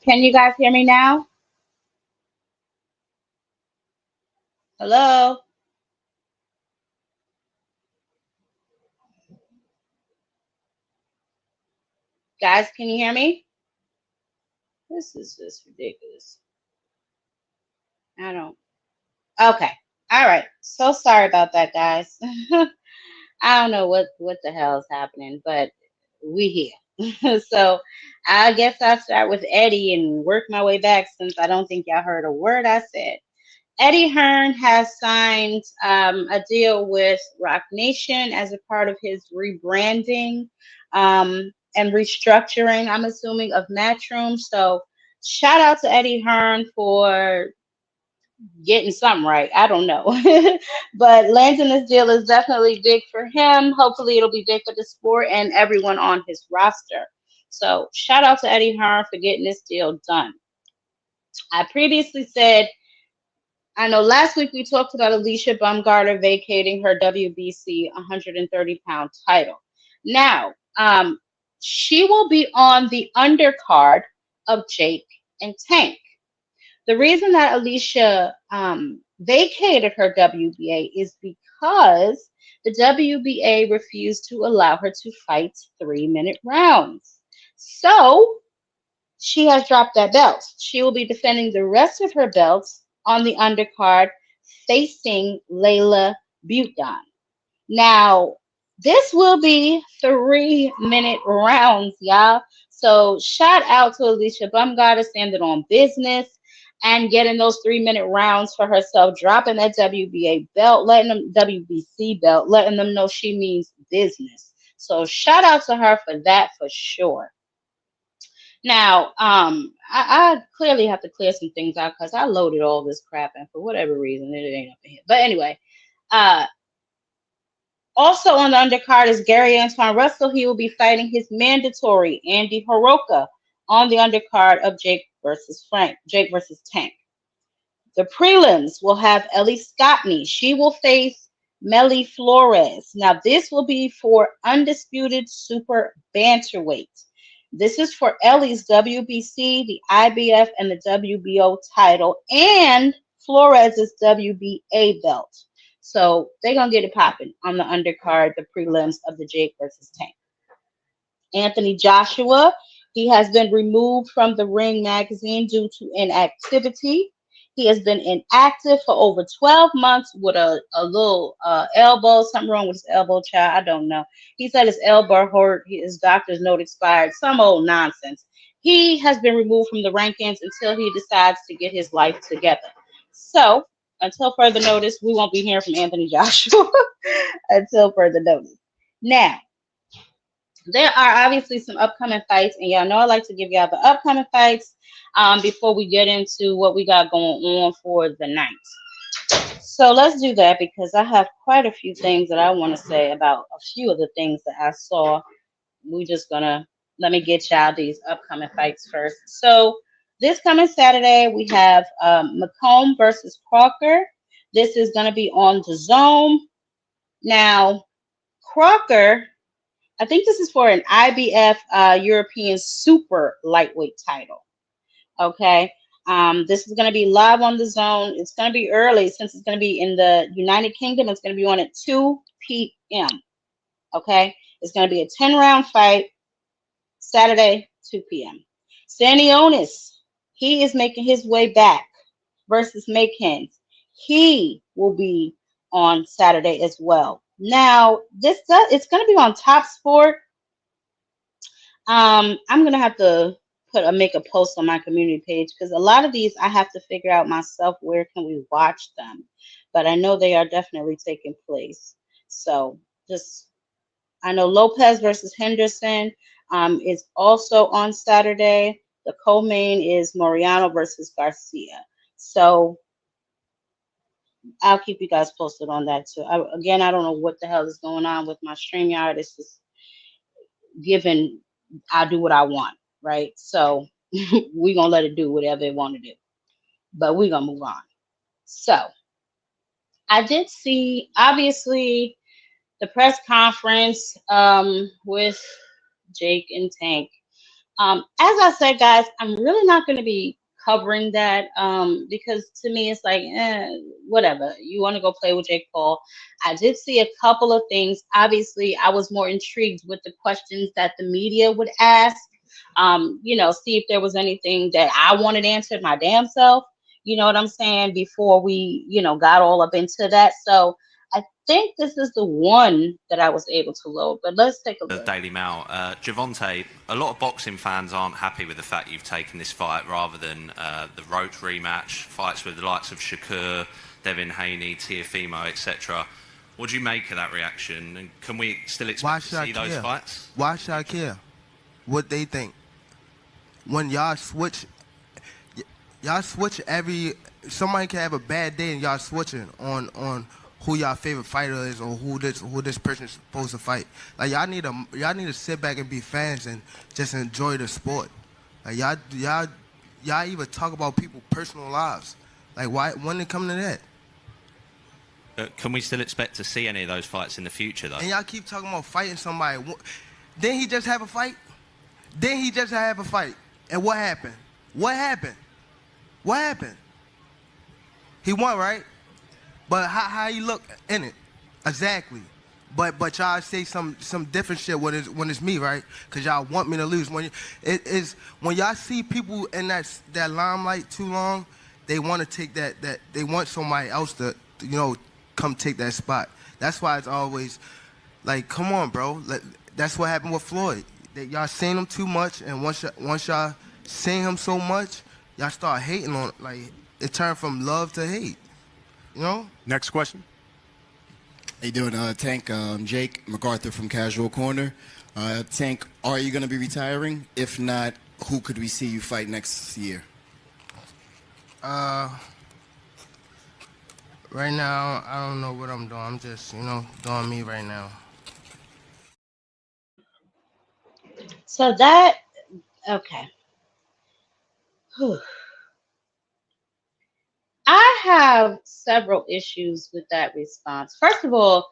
Can you guys hear me now? Hello? Guys, can you hear me? This is just ridiculous. I don't. Okay. All right. So sorry about that, guys. I don't know what the hell is happening, but we here. So I guess I'll start with Eddie and work my way back since I don't think y'all heard a word I said. Eddie Hearn has signed a deal with Roc Nation as a part of his rebranding and restructuring, I'm assuming, of Matchroom. So shout out to Eddie Hearn for getting something right. I don't know. But landing this deal is definitely big for him. Hopefully it'll be big for the sport and everyone on his roster. So shout out to Eddie Hearn for getting this deal done. I previously said, I know last week we talked about Alicia Baumgardner vacating her WBC 130-pound title. Now, she will be on the undercard of Jake and Tank. The reason that Alicia vacated her WBA is because the WBA refused to allow her to fight 3-minute rounds. So she has dropped that belt. She will be defending the rest of her belts on the undercard facing Layla Button. Now, this will be 3-minute rounds, y'all. So shout out to Alicia Baumgardner standing on business and getting those 3-minute rounds for herself, dropping that WBA belt, letting them WBC belt, letting them know she means business. So shout out to her for that for sure. Now, I clearly have to clear some things out because I loaded all this crap and for whatever reason it ain't up in here. But anyway, uh, also on the undercard is Gary Antoine Russell. He will be fighting his mandatory Andy Horoka on the undercard of Jake versus Tank. The prelims will have Ellie Scottney. She will face Melly Flores. Now, this will be for undisputed super bantamweight. This is for Ellie's WBC, the IBF, and the WBO title, and Flores' WBA belt. So they're going to get it popping on the undercard, the prelims of the Jake versus Tank. Anthony Joshua, he has been removed from the Ring magazine due to inactivity. He has been inactive for over 12 months with a little elbow, something wrong with his elbow, child. I don't know. He said his elbow hurt, his doctor's note expired, some old nonsense. He has been removed from the rankings until he decides to get his life together. So, until further notice, we won't be hearing from Anthony Joshua until further notice. Now, there are obviously some upcoming fights, and y'all know I like to give y'all the upcoming fights before we get into what we got going on for the night. So let's do that because I have quite a few things that I want to say about a few of the things that I saw. We just gonna let me get y'all these upcoming fights first. So this coming Saturday we have McComb versus Crocker. This is gonna be on the Zone. Now Crocker, I think this is for an IBF European Super Lightweight title. Okay. This is going to be live on the Zone. It's going to be early since it's going to be in the United Kingdom. It's going to be on at 2 p.m. Okay. It's going to be a 10-round fight Saturday, 2 p.m. Stanionis, he is making his way back versus Makins. He will be on Saturday as well. Now, it's going to be on Top Sport. I'm gonna have to make a post on my community page because a lot of these I have to figure out myself where can we watch them, but I know they are definitely taking place. So just I know Lopez versus Henderson is also on Saturday. The co-main is Moriano versus Garcia. So I'll keep you guys posted on that too. Again, I don't know what the hell is going on with my StreamYard. It's just given I do what I want, right? So we're gonna let it do whatever it want to do. But we're gonna move on. So I did see obviously the press conference with Jake and Tank. As I said, guys, I'm really not going to be covering that because to me it's like, whatever. You want to go play with Jake Paul. I did see a couple of things. Obviously, I was more intrigued with the questions that the media would ask. See if there was anything that I wanted answered my damn self. You know what I'm saying? Before we, got all up into that. So I think this is the one that I was able to load. But let's take a The look. Daily Mail. Javante, a lot of boxing fans aren't happy with the fact you've taken this fight rather than the Roach rematch, fights with the likes of Shakur, Devin Haney, Teofimo, etc. What do you make of that reaction? And can we still expect to see those fights? Why should I care what they think? When y'all switch somebody can have a bad day and y'all switching on who y'all favorite fighter is or who this person is supposed to fight. Like y'all need to sit back and be fans and just enjoy the sport. Like y'all even talk about people's personal lives. Like why when it come to that? Can we still expect to see any of those fights in the future, though? And y'all keep talking about fighting somebody. Didn't he just have a fight? And what happened? What happened? He won, right? But how he look in it? Exactly. But y'all say some different shit when it's me, right? Cause y'all want me to lose. When y'all see people in that limelight too long, they want to take that they want somebody else to come take that spot. That's why it's always like, come on, bro. That's what happened with Floyd. Y'all seen him too much, and once y'all seen him so much, y'all start hating on it. Like it turned from love to hate. Next question. How you doing, Tank? Jake MacArthur from Casual Corner. Tank, are you going to be retiring? If not, who could we see you fight next year? Right now, I don't know what I'm doing. I'm just, doing me right now. So that, okay. Whew. I have several issues with that response. First of all,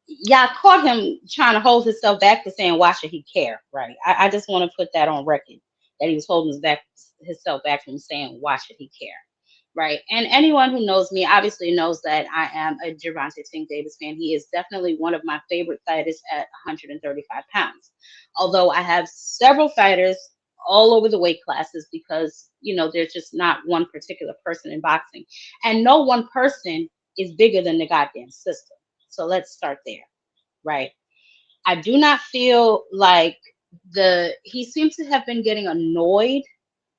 y'all caught him trying to hold himself back for saying, why should he care? Right. I just want to put that on record, that he was holding himself back from saying, why should he care? Right. And anyone who knows me obviously knows that I am a Gervonta Tank Davis fan. He is definitely one of my favorite fighters at 135 pounds. Although I have several fighters all over the weight classes because, there's just not one particular person in boxing. And no one person is bigger than the goddamn system. So let's start there. Right. I do not feel like he seems to have been getting annoyed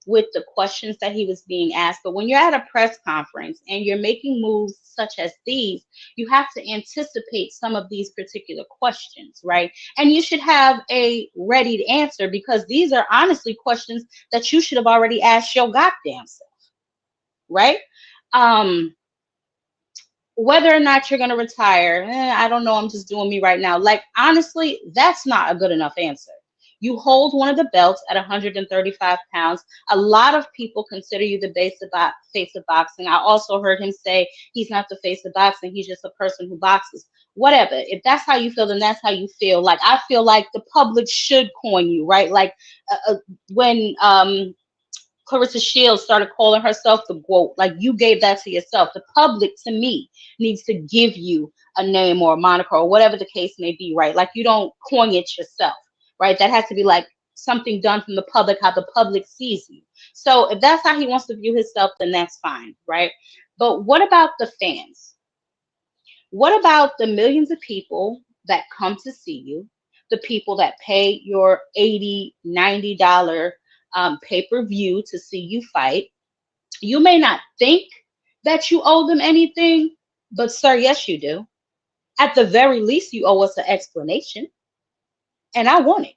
with the questions that he was being asked. But when you're at a press conference and you're making moves such as these, you have to anticipate some of these particular questions, right? And you should have a ready answer because these are honestly questions that you should have already asked your goddamn self, right? Whether or not you're going to retire, I don't know. I'm just doing me right now. Like, honestly, that's not a good enough answer. You hold one of the belts at 135 pounds. A lot of people consider you the face of boxing. I also heard him say he's not the face of boxing. He's just a person who boxes. Whatever. If that's how you feel, then that's how you feel. Like, I feel like the public should coin you, right? Like when Clarissa Shields started calling herself the GOAT. Like, you gave that to yourself. The public, to me, needs to give you a name or a moniker or whatever the case may be, right? Like, you don't coin it yourself, right? That has to be like something done from the public, how the public sees you. So if that's how he wants to view himself, then that's fine, right? But what about the fans? What about the millions of people that come to see you, the people that pay your $80, $90 pay-per-view to see you fight? You may not think that you owe them anything, but sir, yes, you do. At the very least, you owe us an explanation. And I want it.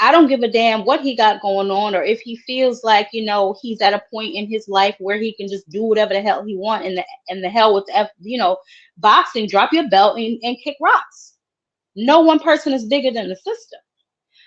I don't give a damn what he got going on or if he feels like, he's at a point in his life where he can just do whatever the hell he wants and the hell with boxing, drop your belt and kick rocks. No one person is bigger than the system.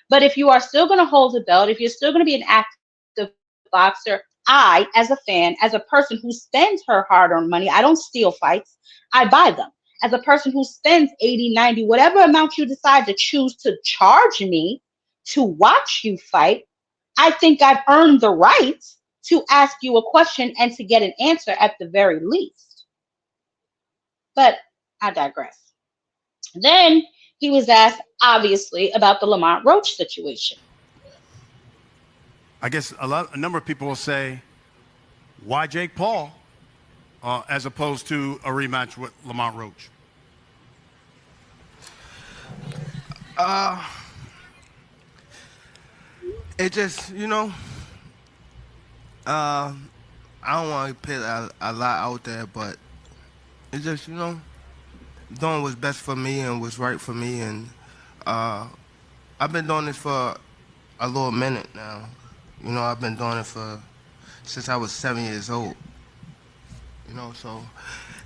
But if you are still going to hold the belt, if you're still going to be an active boxer, I, as a fan, as a person who spends her hard-earned money, I don't steal fights, I buy them. As a person who spends 80, 90, whatever amount you decide to choose to charge me to watch you fight, I think I've earned the right to ask you a question and to get an answer at the very least. But I digress. Then he was asked, obviously, about the Lamont Roach situation. I guess a number of people will say, why Jake Paul as opposed to a rematch with Lamont Roach? It just, I don't want to put a lot out there, but it just, doing what's best for me and what's right for me. And I've been doing this for a little minute now. I've been doing it since I was 7 years old. So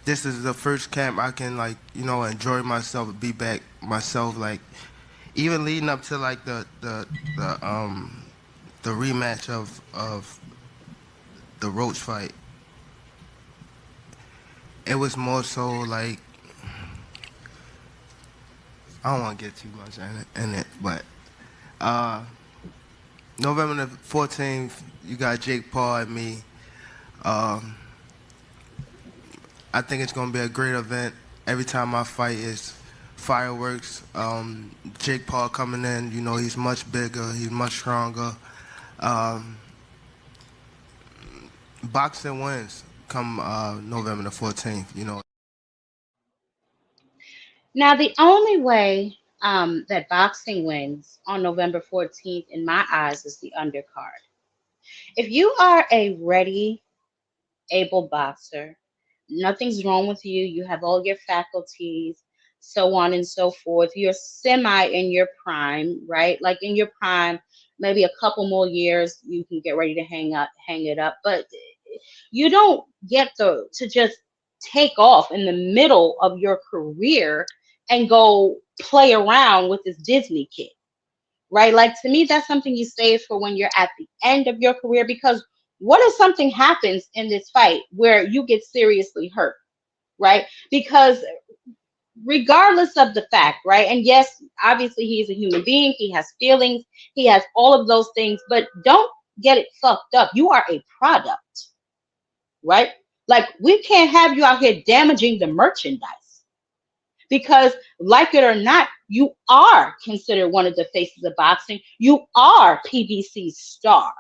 this is the first camp I can, enjoy myself, be back myself, even leading up to the rematch of the Roach fight. It was more so I don't want to get too much in it, but November the 14th, you got Jake Paul and me. I think it's gonna be a great event. Every time I fight is fireworks. Jake Paul coming in, he's much bigger, he's much stronger. Boxing wins come November the 14th, Now, the only way that boxing wins on November 14th, in my eyes, is the undercard. If you are a ready, able boxer, nothing's wrong with you, you have all your faculties, so on and so forth, you're semi in your prime, right? Like in your prime, maybe a couple more years, you can get ready to hang it up, but you don't get to just take off in the middle of your career and go play around with this Disney kid, right? Like, to me, that's something you save for when you're at the end of your career, because what if something happens in this fight where you get seriously hurt, right? Because regardless of the fact, right? And yes, obviously he's a human being, he has feelings, he has all of those things, but don't get it fucked up. You are a product, right? Like, we can't have you out here damaging the merchandise, because, like it or not, you are considered one of the faces of boxing. You are PBC's star,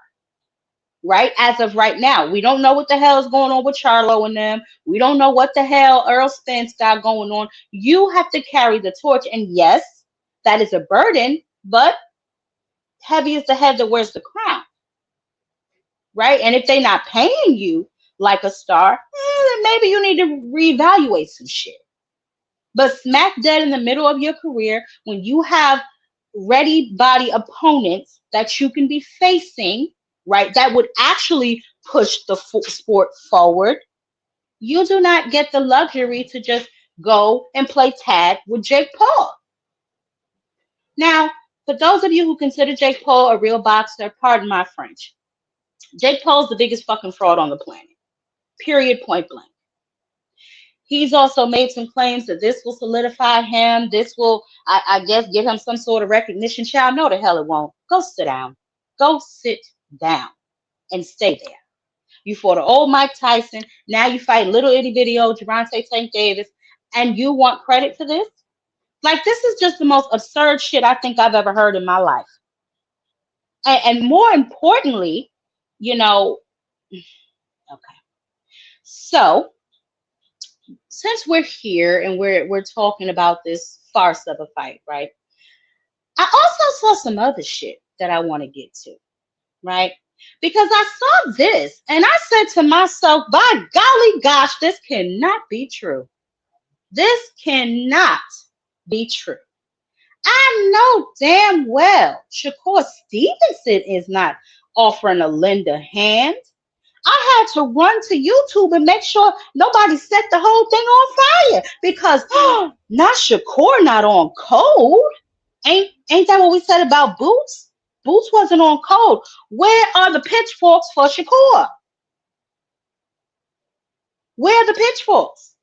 right? As of right now, we don't know what the hell is going on with Charlo and them. We don't know what the hell Earl Spence got going on. You have to carry the torch, and yes, that is a burden, but heavy is the head that wears the crown, right? And if they're not paying you like a star, then maybe you need to reevaluate some shit. But smack dead in the middle of your career, when you have ready body opponents that you can be facing, right, that would actually push the sport forward, you do not get the luxury to just go and play tag with Jake Paul. Now, for those of you who consider Jake Paul a real boxer, pardon my French, Jake Paul's the biggest fucking fraud on the planet. Period, point blank. He's also made some claims that this will solidify him. This will, I guess, give him some sort of recognition. Child, no, the hell it won't. Go sit down. Go sit down and stay there. You fought an old Mike Tyson. Now you fight little itty bitty old Gervonta Tank Davis, and you want credit for this? Like, this is just the most absurd shit I think I've ever heard in my life. And more importantly, okay. So, since we're here and we're talking about this farce of a fight, right? I also saw some other shit that I want to get to, right? Because I saw this and I said to myself, by golly gosh, this cannot be true. This cannot be true. I know damn well Shakur Stevenson is not offering to lend a hand. I had to run to YouTube and make sure nobody set the whole thing on fire, because not Shakur, not on code. Ain't that what we said about Boots? Boots wasn't on code. Where are the pitchforks for Shakur? Where are the pitchforks?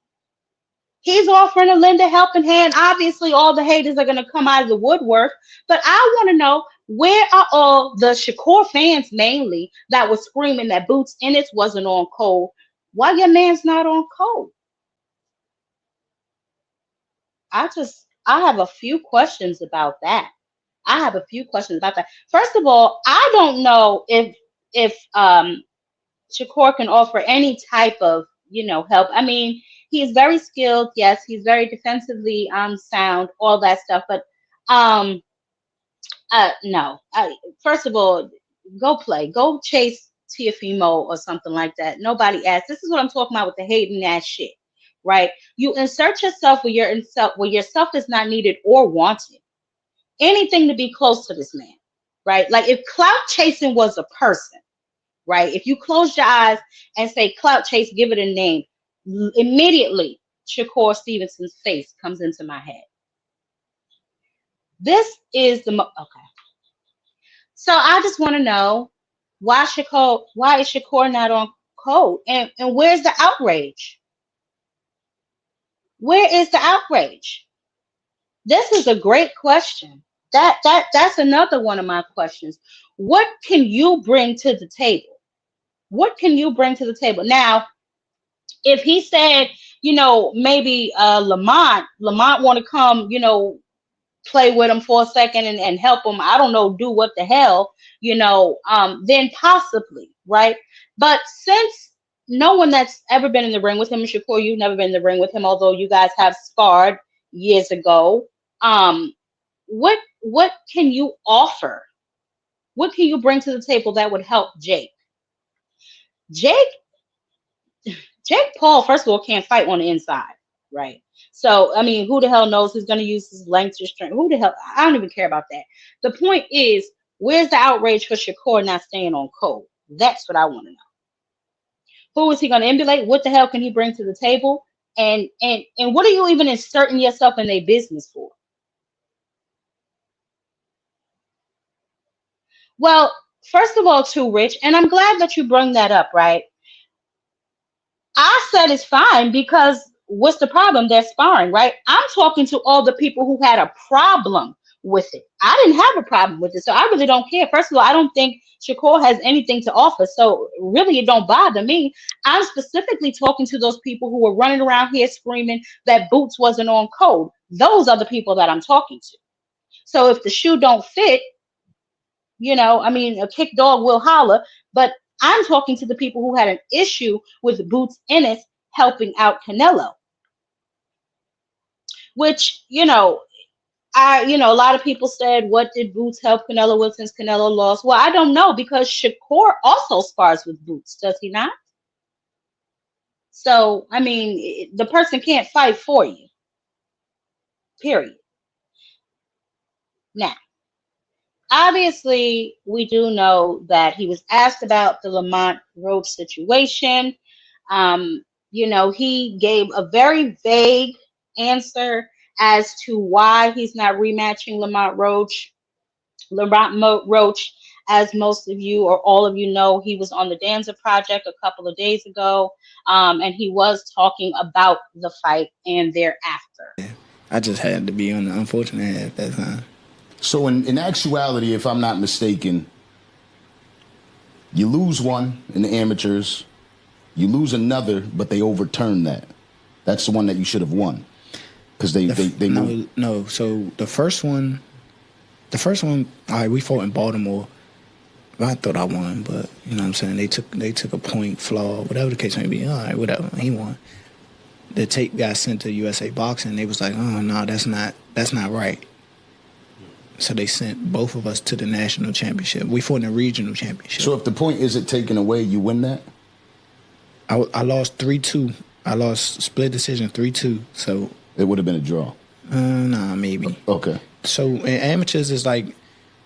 He's offering to lend a helping hand. Obviously, all the haters are going to come out of the woodwork. But I want to know, Where are all the Shakur fans mainly that were screaming that Boots Ennis wasn't on code? Why your man's not on code? I have a few questions about that. I have a few questions about that. First of all, I don't know if Shakur can offer any type of, help. I mean, he's very skilled. Yes, he's very defensively sound, all that stuff. But um no. First of all, go chase Tiafimo or something like that. Nobody asked. This is what I'm talking about with the hating ass shit, right? You insert yourself where yourself is not needed or wanted. Anything to be close to this man, right? Like if clout chasing was a person, right? If you close your eyes and say clout chase, give it a name, immediately Shakur Stevenson's face comes into my head. This is okay. So I just want to know why is Shakur not on code? And where's the outrage? Where is the outrage? This is a great question. That's another one of my questions. What can you bring to the table? What can you bring to the table? Now, if he said, maybe Lamont want to come, play with him for a second and help him, I don't know, do what the hell, then possibly, right? But since no one that's ever been in the ring with him, Shakur, you've never been in the ring with him, although you guys have sparred years ago. What can you offer? What can you bring to the table that would help Jake? Jake Paul, first of all, can't fight on the inside, right? So, I mean, who the hell knows who's going to use his length or strength? Who the hell? I don't even care about that. The point is, where's the outrage for Shakur not staying on code? That's what I want to know. Who is he going to emulate? What the hell can he bring to the table? And what are you even inserting yourself in their business for? Well, first of all, too, Rich, and I'm glad that you bring that up, right? I said it's fine because what's the problem? They're sparring, right? I'm talking to all the people who had a problem with it. I didn't have a problem with it, so I really don't care. First of all, I don't think Shakur has anything to offer, so really it don't bother me. I'm specifically talking to those people who were running around here screaming that Boots wasn't on code. Those are the people that I'm talking to. So if the shoe don't fit, I mean, a kick dog will holler, but I'm talking to the people who had an issue with Boots Ennis helping out Canelo, which, a lot of people said, what did Boots help Canelo with since Canelo lost? Well, I don't know, because Shakur also spars with Boots, does he not? So, I mean, the person can't fight for you, period. Now, obviously, we do know that he was asked about the Lamont Roach situation. He gave a very vague answer as to why he's not rematching Lamont Roach. Lamont Roach, as most of you or all of you know, he was on the Danza Project a couple of days ago, and he was talking about the fight and thereafter. I just had to be on the unfortunate half that time. So in actuality, if I'm not mistaken, you lose one in the amateurs, you lose another, but they overturn that. That's the one that you should have won, because they no. So the first one, all right, we fought in Baltimore. I thought I won, but you know what I'm saying, they took a point flaw, whatever the case may be. All right, whatever, he won. The tape got sent to USA Boxing. They was like, oh no, that's not right. So they sent both of us to the national championship. We fought in the regional championship. So if the point isn't taken away, you win that? I lost 3-2. I lost split decision 3-2. So it would have been a draw. Nah, maybe. Okay. So in amateurs, it's like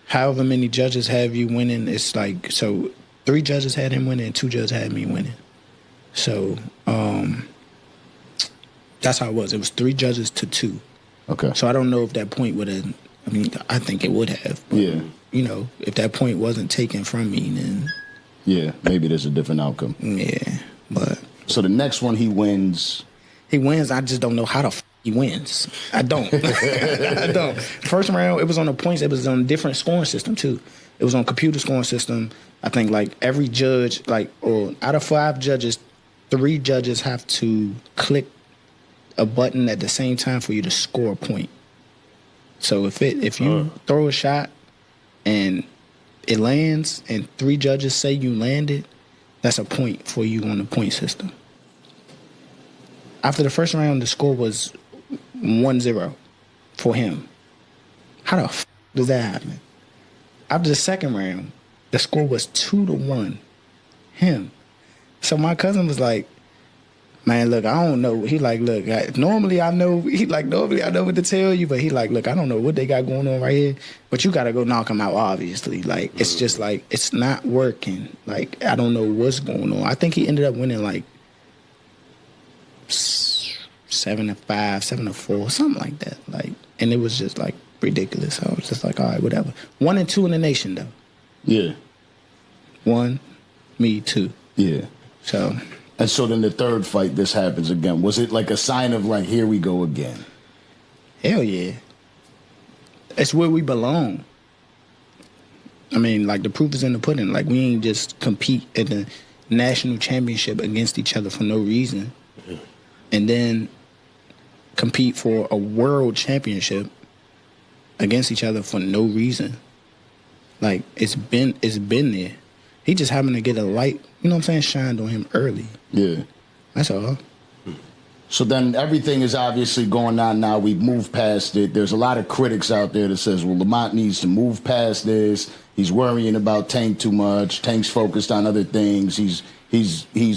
however many judges have you winning. It's like, so 3 judges had him winning and 2 judges had me winning. So that's how it was. It was 3 judges to 2. Okay. So I don't know if that point would have. I mean, I think it would have. But, yeah. If that point wasn't taken from me, then. Yeah, maybe there's a different outcome. Yeah, but. So the next one he wins. He wins. I just don't know how the f he he wins. I don't. I don't. First round, it was on the points. It was on a different scoring system too. It was on computer scoring system. I think like every judge, like, or out of 5 judges, 3 judges have to click a button at the same time for you to score a point. So if you throw a shot and it lands and 3 judges say you landed, that's a point for you on the point system. After the first round, the score was 1-0 for him. How the f does that happen? After the second round, the score was 2-1 him. So my cousin was like, man, look, I don't know. He like, look, normally I know what to tell you, but he like, look, I don't know what they got going on right here, but you got to go knock them out, obviously. Like, it's just like, it's not working. Like, I don't know what's going on. I think he ended up winning like 7-5, 7-4, something like that. Like, and it was just like ridiculous. I was just like, all right, whatever. 1 and 2 in the nation, though. Yeah. 1, me, 2. Yeah. So. And so then the third fight, this happens again. Was it like a sign of like, here we go again? Hell yeah. It's where we belong. I mean, like, the proof is in the pudding. Like, we ain't just compete at the national championship against each other for no reason. And then compete for a world championship against each other for no reason. Like, it's been there. He just happened to get a light, you know what I'm saying, shined on him early. Yeah. That's all. So then everything is obviously going on now. We've moved past it. There's a lot of critics out there that says, well, Lamont needs to move past this. He's worrying about Tank too much. Tank's focused on other things. He's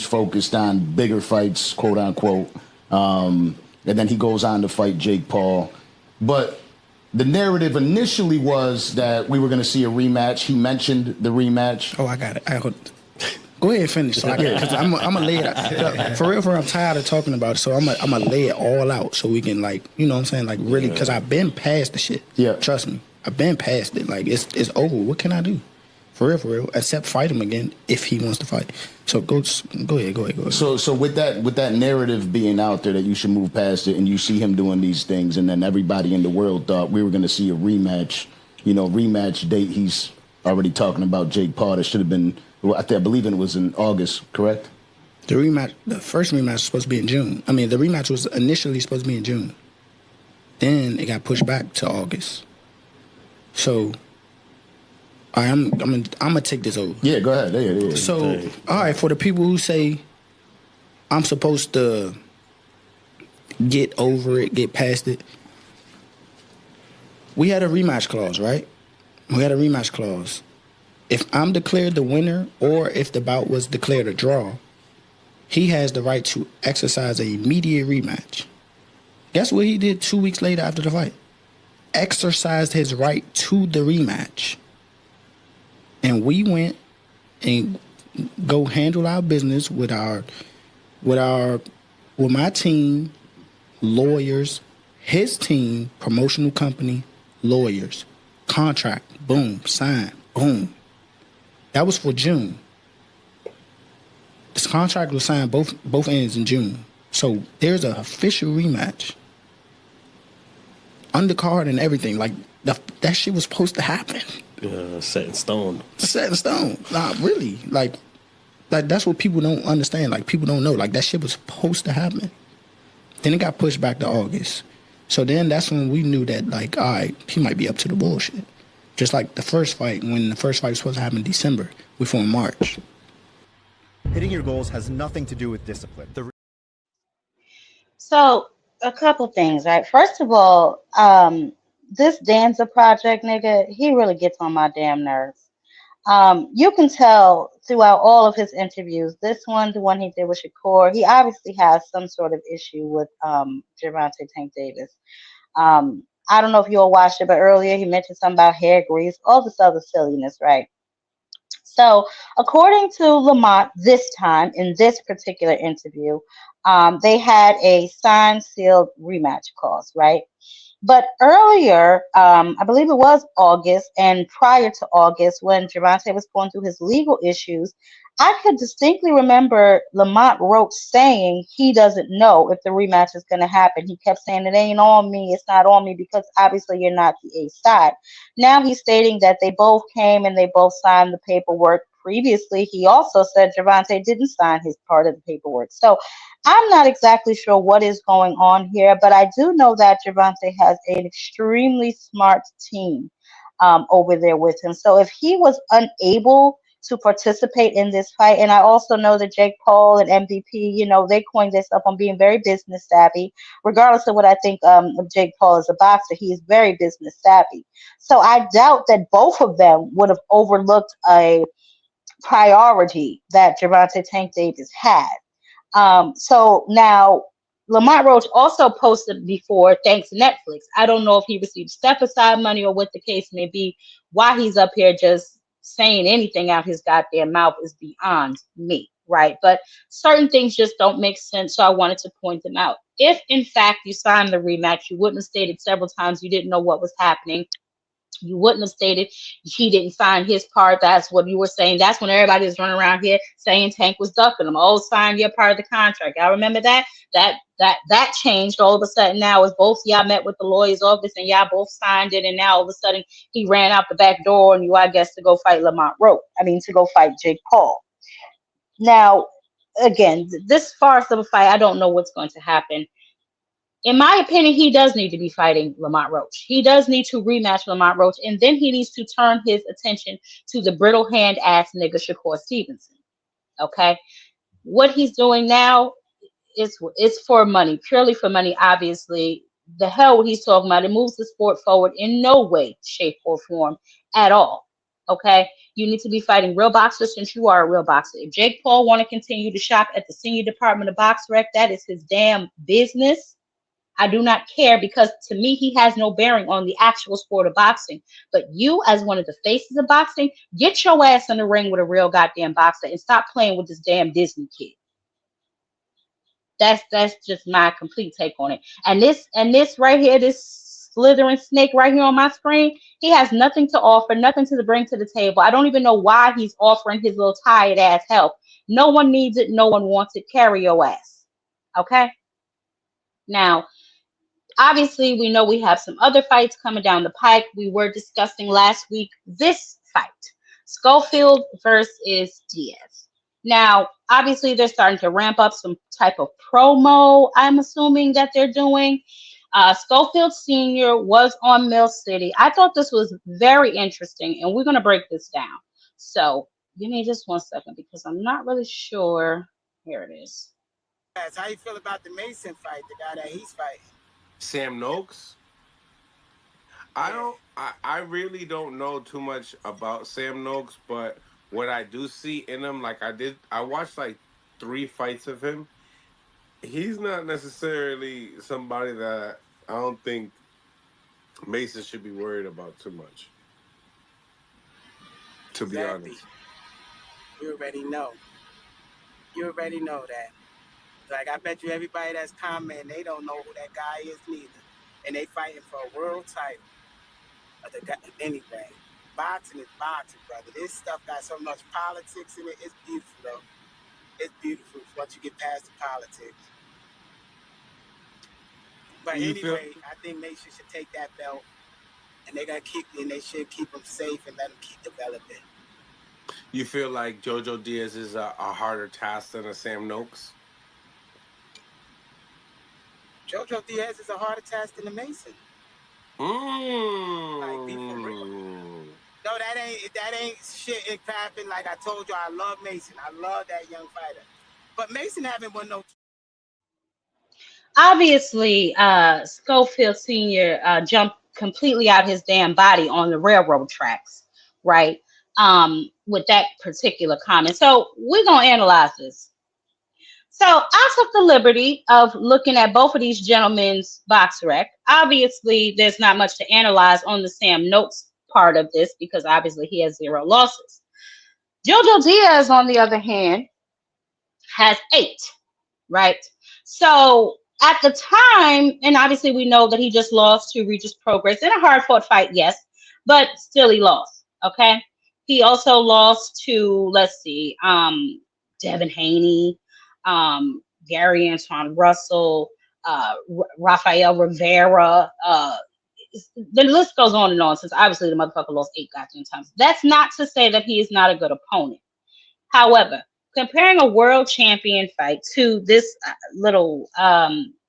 focused on bigger fights, quote unquote. And then he goes on to fight Jake Paul. But the narrative initially was that we were going to see a rematch. He mentioned the rematch. Oh, I got it. Go ahead and finish. So because I'm going to lay it out. For real, I'm tired of talking about it. So I'm going to lay it all out so we can, like, you know what I'm saying? Like, really, because I've been past the shit. Yeah. Trust me. I've been past it. Like, it's over. What can I do? For real, except fight him again if he wants to fight. So go ahead. So with that narrative being out there that you should move past it, and you see him doing these things, and then everybody in the world thought we were going to see a rematch, rematch date. He's already talking about Jake Paul. That should have been, I believe it was in August, correct? The first rematch was supposed to be in June. I mean, the rematch was initially supposed to be in June. Then it got pushed back to August. So I'm gonna take this over. Yeah, go ahead. Yeah. So, all right, for the people who say I'm supposed to get over it, get past it, we had a rematch clause, right? We had a rematch clause. If I'm declared the winner, or if the bout was declared a draw, he has the right to exercise an immediate rematch. Guess what he did 2 weeks later after the fight? Exercised his right to the rematch. And we went and go handle our business with my team, lawyers, his team, promotional company, lawyers, contract, boom, sign, boom. That was for June. This contract was signed both ends in June. So there's an official rematch. Undercard and everything. Like, that shit was supposed to happen. Set in stone. Set in stone. Nah, really. Like that's what people don't understand. Like, people don't know. Like, that shit was supposed to happen. Then it got pushed back to August. So then that's when we knew that, like, all right, he might be up to the bullshit. Just like the first fight, when the first fight was supposed to happen in December, we fought in March. Hitting your goals has nothing to do with discipline. So, a couple things, right? First of all, this Danza project nigga, he really gets on my damn nerves. You can tell throughout all of his interviews, this one, the one he did with Shakur, he obviously has some sort of issue with Gervonta Tank Davis. I don't know if you all watched it, but earlier he mentioned something about hair grease, all this other silliness, right? So, according to Lamont, this time in this particular interview, they had a signed, sealed rematch clause, right? But earlier, I believe it was August, and prior to August, when Gervonta was going through his legal issues, I could distinctly remember Lamont Roach saying he doesn't know if the rematch is going to happen. He kept saying it ain't on me, it's not on me, because obviously you're not the A side. Now he's stating that they both came and they both signed the paperwork. Previously, he also said Gervonta didn't sign his part of the paperwork. So I'm not exactly sure what is going on here, but I do know that Gervonta has an extremely smart team over there with him. So if he was unable to participate in this fight, and I also know that Jake Paul and MVP, they coined this up on being very business savvy. Regardless of what I think of Jake Paul as a boxer, he is very business savvy. So I doubt that both of them would have overlooked a priority that Gervonta Tank Davis had. So now Lamont Roach also posted before, thanks Netflix. I don't know if he received step aside money or what the case may be. Why he's up here just saying anything out his goddamn mouth is beyond me, right? But certain things just don't make sense, so I wanted to point them out. If in fact you signed the rematch, you wouldn't have stated several times you didn't know what was happening. You wouldn't have stated he didn't sign his part. That's what you were saying. That's when everybody was running around here saying Tank was ducking him. Oh, sign your part of the contract. I remember that. That changed all of a sudden. Now, as both y'all met with the lawyer's office and y'all both signed it, and now all of a sudden he ran out the back door and you, I guess, to go fight Lamont Roach. To go fight Jake Paul. Now, again, this farce of a fight, I don't know what's going to happen. In my opinion, he does need to be fighting Lamont Roach. He does need to rematch Lamont Roach, and then he needs to turn his attention to the brittle hand ass nigga Shakur Stevenson. Okay, what he's doing now is for money, purely for money. Obviously, the hell what he's talking about, it moves the sport forward in no way, shape, or form at all. Okay, you need to be fighting real boxers since you are a real boxer. If Jake Paul want to continue to shop at the senior department of Box Rec, that is his damn business. I do not care, because to me, he has no bearing on the actual sport of boxing. But you, as one of the faces of boxing, get your ass in the ring with a real goddamn boxer and stop playing with this damn Disney kid. That's just my complete take on it. And this right here, this slithering snake right here on my screen, he has nothing to offer, nothing to bring to the table. I don't even know why he's offering his little tired ass help. No one needs it. No one wants it. Carry your ass. Okay? Now, obviously, we know we have some other fights coming down the pike. We were discussing last week this fight, Schofield versus Diaz. Now, obviously, they're starting to ramp up some type of promo, I'm assuming, that they're doing. Schofield Sr. was on Mill City. I thought this was very interesting, and we're going to break this down. So give me just 1 second, because I'm not really sure. Here it is. How you feel about the Mason fight, the guy that he's fighting? Sam Noakes? I really don't know too much about Sam Noakes, but what I do see in him, I watched like 3 fights of him. He's not necessarily somebody that I don't think Mason should be worried about too much, to be honest. You already know. You already know that. Like, I bet you everybody that's commenting, they don't know who that guy is neither. And they fighting for a world title. Anyway, boxing is boxing, brother. This stuff got so much politics in it. It's beautiful, though. It's beautiful once you get past the politics. But anyway, I think Nation should take that belt, and they should keep him safe and let him keep developing. You feel like JoJo Diaz is a harder task than a Sam Noakes? JoJo Diaz is a harder task than a Mason. Like, be for real. No, that ain't shit in crapping. Like I told you, I love Mason. I love that young fighter. But Mason haven't won no. Obviously, Schofield Sr. Jumped completely out his damn body on the railroad tracks, right? With that particular comment. So we're going to analyze this. So I took the liberty of looking at both of these gentlemen's box rec. Obviously, there's not much to analyze on the Sam Noakes part of this, because obviously he has 0 losses. JoJo Diaz, on the other hand, has 8, right? So at the time, and obviously we know that he just lost to Regis Progress in a hard fought fight, yes, but still he lost. Okay. He also lost to, let's see, Devin Haney, Gary Antoine Russell, Rafael Rivera. The list goes on and on, since obviously the motherfucker lost 8 goddamn times. That's not to say that he is not a good opponent. However, comparing a world champion fight to this little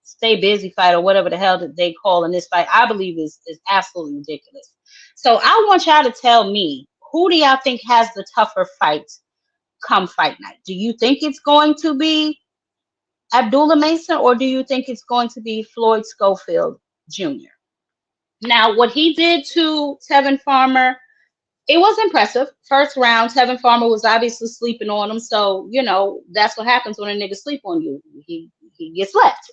stay busy fight, or whatever the hell that they call in this fight, I believe is absolutely ridiculous. So I want y'all to tell me, who do y'all think has the tougher fight come fight night? Do you think it's going to be Abdullah Mason, or do you think it's going to be Floyd Schofield Jr.? Now, what he did to Tevin Farmer, it was impressive. First round, Tevin Farmer was obviously sleeping on him. So, that's what happens when a nigga sleep on you. He gets left.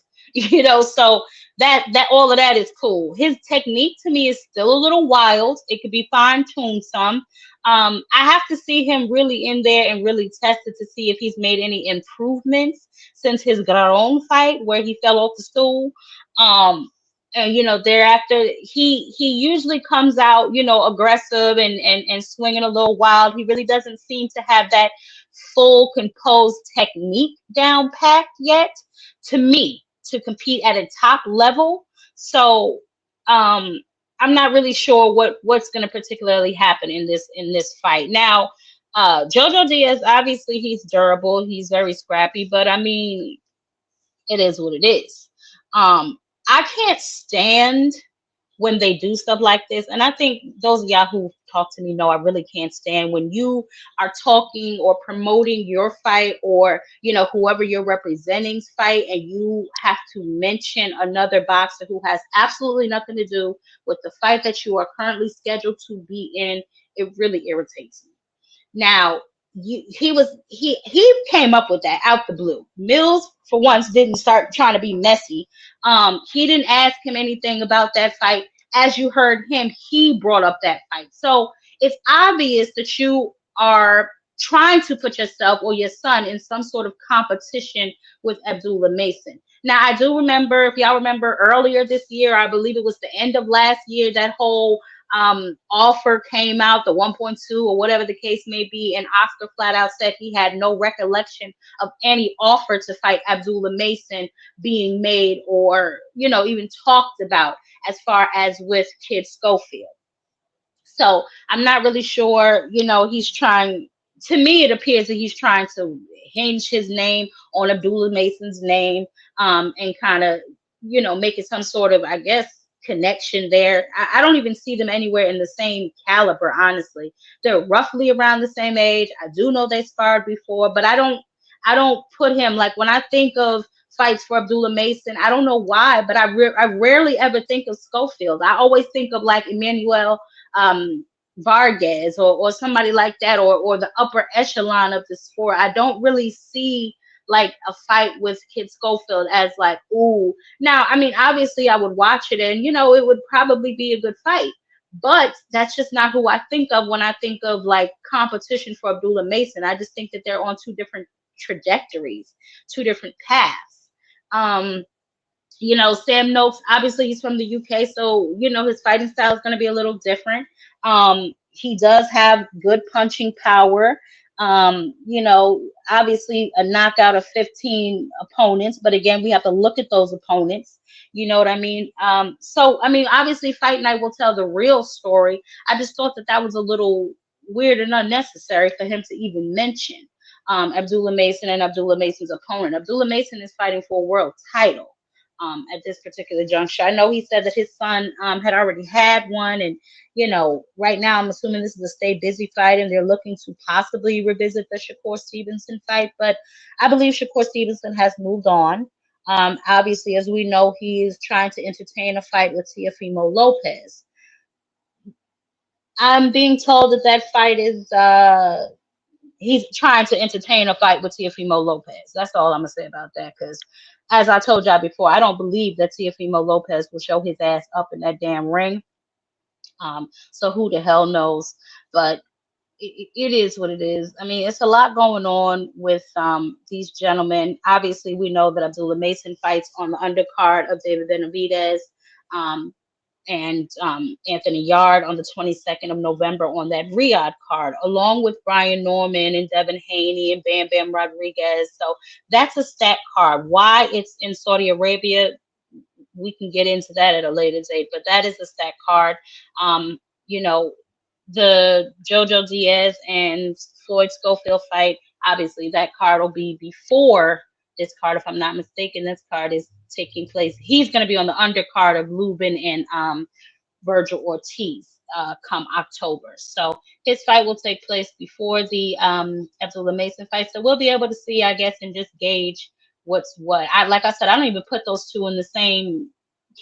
So that all of that is cool. His technique to me is still a little wild. It could be fine-tuned some. I have to see him really in there and really test it to see if he's made any improvements since his Garon fight where he fell off the stool. And thereafter he usually comes out aggressive and swinging a little wild. He really doesn't seem to have that full composed technique down packed yet, to me, to compete at a top level. So I'm not really sure what's going to particularly happen in this fight. Now Jojo Diaz, obviously he's durable, he's very scrappy, but I mean, it is what it is. I can't stand when they do stuff like this. And I think those of y'all who talk to me know I really can't stand when you are talking or promoting your fight, or, whoever you're representing's fight, and you have to mention another boxer who has absolutely nothing to do with the fight that you are currently scheduled to be in. It really irritates me. Now, he came up with that out the blue. Mills, for once, didn't start trying to be messy. He didn't ask him anything about that fight. As you heard him, he brought up that fight. So it's obvious that you are trying to put yourself or your son in some sort of competition with Abdullah Mason. Now, I do remember, if y'all remember earlier this year, I believe it was the end of last year, that whole offer came out, the 1.2 or whatever the case may be, and Oscar flat out said he had no recollection of any offer to fight Abdullah Mason being made, or even talked about, as far as with Kid Schofield. So I'm not really sure. He's trying, to me it appears that he's trying to hinge his name on Abdullah Mason's name, and kind of make it some sort of, I guess, connection there. I don't even see them anywhere in the same caliber, honestly. They're roughly around the same age. I do know they sparred before, but I don't put him, like, when I think of fights for Abdullah Mason, I don't know why, but I rarely ever think of Schofield. I always think of like Emmanuel Vargas, or somebody like that, or the upper echelon of the sport. I don't really see like a fight with Kid Schofield as like, ooh. Now, I mean, obviously I would watch it and, it would probably be a good fight, but that's just not who I think of when I think of like competition for Abdullah Mason. I just think that they're on two different trajectories, two different paths. Sam Noakes, obviously he's from the UK, so, his fighting style is going to be a little different. He does have good punching power. Obviously a knockout of 15 opponents, but again, we have to look at those opponents. You know what I mean? So, I mean, obviously Fight Night will tell the real story. I just thought that was a little weird and unnecessary for him to even mention Abdullah Mason and Abdullah Mason's opponent. Abdullah Mason is fighting for a world title at this particular juncture. I know he said that his son had already had one, and right now I'm assuming this is a stay busy fight, and they're looking to possibly revisit the Shakur Stevenson fight. But I believe Shakur Stevenson has moved on. Obviously, as we know, he is trying to entertain a fight with Teofimo Lopez. I'm being told that fight is he's trying to entertain a fight with Teofimo Lopez. That's all I'm gonna say about that, because as I told y'all before, I don't believe that Teofimo Lopez will show his ass up in that damn ring. So who the hell knows? But it is what it is. I mean, it's a lot going on with these gentlemen. Obviously, we know that Abdullah Mason fights on the undercard of David Benavidez. Um, and Anthony Yard on the 22nd of November on that Riyadh card, along with Brian Norman and Devin Haney and Bam Bam Rodriguez. So that's a stacked card. Why it's in Saudi Arabia, we can get into that at a later date, but that is a stacked card. You know, the Jojo Diaz and Floyd Schofield fight, obviously that card will be before this card, if I'm not mistaken. This card is taking place. He's going to be on the undercard of Lubin and Virgil Ortiz come October. So his fight will take place before the Abdullah Mason fight. So we'll be able to see, I guess, and just gauge what's what. Like I said, I don't even put those two in the same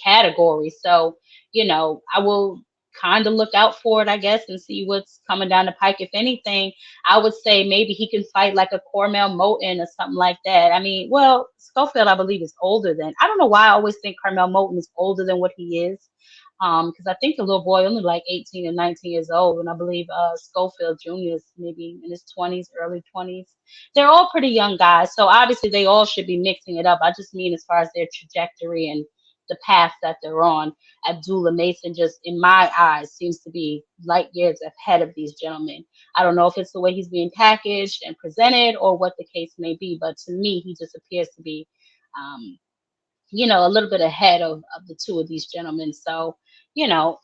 category. So, you know, I will kind of look out for it, I guess, and see what's coming down the pike. If anything, I would say maybe he can fight like a Cormel Moten or something like that. I mean, well, Schofield, I believe, is older than. I don't know why I always think Cormel Moten is older than what he is. Because I think the little boy only like 18 and 19 years old, and I believe Schofield Jr. is maybe in his 20s, early 20s. They're all pretty young guys, so obviously they all should be mixing it up. I just mean as far as their trajectory and the path that they're on. Abdullah Mason, just in my eyes, seems to be light years ahead of these gentlemen. I don't know if it's the way he's being packaged and presented or what the case may be, but to me, he just appears to be you know, a little bit ahead of the two of these gentlemen. So, you know,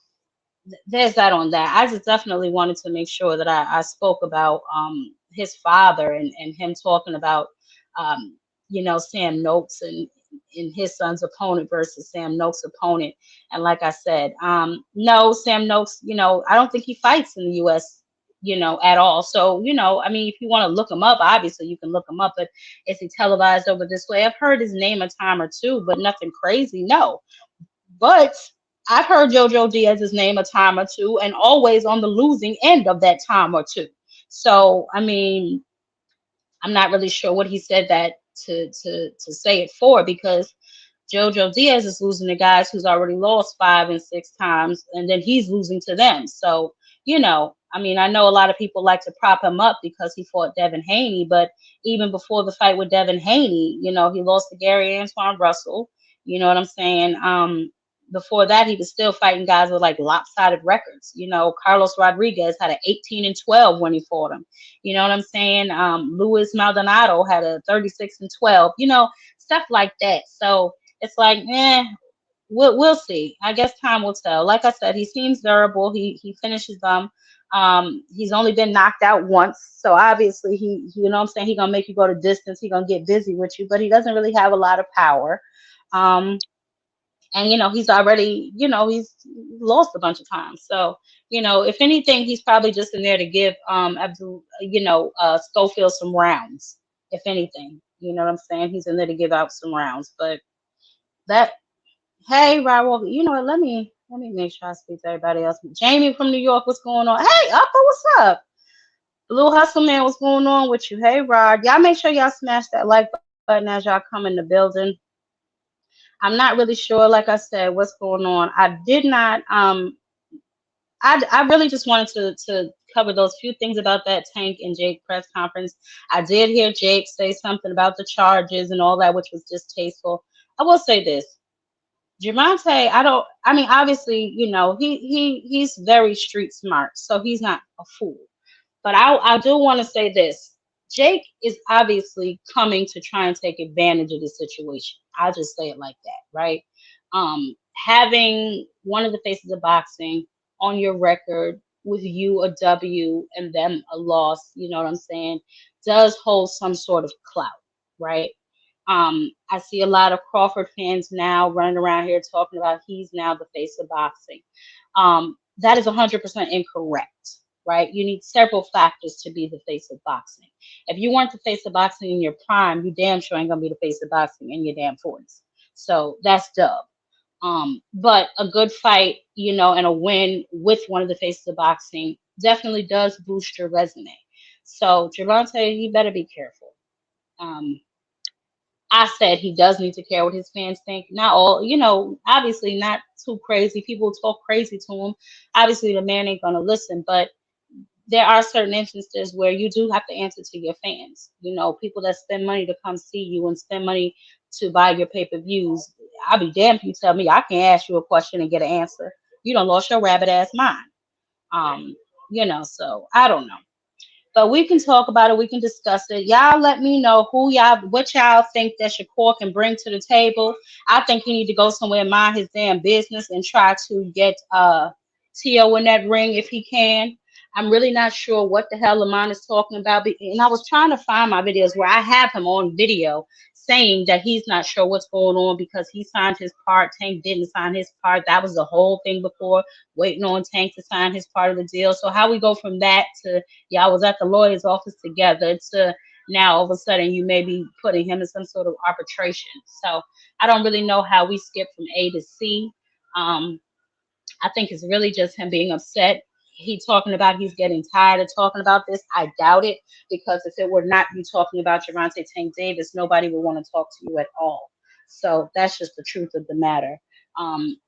there's that on that. I just definitely wanted to make sure that I spoke about his father and him talking about, you know, Sam Noakes and his son's opponent versus Sam Noakes' opponent. And like I said, no, Sam Noakes, you know, I don't think he fights in the U.S., you know, at all. So, you know, I mean, if you want to look him up, obviously you can look him up, but is he televised over this way? I've heard his name a time or two, but nothing crazy, no. But I've heard Jojo Diaz's name a time or two, and always on the losing end of that time or two. So, I mean, I'm not really sure what he said that to say it for, because Jojo Diaz is losing to guys who's already lost 5 and 6 times, and then he's losing to them. So, you know, I mean, I know a lot of people like to prop him up because he fought Devin Haney, but even before the fight with Devin Haney, you know, he lost to Gary Antoine Russell. You know what I'm saying? Before that, he was still fighting guys with like lopsided records. You know, Carlos Rodriguez had an 18 and 12 when he fought him. You know what I'm saying? Luis Maldonado had a 36 and 12. You know, stuff like that. So it's like, we'll see. I guess time will tell. Like I said, he seems durable. He finishes them. He's only been knocked out once, so obviously he, you know what I'm saying, he gonna make you go to distance. He gonna get busy with you, but he doesn't really have a lot of power. And you know, he's already, you know, he's lost a bunch of times. So, you know, if anything, he's probably just in there to give Abdul, you know, Schofield some rounds. If anything, you know what I'm saying, he's in there to give out some rounds. But that, hey, Raul, you know what? Let me make sure I speak to everybody else. Jamie from New York, what's going on? Hey, Upper, what's up? Blue Hustle Man, what's going on with you? Hey, Rod, y'all make sure y'all smash that like button as y'all come in the building. I'm not really sure, like I said, what's going on. I did not. I really just wanted to cover those few things about that Tank and Jake press conference. I did hear Jake say something about the charges and all that, which was distasteful. I will say this. Gervonta, I mean, obviously, you know, he's very street smart, so he's not a fool. But I do want to say this. Jake is obviously coming to try and take advantage of the situation. I'll just say it like that, right? Having one of the faces of boxing on your record with you a W and them a loss, you know what I'm saying, does hold some sort of clout, right? I see a lot of Crawford fans now running around here talking about he's now the face of boxing. That is 100% incorrect, right? You need several factors to be the face of boxing. If you weren't the face of boxing in your prime, you damn sure ain't gonna be the face of boxing in your damn 40s. So that's dub. But a good fight, you know, and a win with one of the faces of boxing definitely does boost your resume. So Gervonta, you better be careful. I said he does need to care what his fans think. Not all, you know, obviously not too crazy. People talk crazy to him. Obviously, the man ain't gonna listen, but there are certain instances where you do have to answer to your fans. You know, people that spend money to come see you and spend money to buy your pay-per-views. I'll be damned if you tell me I can't ask you a question and get an answer. You don't lost your rabbit ass mind. Um, so I don't know. But we can talk about it. We can discuss it. Y'all let me know what y'all think that Shakur can bring to the table. I think he need to go somewhere and mind his damn business and try to get Tio in that ring if he can. I'm really not sure what the hell Lamont is talking about. And I was trying to find my videos where I have him on video saying that he's not sure what's going on because he signed his part. Tank didn't sign his part. That was the whole thing before, waiting on Tank to sign his part of the deal. So how we go from that to y'all was at the lawyer's office together to now all of a sudden you may be putting him in some sort of arbitration. So I don't really know how we skip from A to C. I think it's really just him being upset. He talking about he's getting tired of talking about this. I doubt it, because if it were not you talking about Gervonta Tank Davis, nobody would want to talk to you at all. So that's just the truth of the matter.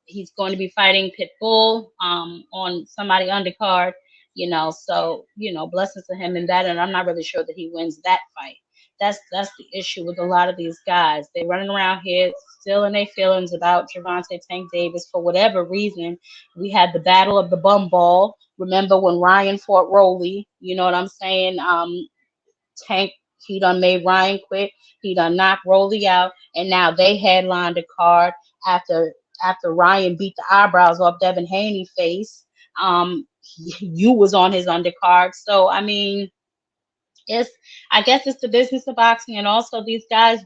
He's going to be fighting Pitbull on somebody undercard, so blessings to him in that. And I'm not really sure that he wins that fight. That's the issue with a lot of these guys. They're running around here still in their feelings about Gervonta Tank Davis for whatever reason. We had the battle of the bum ball. Remember when Ryan fought Rolly? You know what I'm saying? Tank, he done made Ryan quit. He done knocked Rolly out, and now they headlined the card after Ryan beat the eyebrows off Devin Haney face. You was on his undercard, so I mean, I guess it's the business of boxing, and also these guys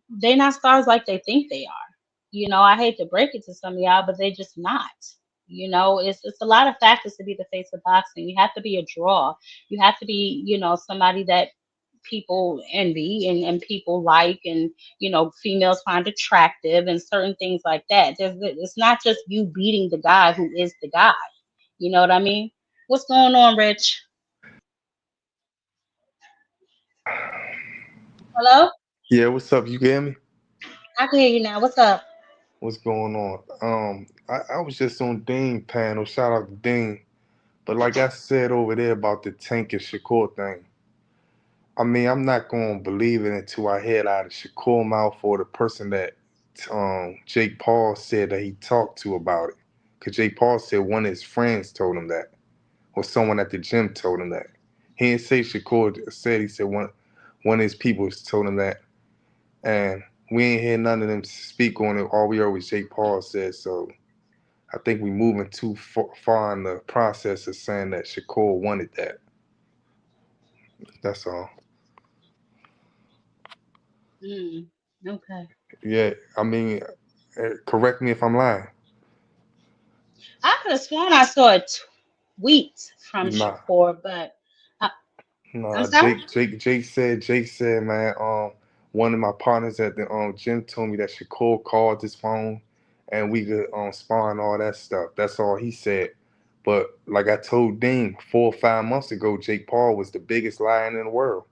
they're not stars like they think they are. I hate to break it to some of y'all, but they just not. It's a lot of factors to be the face of boxing. You have to be a draw. You have to be, somebody that people envy and people like, and females find attractive and certain things like that. It's not just you beating the guy who is the guy. You know what I mean? What's going on, Rich? Hello? Yeah, what's up? You can hear me? I can hear you now. What's up? What's going on? I was just on Dean panel. Shout out to Dean. But like I said over there about the Tank and Shakur thing, I mean, I'm not going to believe it until I hear it out of Shakur mouth or the person that Jake Paul said that he talked to about it. Because Jake Paul said one of his friends told him that, or someone at the gym told him that. He didn't say Shakur said, he said one of his people told him that. And we ain't hear none of them speak on it. All we heard was Jake Paul said. So I think we moving too far in the process of saying that Shakur wanted that. That's all. Okay. Yeah, I mean, correct me if I'm lying. I could have sworn I saw a tweet from Nah, Shakur, but uh, I'm nah. sorry. Jake said, man. One of my partners at the gym told me that Shakur called his phone, and we could spar and all that stuff. That's all he said. But like I told Dean 4 or 5 months ago, Jake Paul was the biggest liar in the world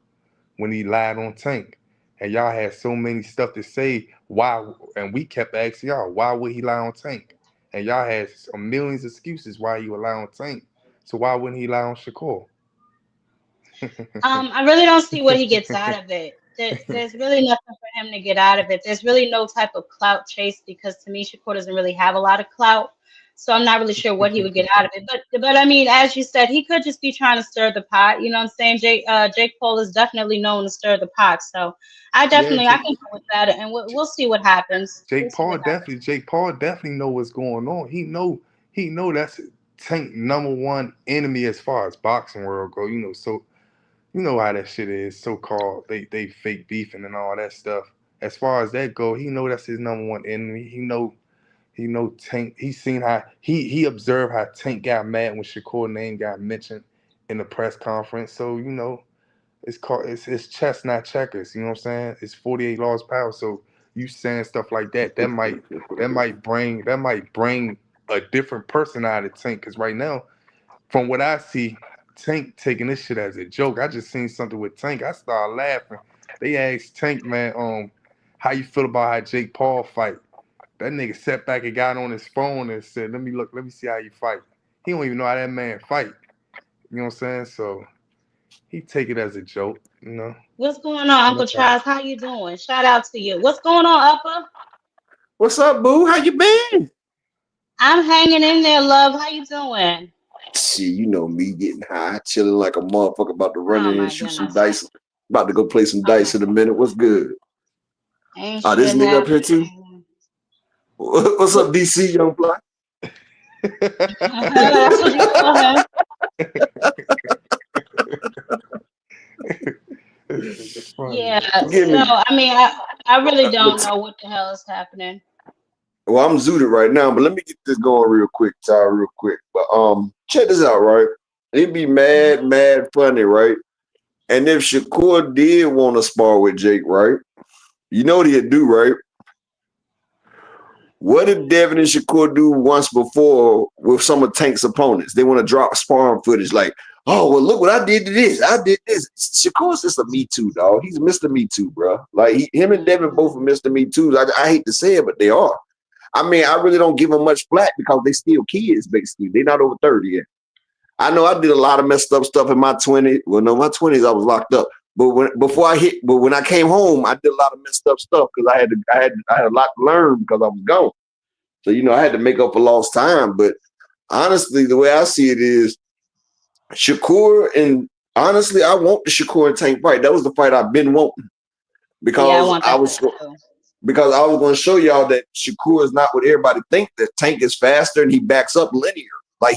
when he lied on Tank. And y'all had so many stuff to say. Why? And we kept asking y'all, why would he lie on Tank? And y'all had millions of excuses why he would lie on Tank. So why wouldn't he lie on Shakur? I really don't see what he gets out of it. There's really nothing for him to get out of it. There's really no type of clout chase, because to me, Shakur doesn't really have a lot of clout. So I'm not really sure what he would get out of it. But I mean, as you said, he could just be trying to stir the pot. You know what I'm saying? Jake Paul is definitely known to stir the pot. So Yeah, I can go with that, and we'll see what happens. We'll see what happens. Jake Paul definitely know what's going on. He know that's Tank #1 enemy as far as boxing world go. So you know how that shit is, so called they fake beefing and all that stuff. As far as that go, he know that's his #1 enemy. He know Tank. He seen how he observed how Tank got mad when Shakur name got mentioned in the press conference. So it's chess not checkers. You know what I'm saying? It's 48 laws power. So you saying stuff like that, that might bring a different person out of Tank. Because right now, from what I see, Tank taking this shit as a joke. I just seen something with Tank. I started laughing. They asked Tank, man, how you feel about how Jake Paul fight? That nigga sat back and got on his phone and said, let me see how you fight. He don't even know how that man fight. You know what I'm saying? So he take it as a joke, What's going on, Uncle Charles? How you doing? Shout out to you. What's going on, Upper? What's up, boo? How you been? I'm hanging in there, love. How you doing? Shit, you know me getting high, chilling like a motherfucker, about to run Oh in and my shoot some goodness. dice. About to go play some Oh dice my in a goodness. minute. What's good? Ain't This shit nigga up here too. happening. What's up, DC Young Fly? That's what you call him. Yeah. Give So me. I mean, I really don't know what the hell is happening. Well, I'm zooted right now, but let me get this going real quick, Ty, real quick. But check this out, right? It'd be mad funny, right? And if Shakur did want to spar with Jake, right? You know what he'd do, right? What did Devin and Shakur do once before with some of Tank's opponents? They want to drop sparring footage like, oh, well, look what I did to this. I did this. Shakur's just a Me Too, dog. He's Mr. Me Too, bro. Like, him and Devin both are Mr. Me Too. I hate to say it, but they are. I mean, I really don't give them much flack because they still kids, basically. They're not over 30 yet. I know I did a lot of messed up stuff in my 20s. Well, no, my 20s I was locked up. But when I came home, I did a lot of messed up stuff because I had a lot to learn because I was gone. So I had to make up for lost time. But honestly, the way I see it is Shakur, and honestly, I want the Shakur and Tank fight. That was the fight I've been wanting because I was going to show y'all that Shakur is not what everybody think. That Tank is faster and he backs up linear. Like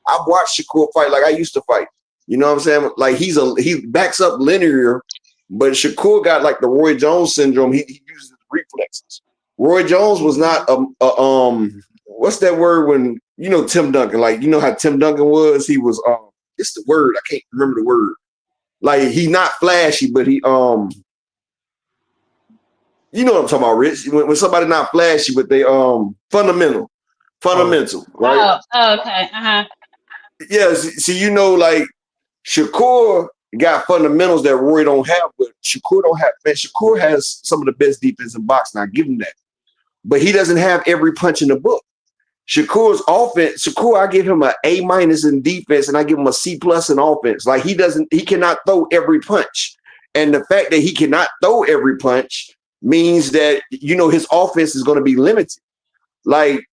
I've watched Shakur fight like I used to fight. You know what I'm saying? Like he backs up linear, but Shakur got like the Roy Jones syndrome. He uses reflexes. Roy Jones was not what's that word when Tim Duncan? Like how Tim Duncan was. He was it's the word, I can't remember the word. Like he's not flashy, but he you know what I'm talking about, Rich. When somebody not flashy, but they fundamental, right? Oh, okay. Yeah, see, like Shakur got fundamentals that Roy don't have, but Shakur don't have. Man, Shakur has some of the best defense in boxing. I give him that, but he doesn't have every punch in the book. Shakur's offense, I give him an A- in defense, and I give him a C+ in offense. Like he cannot throw every punch, and the fact that he cannot throw every punch means that his offense is going to be limited. Like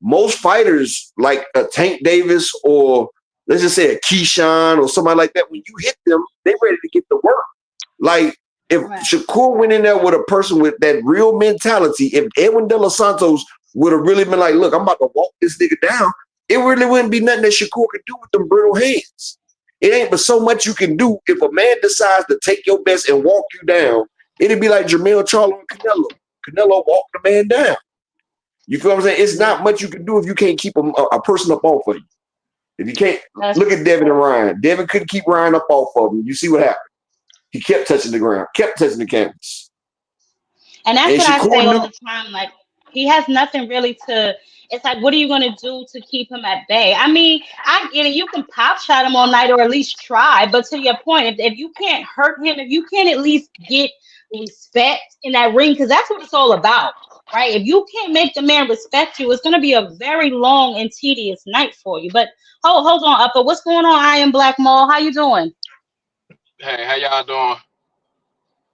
most fighters, like a Tank Davis or let's just say a Keyshawn or somebody like that, when you hit them, they ready to get the work. Like if Shakur went in there with a person with that real mentality, if Edwin De Los Santos would have really been like, look, I'm about to walk this nigga down, it really wouldn't be nothing that Shakur could do with them brittle hands. It ain't but so much you can do. If a man decides to take your best and walk you down, it'd be like Jermell Charlo and Canelo. Canelo walked the man down. You feel what I'm saying? It's not much you can do if you can't keep a person up off of you. If you can't, look at Devin and Ryan. Devin couldn't keep Ryan up off of him. You see what happened? He kept touching the ground, kept touching the canvas. And that's what I say all the time. Like, he has nothing really to. It's like, what are you going to do to keep him at bay? I mean, I get it. You can pop shot him all night or at least try. But to your point, if you can't hurt him, if you can't at least get respect in that ring, because that's what it's all about, right? If you can't make the man respect you, it's going to be a very long and tedious night for you. But hold on, Upper. What's going on, I Am Black Mall? How you doing? Hey, how y'all doing?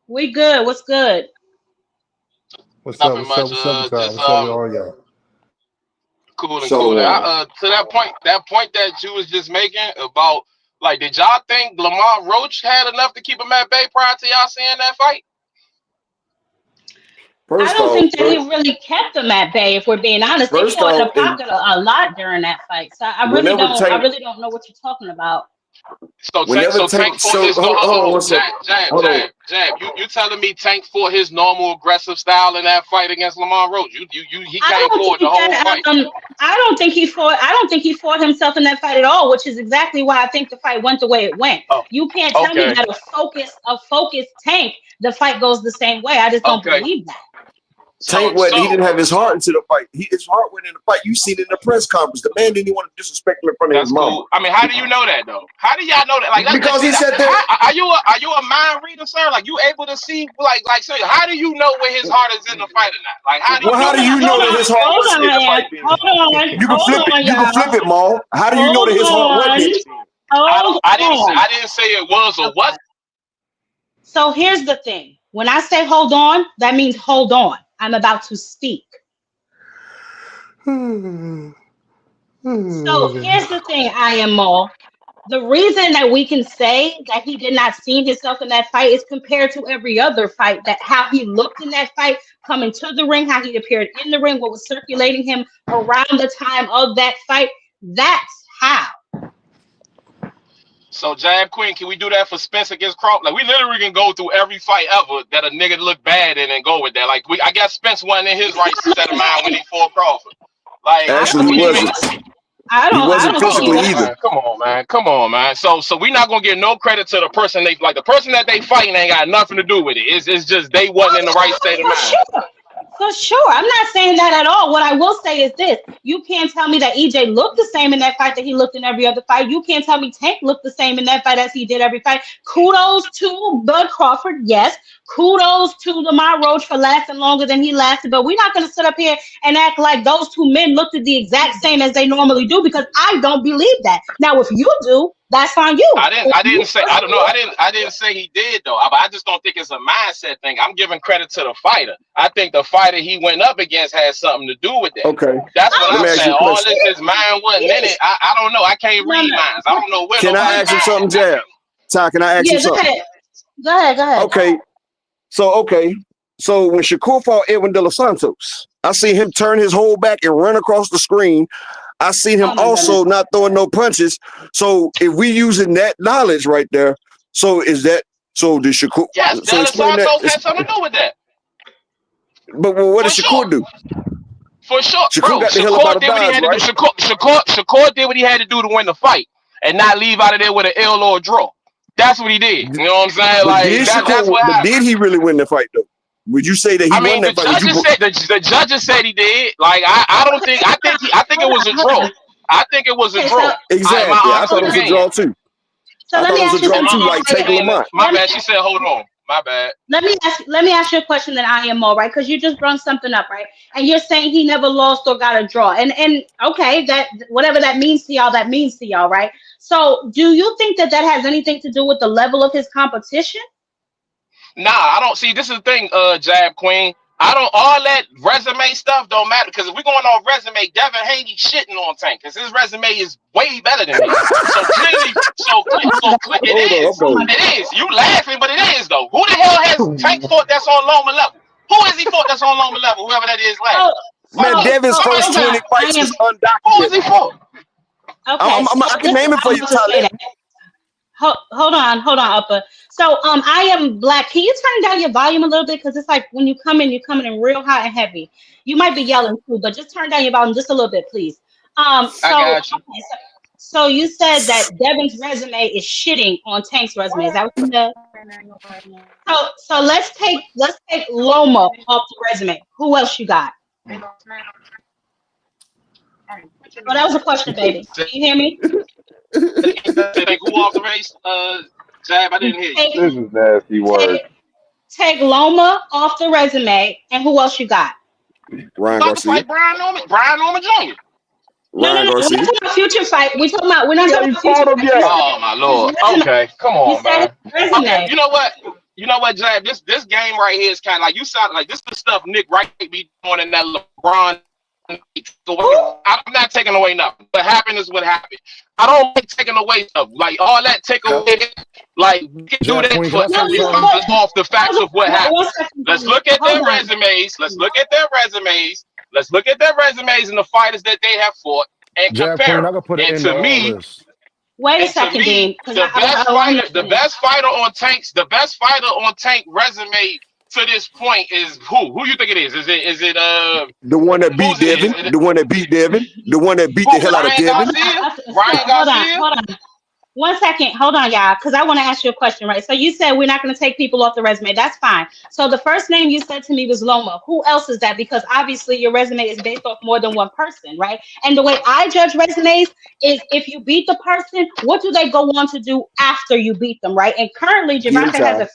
We good. What's good? What's up with all y'all? Cool and cool. To that point that you was just making about, like, did y'all think Lamont Roach had enough to keep him at bay prior to y'all seeing that fight? I don't think that he really kept him at bay, if we're being honest. They fought in the pocket a lot during that fight. So I really don't know what you're talking about. So Tank fought his Jab. You telling me Tank fought his normal aggressive style in that fight against Lamont Roach? He came forward the whole fight. I don't think he fought himself in that fight at all, which is exactly why I think the fight went the way it went. You can't tell me that a focused Tank, the fight goes the same way. I just don't believe that. Tank he didn't have his heart into the fight. His heart went in the fight. You seen it in the press conference. The man didn't even want to disrespect him in front of his mom. I mean, how do you know that though? How do y'all know that? Like, because he said that. Are you a mind reader, sir? Like, you able to see so how do you know where his heart is in the fight or not? Like, how do you know that his heart was in the fight? Hold on. You can flip it, Maul. How do you know that his heart wasn't? I didn't say it was or what. So here's the thing. When I say hold on, that means hold on. I'm about to speak. So here's the thing, I am Maul. The reason that we can say that he did not see himself in that fight is compared to every other fight, that how he looked in that fight, coming to the ring, how he appeared in the ring, what was circulating him around the time of that fight. That's how. So, Jab Queen, can we do that for Spence against Crawford? Like, we literally can go through every fight ever that a nigga look bad in and go with that. Like, I guess Spence wasn't in his right set of mind when he fought Crawford. Like, actually, he wasn't. He wasn't physically either. Come on, man. So we're not gonna give no credit to the person the person that they fighting ain't got nothing to do with it. It's just they wasn't in the right state of mind. Sure. For sure. I'm not saying that at all. What I will say is this. You can't tell me that EJ looked the same in that fight that he looked in every other fight. You can't tell me Tank looked the same in that fight as he did every fight. Kudos to Bud Crawford, yes. Kudos to Lamont Roach for lasting longer than he lasted. But we're not going to sit up here and act like those two men looked at the exact same as they normally do, because I don't believe that. Now, if you do, that's on you. I didn't say he did though. I just don't think it's a mindset thing. I'm giving credit to the fighter. I think the fighter he went up against had something to do with that. Okay. That's what I'm saying. All this his mind wasn't in it. I don't know. I can't read minds. I don't know where. Can I ask you something, Jab? Ty, can I ask you something? Go ahead. Okay. So when Shakur fought Edwin De Los Santos, I see him turn his whole back and run across the screen. I seen him also not throwing no punches. So if we using that knowledge right there, so did Shakur? Yes, De Los Santos had something to do with that. But what did Shakur do? For sure, Shakur got the hell up out of Dodge, right? Shakur did what he had to do to win the fight and not leave out of there with an L or a draw. That's what he did. You know what I'm saying? That's what happened. Did he really win the fight though? Would you say that he won that fight? The judges said he did. Like I don't think. I think it was a draw. I think it was a draw. Exactly. I thought it was a draw too. So let me ask you something. Like taking Lamont. My bad. She said, "Hold on." My bad. Let me ask you a question that I am more right, because you just brought something up, right? And you're saying he never lost or got a draw, and okay, that whatever that means to y'all, that means to y'all, right? So do you think that has anything to do with the level of his competition? Nah, I don't see. This is the thing, Jab Queen. All that resume stuff don't matter, because if we're going on resume, Devin Haney shitting on Tank, because his resume is way better than his. So clearly, it is. You laughing, but it is though. Who the hell has Tank fought that's on Loma level? Who has he fought that's on Loma level? Whoever that is last. Man, Devin's first 20 fights is undocumented. Who has he fought? Okay, I can name it for you, Tyler. Hold on, Upper. So I am black. Can you turn down your volume a little bit? Because it's like when you come in, you're coming in real hot and heavy. You might be yelling too, but just turn down your volume just a little bit, please. I got you. Okay, so you said that Devin's resume is shitting on Tank's resume. Is that what you said? So let's take Loma off the resume. Who else you got? Oh, that was a question, baby. Can you hear me? Who off the race? Jab, I didn't hear you. This is nasty word. Take Loma off the resume, and who else you got? Ryan Garcia. Brian Norman Jr. No. We're talking about future fight. We're not talking about future fight. Oh my lord. Okay, come on, man. Okay, you know what, Jab? This game right here is kind of like, you sound like this is the stuff Nick Wright be doing in that LeBron. I'm not taking away nothing. What happened is what happened. I don't like taking away stuff. Like all that take away, like do that for off the facts of what happened. Let's look at their resumes. Let's look at their resumes and the fighters that they have fought and compare. And to me, wait a second, Dean. The best fighter on Tank resume to this point is who? Who you think it is? Is it the one that beat Devin? The one that beat Devin? The one that beat the hell out of Devin? Ryan Garcia? Hold on. 1 second. Hold on, y'all, because I want to ask you a question, right? So you said we're not going to take people off the resume. That's fine. So the first name you said to me was Loma. Who else is that? Because obviously your resume is based off more than one person, right? And the way I judge resumes is if you beat the person, what do they go on to do after you beat them, right? And currently Javante has a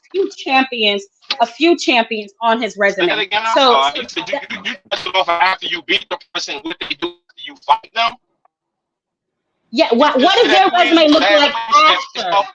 few champions on his resume. So you touched off after you beat the person, what they do after you fight them. Yeah, what does their resume look like after?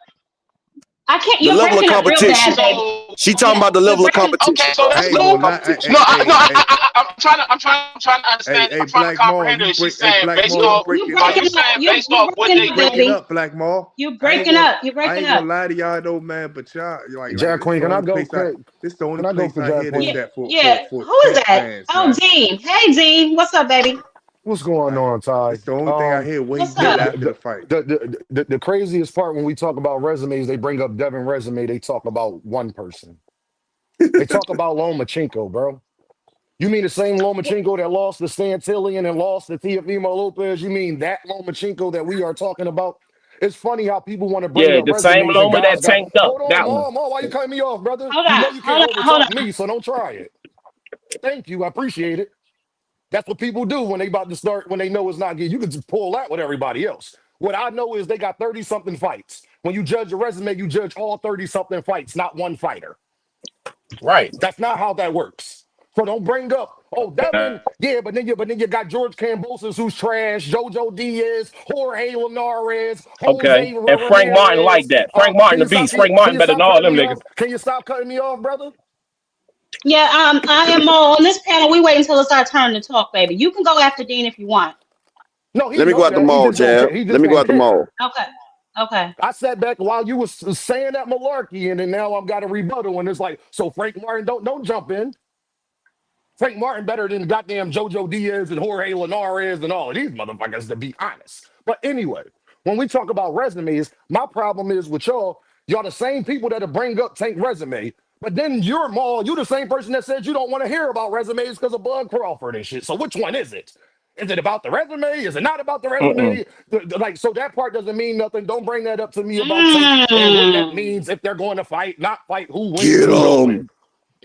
I can't. The You're level of breaking up real competition. bad, baby. She talking about the level of competition. Okay, so that's I ain't cool. gonna lie. I'm trying to understand. I'm trying to comprehend it. She's saying based off. Are you saying based off what they breaking up, Black Maul. You're breaking up. You're breaking I ain't up. gonna lie to y'all though, man. But y'all, like Jack this Queen, the can I only go? place this the only place For I Jack hear Queen? that for Who is Tank that? fans, Oh, man. Dean. Hey, Dean. What's up, baby? What's going on, Ty? It's the only thing I hear way What's good up? after the fight. The craziest part when we talk about resumes, they bring up Devin resume. They talk about one person. They talk about Lomachenko, bro. You mean the same Lomachenko that lost to Santillion and lost to Teofimo Lopez? You mean that Lomachenko that we are talking about? It's funny how people want to bring Yeah, up the same resumes and Loma guys that got. tanked up. Hold on, That one. Mom. Why you cutting me off, brother? Hold You on. know you can't Hold overtalk on. me, so don't try it. Thank you. I appreciate it. That's what people do when they about to start, when they know it's not good. You can just pull that with everybody else. What I know is they got 30-something fights. When you judge a resume, you judge all 30-something fights, not one fighter. Right. That's not how that works. So don't bring up, oh, Devin, yeah, but then you got George Kambosos, who's trash, JoJo Diaz, Jorge Linares, Okay. Jose And Frank Martin like Ramirez. that. Frank Martin the beast. Frank Martin better than all them niggas. Can you stop cutting me off, brother? Yeah, I am on this panel. We wait until it's our turn to talk, baby. You can go after Dean if you want. No, he Let me go out the mall, Jab. Let me go out the mall. Okay. Okay. I sat back while you was saying that malarkey, and then now I've got a rebuttal, and it's like, so Frank Martin, don't jump in. Frank Martin better than goddamn JoJo Diaz and Jorge Linares and all of these motherfuckers, to be honest. But anyway, when we talk about resumes, my problem is with y'all the same people that bring up Tank resume, but then you're the same person that said you don't want to hear about resumes because of Bud Crawford and shit. So which one is it? Is it about the resume? Is it not about the resume? Like, so that part doesn't mean nothing. Don't bring that up to me about Tank and what that means if they're going to fight, not fight, who wins, Get who don't win. 'em.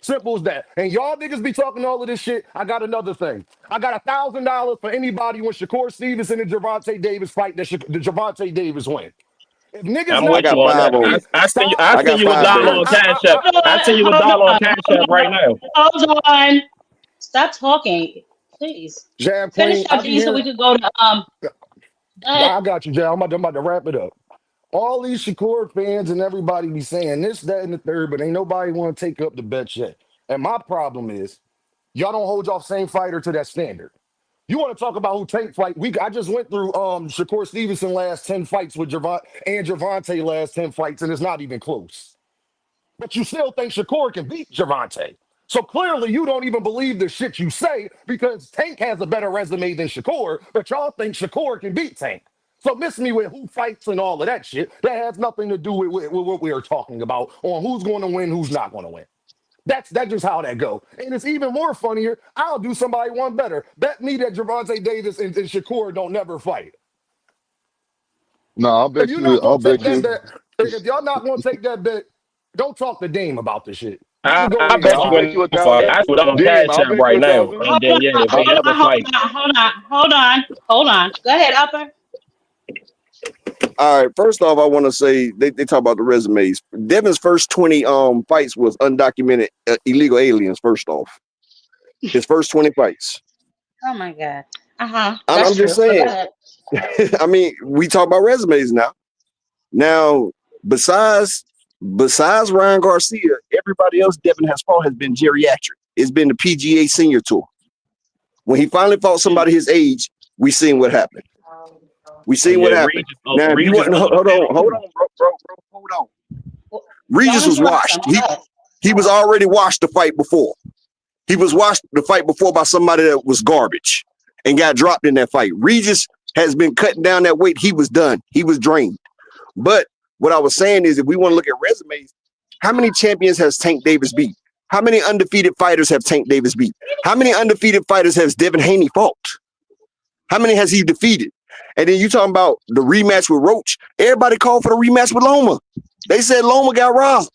Simple as that. And y'all niggas be talking all of this shit. I got another thing. I got $1,000 for anybody when Shakur Stevenson and Gervonta Davis fight that the Gervonta Davis win. If niggas I'm not with you on that. I send you $1 on Cash App. I send you $1 on Cash App right now. Hold on. Stop talking, please. Jab Finish Queen, up, Dean, so we could go to I got you, Jab. I'm about to wrap it up. All these Shakur fans and everybody be saying this, that, and the third, but ain't nobody want to take up the bet yet. And my problem is, y'all don't hold y'all same fighter to that standard. You want to talk about who Tank fight? I just went through Shakur Stevenson last 10 fights with Gervonta last 10 fights, and it's not even close. But you still think Shakur can beat Gervonta. So clearly you don't even believe the shit you say because Tank has a better resume than Shakur, but y'all think Shakur can beat Tank. So miss me with who fights and all of that shit. That has nothing to do with what we are talking about on who's going to win, who's not going to win. That's just how that go. And it's even more funnier. I'll do somebody one better. Bet me that Gervonta Davis and Shakur don't never fight. No, I'll If bet you're you. not I'll gonna take bet that you. bet, if y'all not gonna take that bet, don't talk to Dame about this shit. You I can go bet ahead, you I'll Ty. bet you wouldn't fight. I put on Deem, Cash I'll App bet you right now. $1,000. And then, yeah, if they ever fight. Hold on. All right. First off, I want to say they talk about the resumes. Devin's first 20 fights was undocumented illegal aliens. First off, his first 20 fights. Oh my God. That's I'm true. just saying. I mean, we talk about resumes now. Now, besides Ryan Garcia, everybody else Devin has fought has been geriatric. It's been the PGA Senior Tour. When he finally fought somebody his age, we seen what happened. We seen what happened. Now, if you want, hold on, bro, hold on. Regis was washed. He was already washed the fight before. He was washed the fight before by somebody that was garbage and got dropped in that fight. Regis has been cutting down that weight. He was done. He was drained. But what I was saying is, if we want to look at resumes, how many champions has Tank Davis beat? How many undefeated fighters have Tank Davis beat? How many undefeated fighters has Devin Haney fought? How many has he defeated? And then you talking about the rematch with Roach. Everybody called for the rematch with Loma. They said Loma got robbed.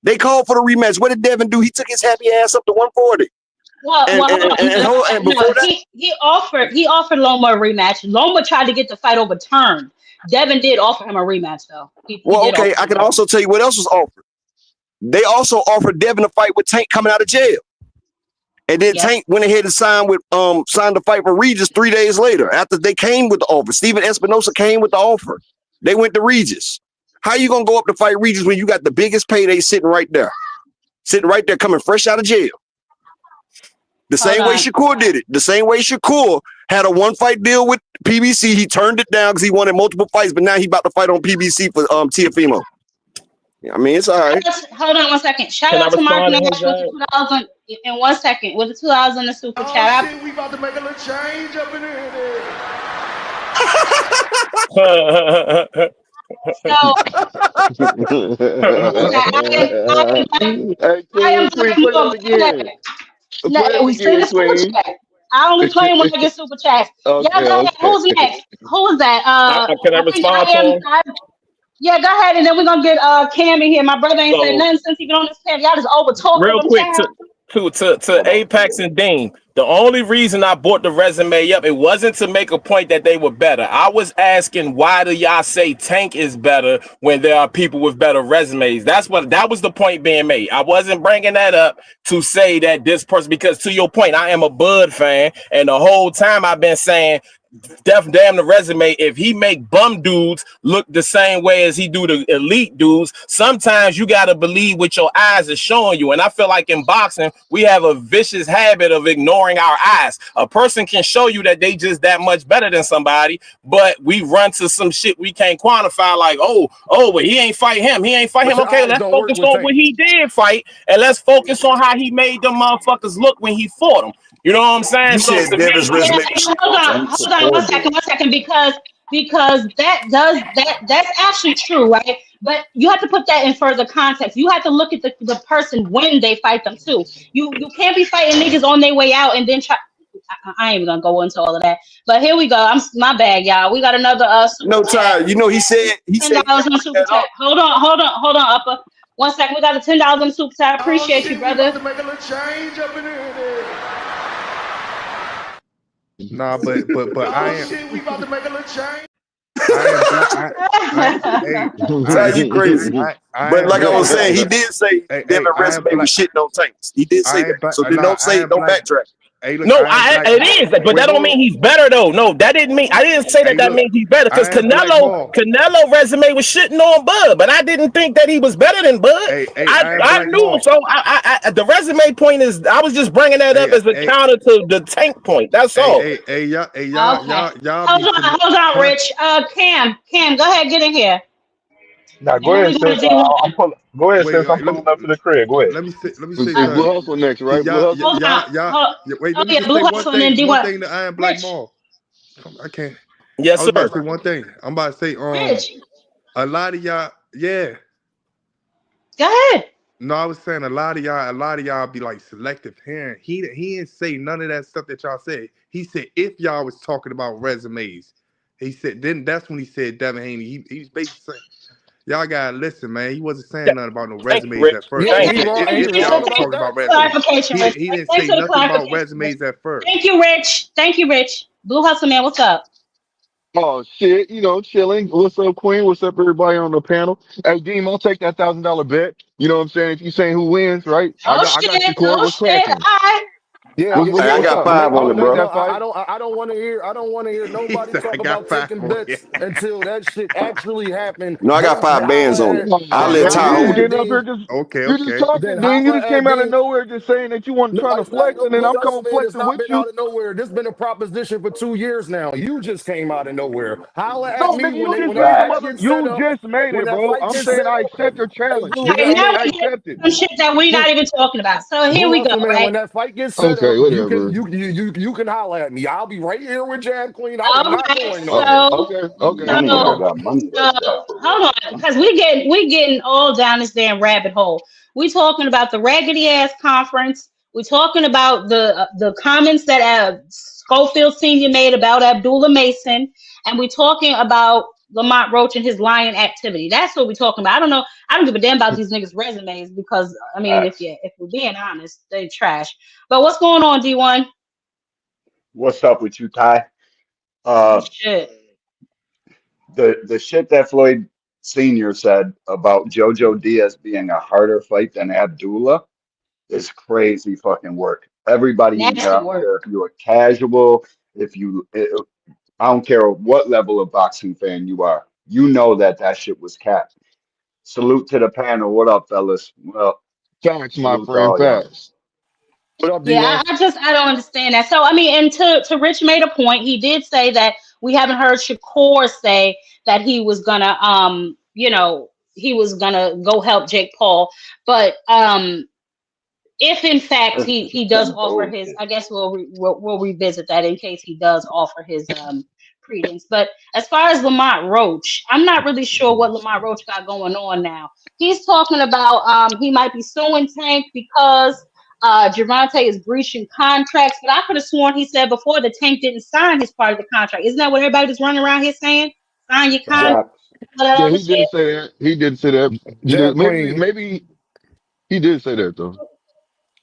They called for the rematch. What did Devin do? He took his happy ass up to 140. He offered Loma a rematch. Loma tried to get the fight overturned. Devin did offer him a rematch, though. Okay, I can also tell you what else was offered. They also offered Devin a fight with Tank coming out of jail. And then Tank went ahead and signed the fight for Regis 3 days later after they came with the offer. Steven Espinosa came with the offer. They went to Regis. How you gonna go up to fight Regis when you got the biggest payday sitting right there? Sitting right there, coming fresh out of jail. The same way Shakur did it. The same way Shakur had a 1-fight deal with PBC. He turned it down because he wanted multiple fights, but now he about to fight on PBC for Teofimo. I mean, it's all right. Hold on 1 second. Shout out to Mark Nash with the 2,000 in 1 second with the 2,000 in the super chat. Shit, we about to make a little change up in here. I only play him when I get super chats. Okay, yeah, go ahead. Who's next? Who is that? Can I respond to him? Yeah, go ahead, and then we're gonna get Cam in here. My brother ain't said nothing since he been on this panel. Y'all just over talking. Real quick to Apex and Dean. The only reason I brought the resume up, it wasn't to make a point that they were better. I was asking, why do y'all say Tank is better when there are people with better resumes? That was the point being made. I wasn't bringing that up to say that this person, because to your point, I am a Bud fan, and the whole time I've been saying, damn the resume, if he make bum dudes look the same way as he do the elite dudes, sometimes you got to believe what your eyes are showing you. And I feel like in boxing, we have a vicious habit of ignoring our eyes. A person can show you that they just that much better than somebody, but we run to some shit we can't quantify, like, but he ain't fight him. He ain't fight him. Okay, let's focus on what he did fight, and let's focus on how he made them motherfuckers look when he fought them. You know what I'm saying? You said Denver's resume. Hold on 1 second, because that's actually true, right? But you have to put that in further context. You have to look at the person when they fight them too. You can't be fighting niggas on their way out and then try. I ain't even gonna go into all of that. But here we go. My bad, y'all. We got another no time. You know, he said $10 in the super chat. Hold on, Upper. 1 second. We got the $10 in the super chat. I appreciate you, brother. To make a little change up in here. Nah, but I am. Shit, we about to make a little change. You crazy. But like I was saying, he did say Devin resume was shitting on Tanks. He did say that. So don't backtrack. Hey, look, it is, but that don't mean he's better though. No, that didn't mean. I didn't say that means he's better, because Canelo resume was shitting on Bud, but I didn't think that he was better than Bud. I knew. So I the resume point is, I was just bringing that up as a counter to the Tank point. That's all. Y'all. Hold on, Rich. Cam, go ahead, get in here. Nah, go ahead, sis. Go ahead, sis. I'm pulling up to the crib. Go ahead. Let me say Blue Hustle next, right? Wait, let me say one thing to Iron Black Mall. I can't. Yes, I was about to say one thing. I'm about to say, a lot of y'all, Go ahead. No, I was saying a lot of y'all be like selective hearing. He didn't say none of that stuff that y'all said. He said if y'all was talking about resumes, he said then that's when he said Devin Haney. He was basically saying, y'all gotta listen, man. He wasn't saying nothing about no resumes at first. If y'all was talking about resumes, he didn't say nothing about resumes at first. Thank you, Rich. Blue Hustle Man, what's up? Oh shit, chilling. What's up, Queen? What's up, everybody on the panel? Hey, Dean, I'll take that $1,000 bet. You know what I'm saying? If you saying who wins, right? I got Shakur. What's cracking? Yeah, I got 5 on it, bro. I don't want to hear nobody talk about taking bets until that shit actually happened. No, I got 5 bands on it. I'll let Ty hold it. Okay. You just talking, Dean. You just came out of nowhere just saying that you want to try to flex, and then I'm coming flexing with you. Out of nowhere. This has been a proposition for 2 years now. You just came out of nowhere. Holla at me when you just made it, bro. I'm saying I accept your challenge. I accept it. Some shit that we're not even talking about. So here we go. When that fight gets set up, you can holler at me. I'll be right here with Jam Queen. I'm not going nowhere. Okay. Hold on, because we getting all down this damn rabbit hole. We talking about the raggedy ass conference. We're talking about the comments that Schofield Sr. made about Abdullah Mason, and we're talking about Lamont Roach and his lying activity. That's what we're talking about. I don't know. I don't give a damn about these niggas' resumes, because I mean, if we're being honest, they trash. But what's going on, D1? What's up with you, Ty? Shit. The shit that Floyd Sr. said about JoJo Diaz being a harder fight than Abdullah is crazy fucking work. Everybody in here, I Nasty don't work. care if you're a casual, I don't care what level of boxing fan you are. You know that shit was capped. Salute to the panel. What up, fellas? Well, Facts, my salute to friend. all y'all. Facts. What up, Yeah, Diaz? I don't understand that. So I mean, and to Rich made a point. He did say that we haven't heard Shakur say that he was gonna he was gonna go help Jake Paul. But if in fact This he is does some offer his, bullshit. I guess we'll revisit that in case he does offer his credence. But as far as Lamont Roach, I'm not really sure what Lamont Roach got going on now. He's talking about he might be suing Tank because Gervonta is breaching contracts, but I could have sworn he said before the Tank didn't sign his part of the contract. Isn't that what everybody was running around here saying? Sign your contract, Facts. all that Yeah, other he shit. did say that. He did say that. He did. Jab Maybe Queen. maybe he did say that though.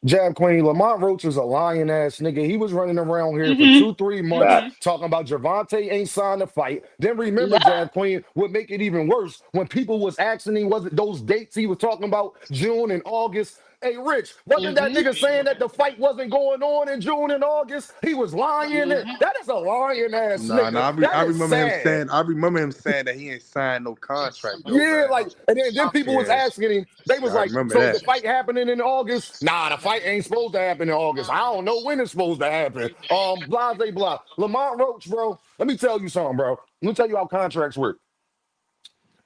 Jab Queen, Lamont Roach is a lying ass nigga. He was running around here for Mhm. 2-3 months Mhm. Facts. talking about Gervonta ain't signed a fight. Then remember, Yep. Jab Queen, would make it even worse when people was asking him, was it those dates he was talking about, June and August? Hey, Rich, wasn't that Mhm. nigga saying that the fight wasn't going on in June and August? He was lying. Mhm. That is a lying ass Nah, nigga. nah. That I is remember him sad. saying. I remember him saying that he ain't signed no contract though, Yeah, man. like, and then people was Yeah, asking him, they was I like, remember so is the that. fight happening in August? Nah, the fight ain't supposed to happen in August. I don't know when it's supposed to happen. Blah, blah, blah. Lamont Roach, bro, let me tell you something, bro. Let me tell you how contracts work.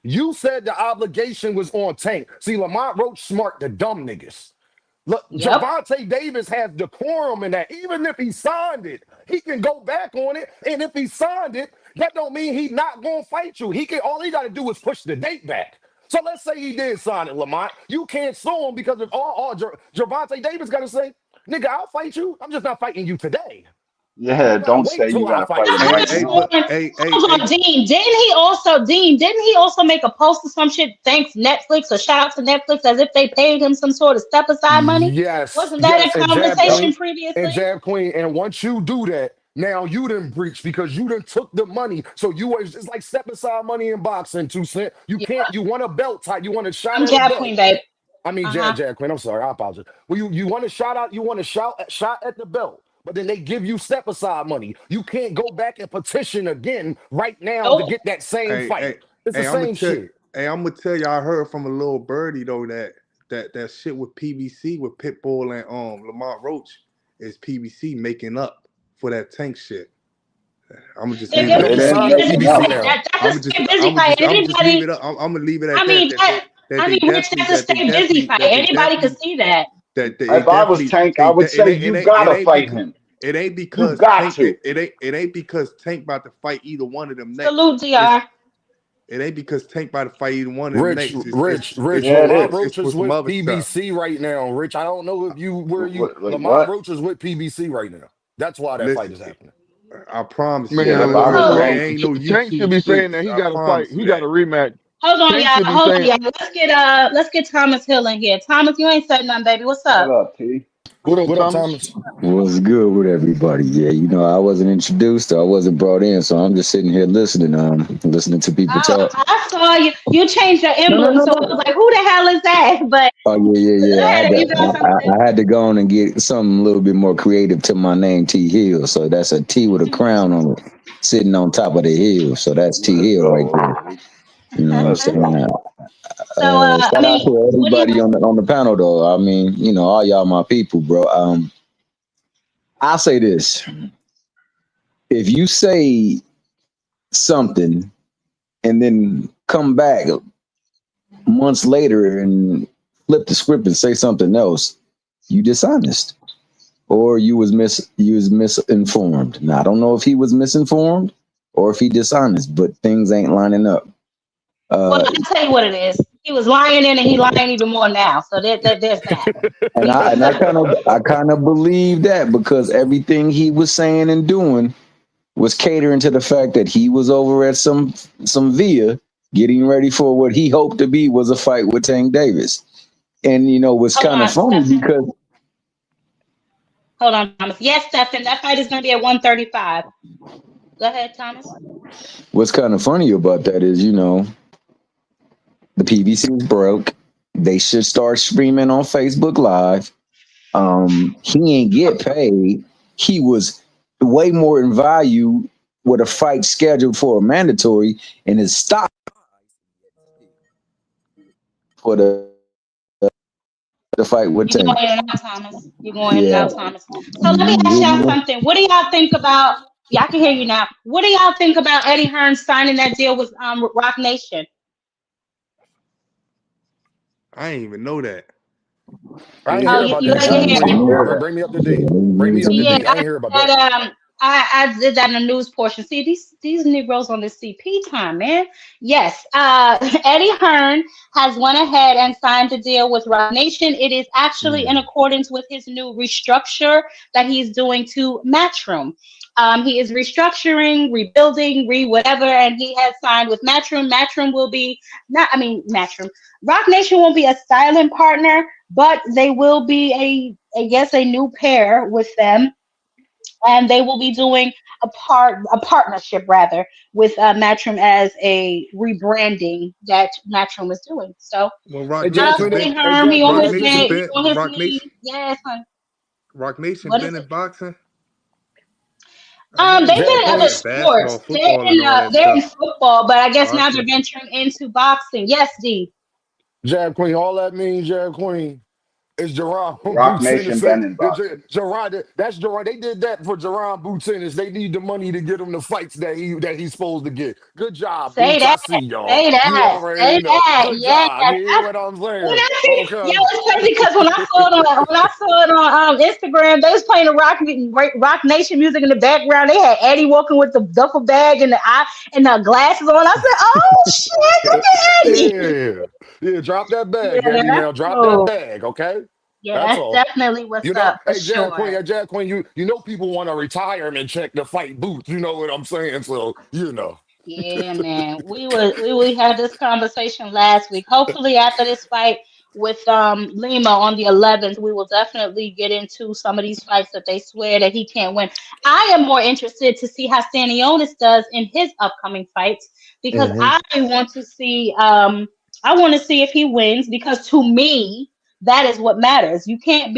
You said the obligation was on Tank. See, Lamont Roach smart the dumb niggas. Look, Yep. Gervonta Davis has decorum in that. Even if he signed it, he can go back on it. And if he signed it, that don't mean he not gonna fight you. He can. All he got to do is push the date back. So let's say he did sign it, Lamont. You can't sue him because of all Gervonta Davis got to say, nigga, I'll fight you. I'm just not fighting you today. Yeah, You gotta don't wait say till you're I gonna fight fight him I you. could Hey, have right hey, sworn. but now. hey, Hold on, Dean? Didn't he also make a post or some shit? Thanks Netflix, or shout out to Netflix as if they paid him some sort of step aside money. Yes, Wasn't that yes, a and Jab Yep. conversation Queen, and previously? Jab Queen, and once you do that, now you didn't breach because you didn't took the money. So you was just like step aside money in boxing, 2 cent. You Yeah, can't. You want a belt type. You want a shot I'm at a Jab belt. Queen, babe. I mean, Uh huh. Jab Queen. I'm sorry, I apologize. Well, you want to shout out. You want to shot at the belt. But then they give you step aside money. You can't go back and petition again right now to Nope. get that same hey, fight. hey, It's the hey, I'm gonna same tell. shit. Hey, I'm gonna tell you. I heard from a little birdie though that shit with PBC with Pitbull and Lamont Roach is PBC making up for that Tank shit. I'm gonna just leave it No, at It he's that. ain't signed to making PBC up. now. That's a stay busy fight. I'm gonna just leave Anybody? it up. I'm gonna leave it at I that. mean that. I mean, Rich, that's a stay busy fight. Anybody could see that. If I was Tank, I would say you gotta fight him. It ain't You because got Tank to. it ain't because Tank about to fight either one of them next. Salute, It's Dr. it ain't because Tank about to fight either one of them Rich, next. Rich, Rich. Yeah, it Lamont is. Roach It's for is some with other stuff. PBC right now. Rich, I don't know if you where you. Like Lamont what? Roach is with PBC right now. That's why that fight Listen, is happening. I promise you, Shit, Man, if I, I was Oh, it Tank, ain't no Tank should YouTube be saying that streets. he I got to fight. promise He you got a that. rematch. hold on, Tank y'all. should be Hold on, saying, y'all. Let's get Thomas Hill in here. Thomas, you ain't said nothing, baby. What's what up? up, T? "What up, What up, Thomas?" Thomas? What's good with everybody? Yeah, I wasn't introduced, I wasn't brought in, so I'm just sitting here listening, listening to people Oh, talk. I saw you. You changed your No, no, emblem, no, so I was no. like, "Who the hell is that?" But Oh yeah, yeah, go yeah. ahead if you got something. I had to go on and get something a little bit more creative to my name, T Hill. So that's a T with a crown on it, sitting on top of the hill. So that's T Let's Hill right go. there. You know what I'm Let's saying? go. So, I Shout out mean, to what do you? everybody on the panel, though. I mean, all y'all my people, bro. I'll say this: if you say something and then come back months later and flip the script and say something else, you dishonest, or you was misinformed. Now I don't know if he was misinformed or if he dishonest, but things ain't lining up. Well, Uh, I'll tell you what it is. He was lying then, and he lying even more now. So there's that. and I kind of believe that because everything he was saying and doing was catering to the fact that he was over at some via getting ready for what he hoped to be was a fight with Tank Davis. And was Hold kind of on, funny Stephen. because Hold on, Thomas. Yes, Stephen. That fight is going to be at 135. Go ahead, Thomas. what's kind of funny about that is, the PBC is broke. They should start streaming on Facebook Live He ain't get paid. He was way more in value with a fight scheduled for a mandatory, and his stock for the fight with You Tank. going in and out, Thomas. You're going in and Yeah. out, Thomas. So let me ask y'all something. What do y'all think about? Yeah, I can hear you now. What do y'all think about Eddie Hearn signing that deal with Roc Nation? I ain't even know that. I ain't Oh, hear you, about you that ain't shit. hear I it? hear that. Bring me up to date. Bring me up to Yeah, date. I ain't hear about that. I did that in the news portion. See, these Negroes on the CP time, man. Yes, Eddie Hearn has went ahead and signed a deal with Roc Nation. It is actually in accordance with his new restructure that he's doing to Matchroom. He is restructuring, rebuilding, whatever, and he has signed with Matchroom. Matchroom will be not, I mean, Matchroom. Roc Nation won't be a styling partner, but they will be I guess, a new pair with them, and they will be doing a partnership rather with Matchroom as a rebranding that Matchroom is doing. So Well, Hey, Rock Jack Nation Queen, been hey, Herm, he Jack on Queen, Rock his that's Nation just name, been he on his Rock knee. Nation Yes, honey. Rock Nation What is been in it? boxing. I know they They've was been Jack in like other Queen. in sports. basketball, football, and all that They're in stuff. football, but I guess now they're Boxing. venturing into boxing. Yes, D. Jack Queen, all that means, Jack Queen, is Jerron Rock Boots Nation been Innocent. in boxing. Jerron, that's Jerron. They did that for Jerron Boots Innocent. They need the money to get him the fights that he's supposed to get. Good job, Say Boots. I that. see y'all. Say You that. already Say know. that. Good Yes. job. You hear what I'm When saying? I see, yo, Okay. it's crazy because when I saw it on Instagram, they was playing the Rock Nation music in the background. They had Eddie walking with the duffel bag and the eye and the glasses on. I said, "Oh shit, look at Eddie!" Yeah. Yeah. Drop that Yeah, bag, Eddie. that's Now drop that cool. bag, okay? Yeah, That's that's all. definitely what's You know, up for hey Jack Queen, sure. you know people want a retirement check to fight Boots. You know what I'm saying? So you know. Yeah, man. We had this conversation last week. Hopefully after this fight with Lima on the 11th, we will definitely get into some of these fights that they swear that he can't win. I am more interested to see how Stanionis does in his upcoming fights because Hmm. I want to see if he wins because to me that is what matters. You can't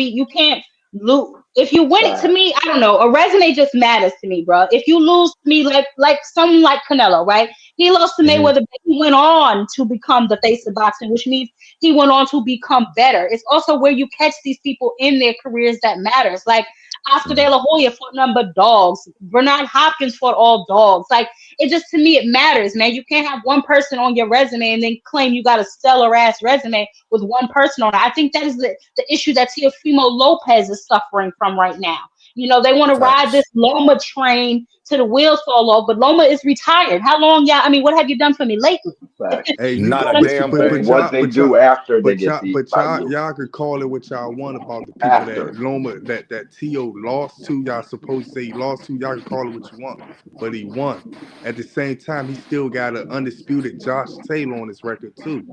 lose. If you win it to me, I don't know. A resume just matters to me, bro. If you lose to me, like someone like Canelo, right? He lost to Hmm. Mayweather, but he went on to become the face of boxing, which means he went on to become better. It's also where you catch these people in their careers that matters. Like Oscar De La Hoya fought nothing but dogs. Bernard Hopkins fought all dogs. Like it just to me, it matters, man. You can't have one person on your resume and then claim you got a stellar ass resume with one person on it. I think that is the issue that Teofimo Lopez is suffering from right now. You know, they want to ride this Facts. Loma train to the wheels fall off, but Loma is retired. How long, y'all? I mean, what have you done for me lately? Facts. Hey, you Not got, a What I'm damn It's thing. what they do after they get beat by you. y'all could call it what y'all want about the people that After. Loma that T.O. lost to. Y'all supposed to say he lost to. Y'all can call it what you want, but he won. At the same time, he still got an undisputed Josh Taylor on his record too,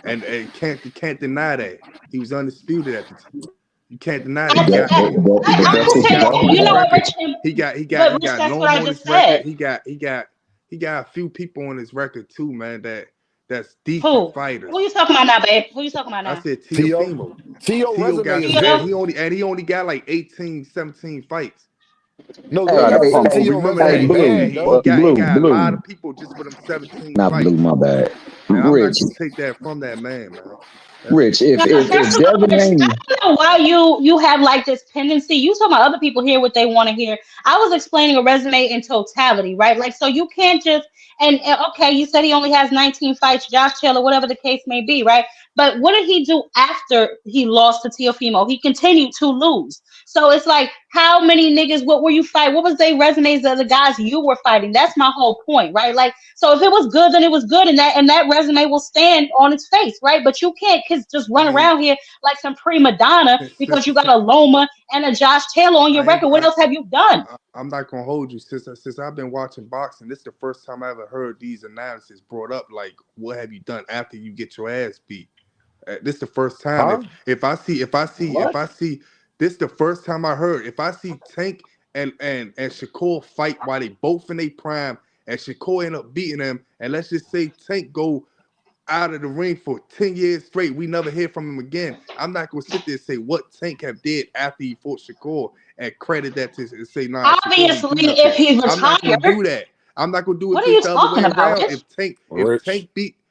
and can't deny that he was undisputed at the time. You can't deny that. saying? But I that's He a got understand. on You his know fact. what, record. Rich? He But Rich, got that's what Loma I on his just said. record. He got a few people on his record too, man. That's decent Who? Who fighters. you talking about now, babe? Who you talking about I now? said T.O. Teofimo. T.O. Tio resume got is some, and Theo? good. he only got like 18, 17 fights. No, Hey, Try listen, to I hey, said punk hey, him. T.O. Remember hey, resume that? is Yeah, blue, bad, dog. he blue, got a lot blue. of people just with them 17 Not blue, fights, my bad. and I'm not Rich, gonna take that from that man, man. That's Rich. If Now, if first if of all, Devin Rich, I Haney, don't know why you have like this tendency. You talking about other people hear what they want to hear. I was explaining a resume in totality, right? Like, so you can't just and okay, you said he only has 19 fights, Josh Taylor, whatever the case may be, right? But what did he do after he lost to Teofimo? He continued to lose. So it's like, how many niggas? What were you fighting? What was their resumes of the guys you were fighting? That's my whole point, right? Like, so if it was good, then it was good, and that resume will stand on its face, right? But you can't just I run mean, around here like some prima donna because you got since a Loma and a Josh Taylor on your I ain't, record. What else have you done? I'm not gonna hold you. Since I've been watching boxing, this is the first time I ever heard these analysis brought up. Like, what have you done after you get your ass beat? This is the first time. Huh? What? If I see, this is the first time I heard. If I see Tank and Shakur fight while they both in their prime, and Shakur end up beating them, and let's just say Tank go out of the ring for 10 years straight. We never hear from him again. I'm not gonna sit there and say what Tank have did after he fought Shakur and credit that to and say nah. Obviously, if he I'm not gonna retired, do that. I'm not gonna do it what are you just the other way talking about, around. Rich?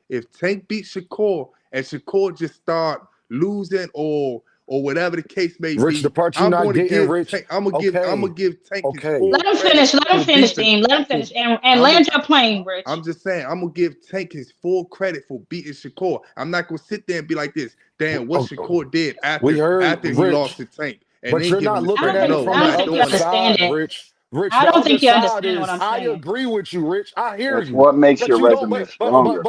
If Tank beat Shakur and Shakur just start losing or whatever the case may Rich, the be, part you're I'm not going to getting, give Rich. Tank. I'm gonna give Tank his full Let him credit finish. Let him for finish, beating. Dean. Let him finish and land your plane, Rich. I'm just saying, I'm gonna give Tank his full credit for beating Shakur. I'm not gonna sit there and be like this. Damn, what Shakur did We heard after he lost Rich, to Tank, and but then you're give not him his looking credit. at it No, from I'm the I don't not think you other doing that. understand side, it. Rich. Rich, I the don't other think you side understand what is I'm I saying. agree with you, Rich. I hear It's you. what makes But your you don't resume stronger.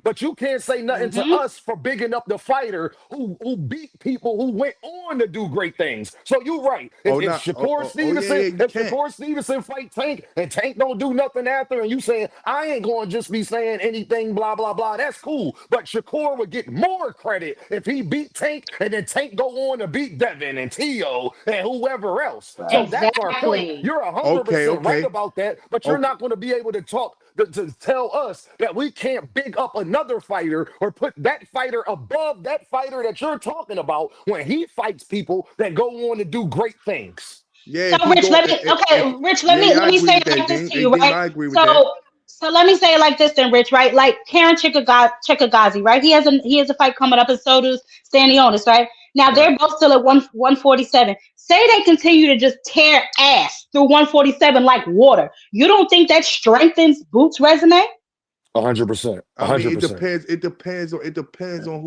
but you can't say nothing to us for bigging up the fighter who beat people who went on to do great things. So you're right. Oh, If not. Shakur Yeah, Stevenson, yeah. You if can't. Shakur Stevenson fight Tank and Tank don't do nothing after, and you saying I ain't going to just be saying anything, blah blah blah. That's cool. But Shakur would get more credit if he beat Tank and then Tank go on to beat Devin and Tio and whoever else. So that's our point. Exactly. You're Okay, 100% right okay, about that, but you're okay. not going to be able to talk to tell us that we can't big up another fighter or put that fighter above that fighter that you're talking about when he fights people that go on to do great things. Yeah, So if he Rich, go, let me okay, Rich, yeah, yeah, let I me agree say with it that, like this Dean. to Hey, you, Dean, right? I agree with that. So let me say it like this then, Rich, right? Like Karen Chikagazi, right? He has a fight coming up, and so does Stanionis, right? Now Right. they're both still at 147. Say they continue to just tear ass through 147 like water. You don't think that strengthens Boots' resume? 100%. I mean, 100%. it depends on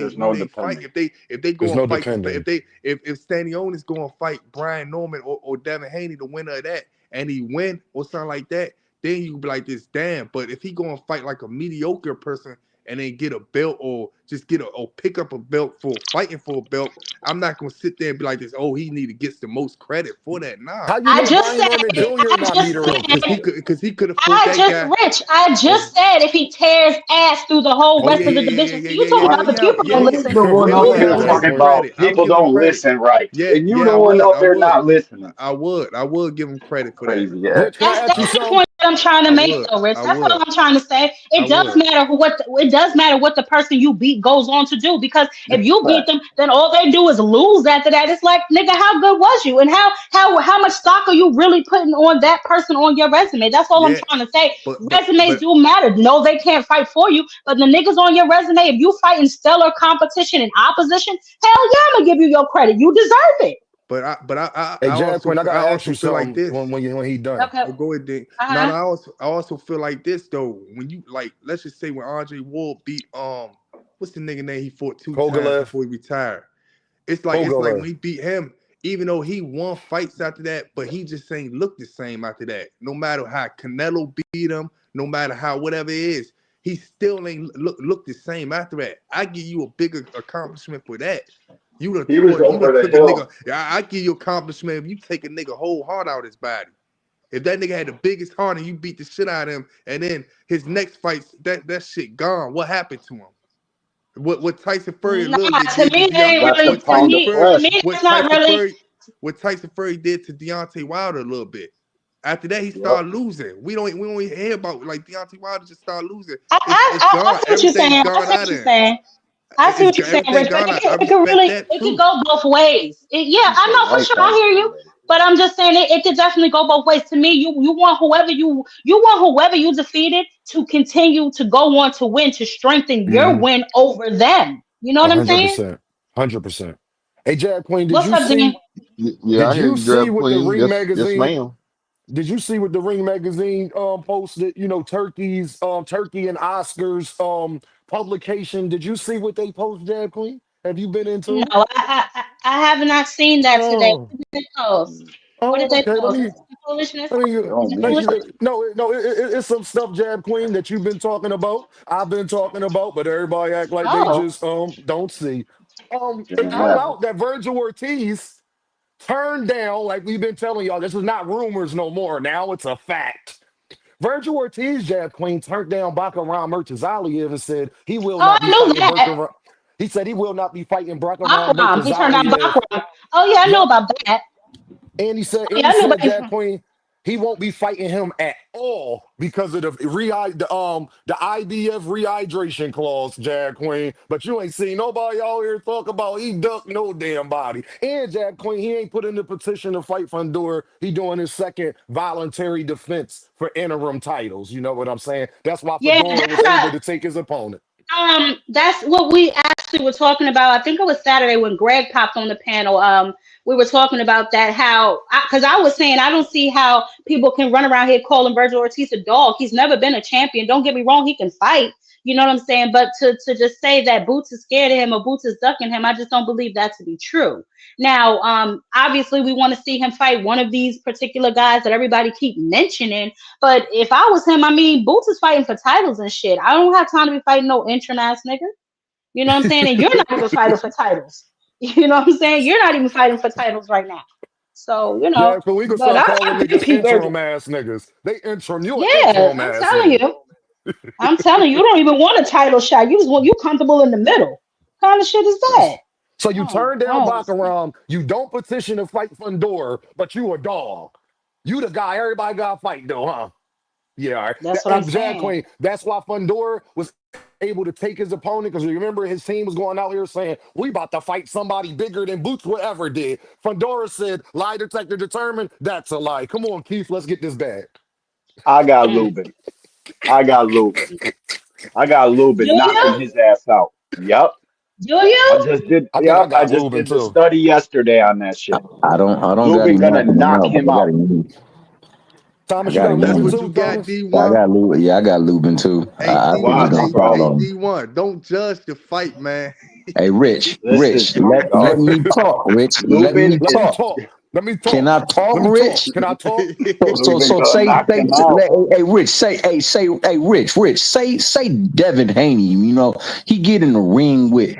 There's who no they fight. dependent. If they There's go and no fight depending. if Stanley is going to fight Brian Norman or Devin Haney, the winner of that, and he win or something like that, then you be like this, damn. But if he going to fight like a mediocre person and then get a belt or just or pick up a belt for fighting for a belt, I'm not gonna sit there and be like this. Oh, he need to get the most credit for that. Nah, How you I know just Brian said, Norman Jr. not mediocre? because he could have fought that guy. Rich, I Oh, just said if he tears ass through the whole oh rest yeah, of yeah, the yeah, yeah, division. yeah, See, you yeah, talking yeah. about He the have, people yeah, don't he listen. The one he'll up You there have don't that talking listen. about credit. I would people give him don't credit. listen right, Yeah, and you yeah, the I one would, out I there would, not listening. I would give him credit for that. Crazy ass. Rich, can I ask you That's the something? point that I'm trying to I make, would, though, Rich. I That's all would, I'm trying to say. I It does would. matter it does matter what the person you beat goes on to do, because if you beat Fact. them, then all they do is lose after that. It's like, nigga, how good was you, and how much stock are you really putting on that person on your resume? That's all I'm Yeah, trying to say. Resumes but do matter. No, they can't fight for you, but the niggas on your resume, if you fight in stellar competition and opposition, hell yeah, I'm gonna give you your credit. You deserve it. Hey, Jazz Queen, I I gotta ask also you feel like something this. when he done. Okay. Oh, go ahead, Dick. No, Uh-huh. I also feel like this though. When you like, let's just say when Andre Ward beat what's the nigga name he fought 2 times Kovalev, before he retired? It's like when Kovalev. he beat him, even though he won fights after that, but he just ain't look the same after that. No matter how Canelo beat him, no matter how whatever it is, he still ain't look the same after that. I give you a bigger accomplishment for that. He was You done over the took a hill. nigga. I give you accomplishment if you take a nigga whole heart out of his body. If that nigga had the biggest heart and you beat the shit out of him, and then his next fights, that shit gone. What happened to him? What Tyson Fury a little Nah, bit to did to me, that Deontay. ain't Left the really. pound of To flesh. me, that's not really. What Tyson Fury did to Deontay Wilder a little bit. After that, he Yep. started losing. We don't hear about like Deontay Wilder just started losing. I, It's I, I gone. see what you're Everything's saying. I gone see out what of you're him. saying. I see what you're saying, Everything Rich. But gone out. I it could respect really, that it could too. go both ways. Yeah, He's I the know for right sure. I back. hear you. But I'm just saying it could definitely go both ways. To me, you want whoever you want whoever you defeated to continue to go on to win, to strengthen your Mm-hmm. win over them. You know what I'm saying? 100%. 100%. Hey, Jazz Queen, What's up, Dean? Yeah, did I hear you you, see Draft what the Queen. Ring Yes, magazine ma'am. Did you see what the Ring magazine posted? You know, Turkey and Oscars publication. Did you see what they posted, Jazz Queen? Have you been No, into it? I have not seen that today. Oh, What did they post? What did oh, they okay. Let post? me Some foolishness. let me They don't Some need thank you. foolishness. to. No, it's some stuff, Jab Queen, that you've been talking about. I've been talking about, but everybody act like they Oh, just don't see. It Didn't come happen. out that Virgil Ortiz turned down, like we've been telling y'all. This is not rumors no more. Now it's a fact. Virgil Ortiz, Jab Queen, turned down Bakaram Murtazaliev and said he will oh, not I be knew fighting that. Burkar. He said he will not be fighting Bakaram Bakram. He turned down Murtazaliev. Bakram. Oh yeah, I know Yup. about that. And he Oh yeah, I knew said, about Jab him. Queen, he won't be fighting him at all because of the IBF rehydration clause, Jag Queen. But you ain't seen nobody out here talk about he ducked no damn body. And Jag Queen, he ain't put in the petition to fight Fundora. He doing his second voluntary defense for interim titles. You know what I'm saying? That's why Yeah, Fundora was able to take his opponent. That's what we actually were talking about. I think it was Saturday when Greg popped on the panel. We were talking about that, how, because I was saying I don't see how people can run around here calling Virgil Ortiz a dog. He's never been a champion. Don't get me wrong, he can fight. You know what I'm saying? But to just say that Boots is scared of him or Boots is ducking him, I just don't believe that to be true. Now, obviously, we want to see him fight one of these particular guys that everybody keep mentioning. But if I was him, I mean, Boots is fighting for titles and shit. I don't have time to be fighting no intern ass nigga. You know what I'm saying? And you're not even fighting for titles. You know what I'm saying? You're not even fighting for titles right now. So, you know. Yeah, so we can But start calling I niggas Pete Virgil. interim ass niggas. They interim, you an Yeah, interim I'm ass telling nigga. you. I'm telling you, you don't even want a title shot. You just want, you comfortable in the middle. What kind of shit is that? So you turn down Oh, Baccarat, you don't petition to fight Fundora, but you a dog. You the guy everybody got to fight though, huh? Yeah, all right. that's what I'm And Jag saying. Queen, that's why Fundora was able to take his opponent, because remember his team was going out here saying, we about to fight somebody bigger than Boots would ever did. Fundora said, lie detector determined, that's a lie. Come on, Keith, let's get this bag. I got Lubin. I got Lubin. I got Do Lubin knocking you? his ass out. Yep. Do you? I think I Yep. I got just Lubin did the too. study yesterday on that shit. I don't got Lubin him gonna knocking him knock out, but him I got out. him. I Thomas, you got got him. That's Lubin what too, you got, Thomas? I D1. got Lubin. Yeah, I got Lubin too. Hey, I think he D1. Watch, gonna Hey, fall bro. hey, on. D1. Don't judge the fight, man. Hey, Rich, Listen, let dog. me talk, Rich. Let Lubin me Let is me talk. talk. Let me Can talk. I talk, Let me talk. Rich? Can I talk? Lubin So gonna knock him out. hey, Rich, hey, Rich, say Devin Haney, you know, he get in the ring with,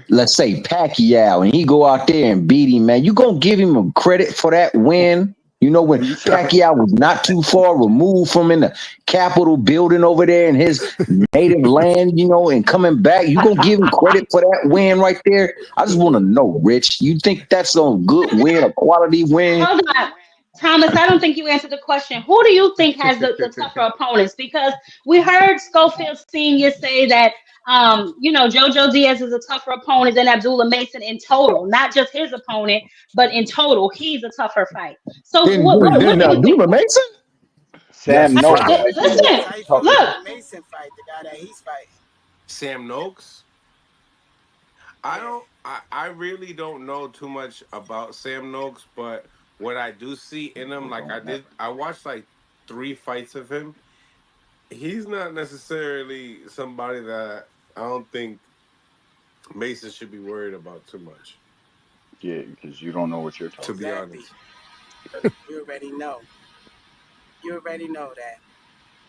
let's say, Pacquiao, and he go out there and beat him, man. You gonna give him a credit for that win? You know, when He said, Pacquiao was not too far removed from in the Capitol building over there in his native land, you know, and coming back, you gonna give him credit for that win right there? I just want to know, Rich, you think that's a good win, a quality win? Hold on. Thomas, I don't think you answered the question. Who do you think has the tougher opponents? Because we heard Schofield Sr. say that Jojo Diaz is a tougher opponent than Abdullah Mason in total. Not just his opponent, but in total, he's a tougher fight. So what Then do you think? Abdullah Mason? Yes, Sam he Noakes said that. might be the Listen, How you feel toughest. about look. the Mason fight, the guy that he's fighting? Sam Noakes. I Yeah. don't. I really don't know too much about Sam Noakes, but what I do see in him, like I watched like 3 fights of him. He's not necessarily somebody that I don't think Mason should be worried about too much. Yeah, because you don't know what you're To talking be Exactly. honest, You already know. You already know that.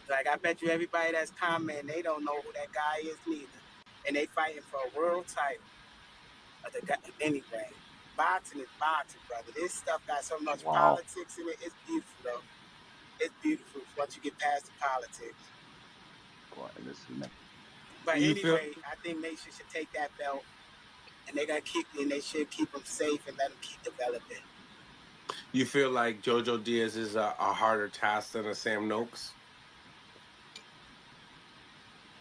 Like, I bet you everybody that's commenting, they don't know who that guy is neither. And they fighting for a world title. Anyway, boxing is boxing, brother. This stuff got so much about. Wow. politics in it. It's beautiful, though. It's beautiful once you get past the politics. Boy, this is me. But you feel anyway, I think Nation should take that belt, and they should keep him safe and let him keep developing. you feel like JoJo Diaz is a harder task than a Sam Noakes?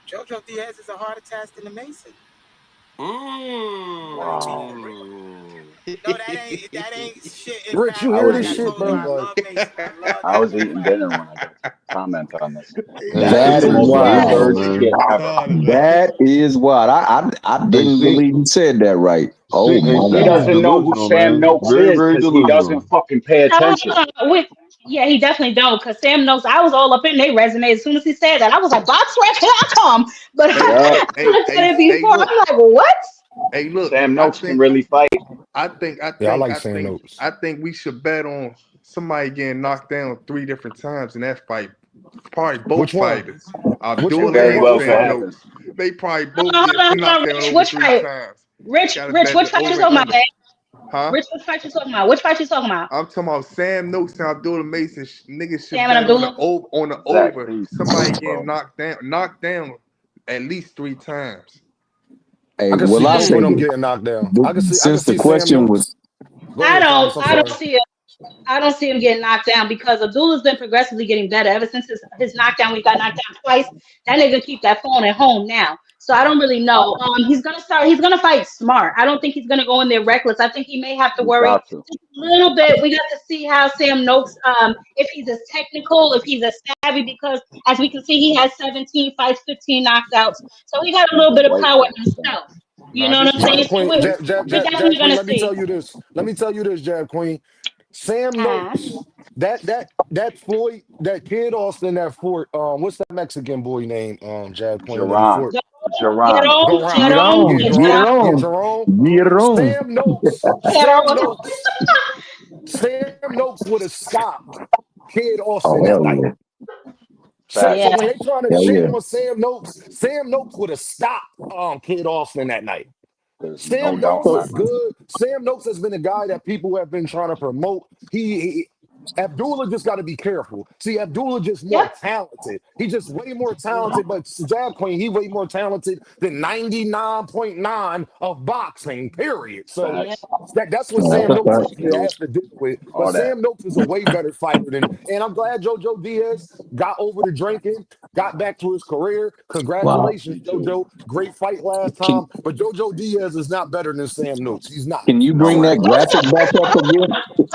JoJo Diaz is a harder task than the Mason. Like, be Wow. for real. Mm. No, that ain't shit. In Rich, you fact, I hear was like this I eating. shit, told you, bro? I Like, love Mason. I love I that was man eating fighting. dinner when I got to comment on this. Nah, This That is the is most he wild, absurd is shit man. ever. retarded, man. That is wild. I Hey, didn't believe you said that right. Oh my He Steve is God. doesn't know who delusional, Sam man. Noakes Very, is very because he doesn't delusional. fucking pay attention. Yeah, he definitely don't. Cause Sam knows I was all up in their resume as soon as he said that. I was like, box rec, here I come. But Hey, Yeah. I looked at it hey, before. look. I'm like, what? Hey, look. Sam I Noakes can think, really fight. I think, I yeah, I think, like I Sam think, Noakes. I think we should bet on somebody getting knocked down 3 different times in that fight. Probably both Which one? fighters, Which It one? Abdullah Which very and one? well Which could Sam fight? happen. Noakes. They probably Hold both on, get hold on. knocked down Rich, over which three fight? times. Rich, Got to Rich, bet which the fight you over and talking about, under. man? Huh? Rich, which fight you talking about? Which fight you talking about? I'm talking about Sam Noakes and Abdullah Mason. Niggas should Sam and bet on the Abdullah? over. On the Zach, over. please Somebody move, getting bro. knocked down at least 3 times. Hey, I can well, see I both say of them Mm. this. getting knocked down. I can Since the see Sam question was Noakes. Go ahead, Thomas. I'm I don't sorry. see it. I don't see him getting knocked down because Abdullah's been progressively getting better ever since his knockdown. We got knocked down twice. That nigga keep that phone at home now. So I don't really know. He's gonna fight smart. I don't think he's gonna go in there reckless. I think he may have to You worry got to. just a little bit. We got to see how Sam Noakes, if he's as technical, if he's as savvy, because as we can see, he has 17 fights, 15 knockouts. So he got a little The bit of white power belt. himself. You Nah, know what this I'm what saying? Jab this So Queen, we, this we're Jab definitely Queen. gonna Let me see. tell you this. Let me tell you this, Jab Queen. Sam Noakes, that Floyd, that kid Austin, that Fort, what's that Mexican boy name? Jab Queen that he Jerron. fought. Jerron. Get Jerome. on, Yeah, get Jerome. Yeah, on, Jerome. get on. Sam Noakes. Sam Noakes. Sam Noakes would have stopped Kid Oh Austin that hell night. yeah, So facts. when they trying to Hell shit yeah. on Sam Noakes would have stopped Kid Austin that night. There's no Sam doubt Noakes in my is mind. good. Sam Noakes has been a guy that people have been trying to promote. Abdullah just got to be careful. See, Abdullah just more talented. He just way more talented, but Jab Queen, he way more talented than 99.9 of boxing, period. So Facts. that's what No, that's Sam a Noakes fact. Skills. has to deal with. But All that. Sam Noakes is a way better fighter and I'm glad JoJo Diaz got over the drinking, got back to his career. Wow. Congratulations, Me too. JoJo. Great fight last Can time. But JoJo Diaz is not better than Sam Noakes. He's not. can you No bring way. that graphic back up again?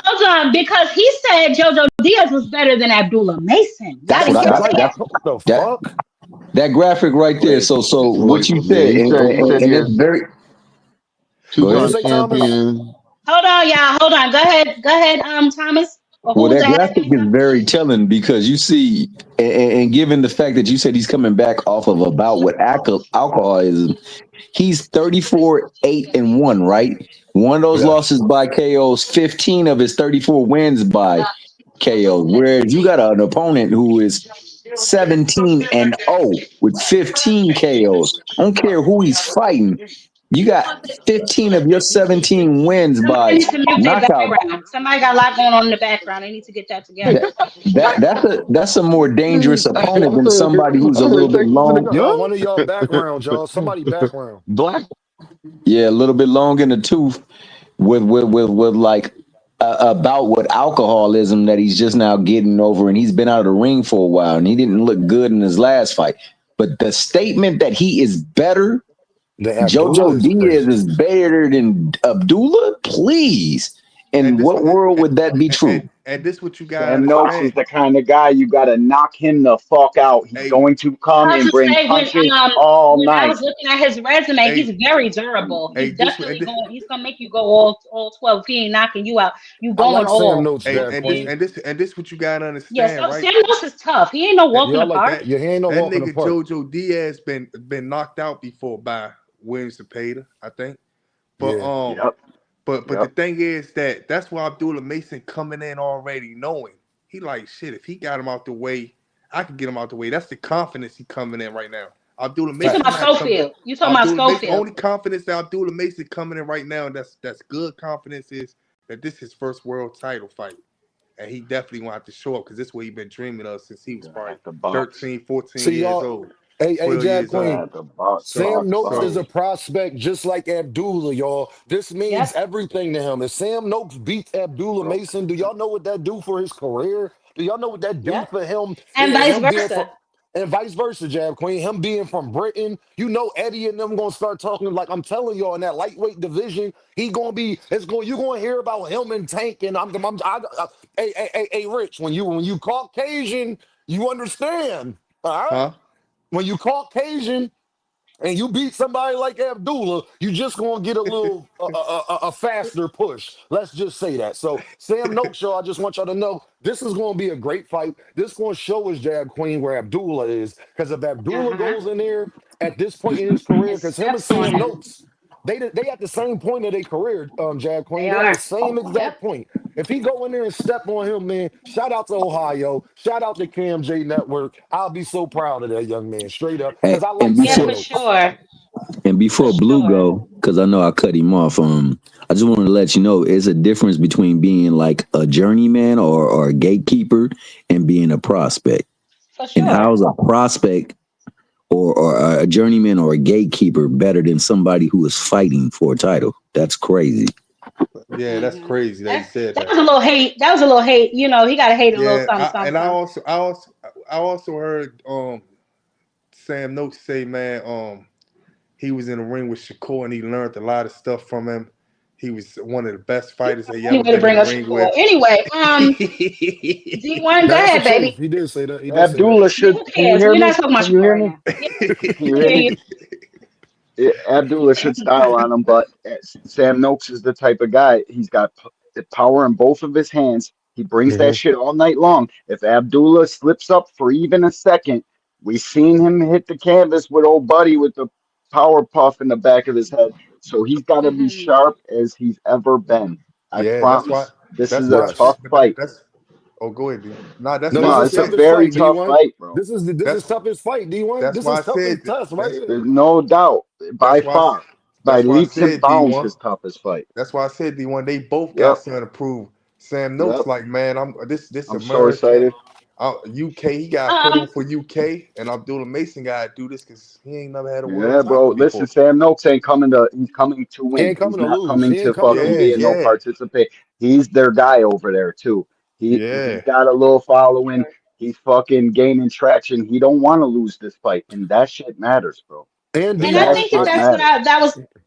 Hold on, because he said JoJo Diaz was better than Abdullah Mason. Y'all That's didn't what hear That's I that? right. that's What the that fuck? that graphic right there. Wait, So wait, what you yeah, said, he said he and it's has very. Go What'd you two-time ahead. say, Thomas? champion. Hold on, y'all. Hold on. Go ahead, Thomas. Or who Well, was that that had graphic said is something? very telling because you see, and given the fact that you said he's coming back off of a bout with alcoholism, he's 34-8-1, right? One of those Yes. losses by KOs, 15 of his 34 wins by KOs. Whereas you got an opponent who is 17-0 with 15 KOs. I don't care who he's fighting. You got 15 of your 17 wins Somebody by needs to mute their knockout. background. Somebody got a lot going on in the background. They need to get that together. That's a more dangerous I opponent than somebody who's a said little bit Texas in the long. Yo, huh? one of y'all background, y'all. Somebody background. Black. Yeah, a little bit long in the tooth with like about with alcoholism that he's just now getting over, and he's been out of the ring for a while, and he didn't look good in his last fight. But the statement that he is better, The Abdullah JoJo is Diaz crazy. is better than Abdullah, please. And In this what world would that be true? and this what you gotta Sam Noakes is understand. the kind of guy you got to knock him the fuck out. He's Hey, going to come I was and to bring say punches all when I night. was looking at his resume, he's hey, very durable. hey, He's this and definitely this, going. He's gonna make you go all 12. He ain't knocking you out. You I going like Sam all. Noakes, You know hey, what Jab I'm and this saying? Queen. and this and this what you gotta Yeah. understand, So right? Sam Noakes is tough. He ain't no That walking Y'all like apart. that? You ain't no that walking nigga apart. JoJo Diaz been knocked out before by Williams Cepeda, I think. But Yeah. Yep. but the Yep. thing is that's why Abdullah Mason coming in already knowing he like shit. If he got him out the way, I can get him out the way. That's the confidence he coming in right now. Abdullah You talking Mason about not coming. Schofield? You talking about Abdullah Mason Schofield? only confidence that Abdullah Mason coming in right now, and that's good confidence is that this is his first world title fight. And he definitely gonna have to show up because this is what he been dreaming of since he was Gonna probably have to box. 13, 14 See years y'all. old, Hey, 12 Jab years Gonna Queen. old. have to box, So Sam box, Noakes is box. a so prospect just like Abdullah, y'all. This means Yep. everything to him. If Sam Noakes beats Abdullah Bro. Mason, do y'all know what that do for his career? Do y'all know what that do Yep. for him? And vice Him being from versa. and vice versa, Jab Queen. Him being from Britain, you know Eddie and them gonna start talking like I'm telling y'all in that lightweight division. He gonna be. It's going. You gonna hear about him and Tank and hey, Rich. When you Caucasian, you understand. All right. huh? When you Caucasian and you beat somebody like Abdullah, you just gonna get a little a faster push. Let's just say that. So Sam Noakes, y'all, I just want y'all to know this is gonna be a great fight. This gonna show us Jab Queen where Abdullah is. Because if Abdullah Uh-huh. goes in there at this point in his career, And because him and steps on Sam him. Noakes, they at the same point of their career, Jab Queen. They They at the are. same Yep. exact point. If he go in there and step on him, man, shout out to Ohio, shout out to Cam J Network. I'll be so proud of that young man, straight up, because I And like Yeah, Sam before for Noakes. sure. And For before Blue sure. go, because I know I cut him off. I just wanted to let you know it's a difference between being like a journeyman or a gatekeeper and being a prospect. For And sure. how's a prospect or a journeyman or a gatekeeper better than somebody who is fighting for a title? That's crazy. Yeah, that's crazy that he said That that. was a little hate. That was a little hate. You know, he got to hate a little Yeah, something, something, and something. I also heard Sam Noakes say, man, he was in the ring with Shakur and he learned a lot of stuff from him. He was one of the best fighters that he ever Anyway, to been in bring the up ring Shakur. with. Anyway, D1, go That's the ahead, truth. baby. He did say that. He did say that. Abdullah Yeah, should. who Can you cares? hear We're not me? talking about Can you Shakur hear right me? now. Yeah, Can you we hear hear me? you. Abdullah should style on him, but Sam Noakes is the type of guy. He's got the power in both of his hands. He brings that shit all night long. If Abdullah slips up for even a second, we seen him hit the canvas with old buddy with the power puff in the back of his head. So he's got to be sharp as he's ever been. I Yeah, that's why. promise. This That's is a why I said. tough fight. That's. Oh, go ahead, D. Nah, that's No, why this I No, is it's a said. toughest very fight, tough D1. fight, bro. This is That's toughest fight, D1. that's This why is I said. toughest test right here. There's no doubt. By That's why. far. By That's why I leaps and said D bounds, one. his toughest fight. That's why I said D1. They both got Yep. something to prove. Sam Noakes, Yep. like, man, I'm this I'm so American. excited. UK, he got put on for UK, and Abdullah Mason got to do this because he ain't never had a world Yeah, bro. title Listen, before. Sam Noakes ain't coming to. He's coming to He win. ain't He's coming to not lose. coming He to ain't coming to fucking Yeah, be lose. a no yeah, participate. He's their guy over there too. He's yeah. got a little following. He's fucking gaining traction. He don't want to lose this fight, and that shit matters, bro. And And I That D1, think that shit that's what matters.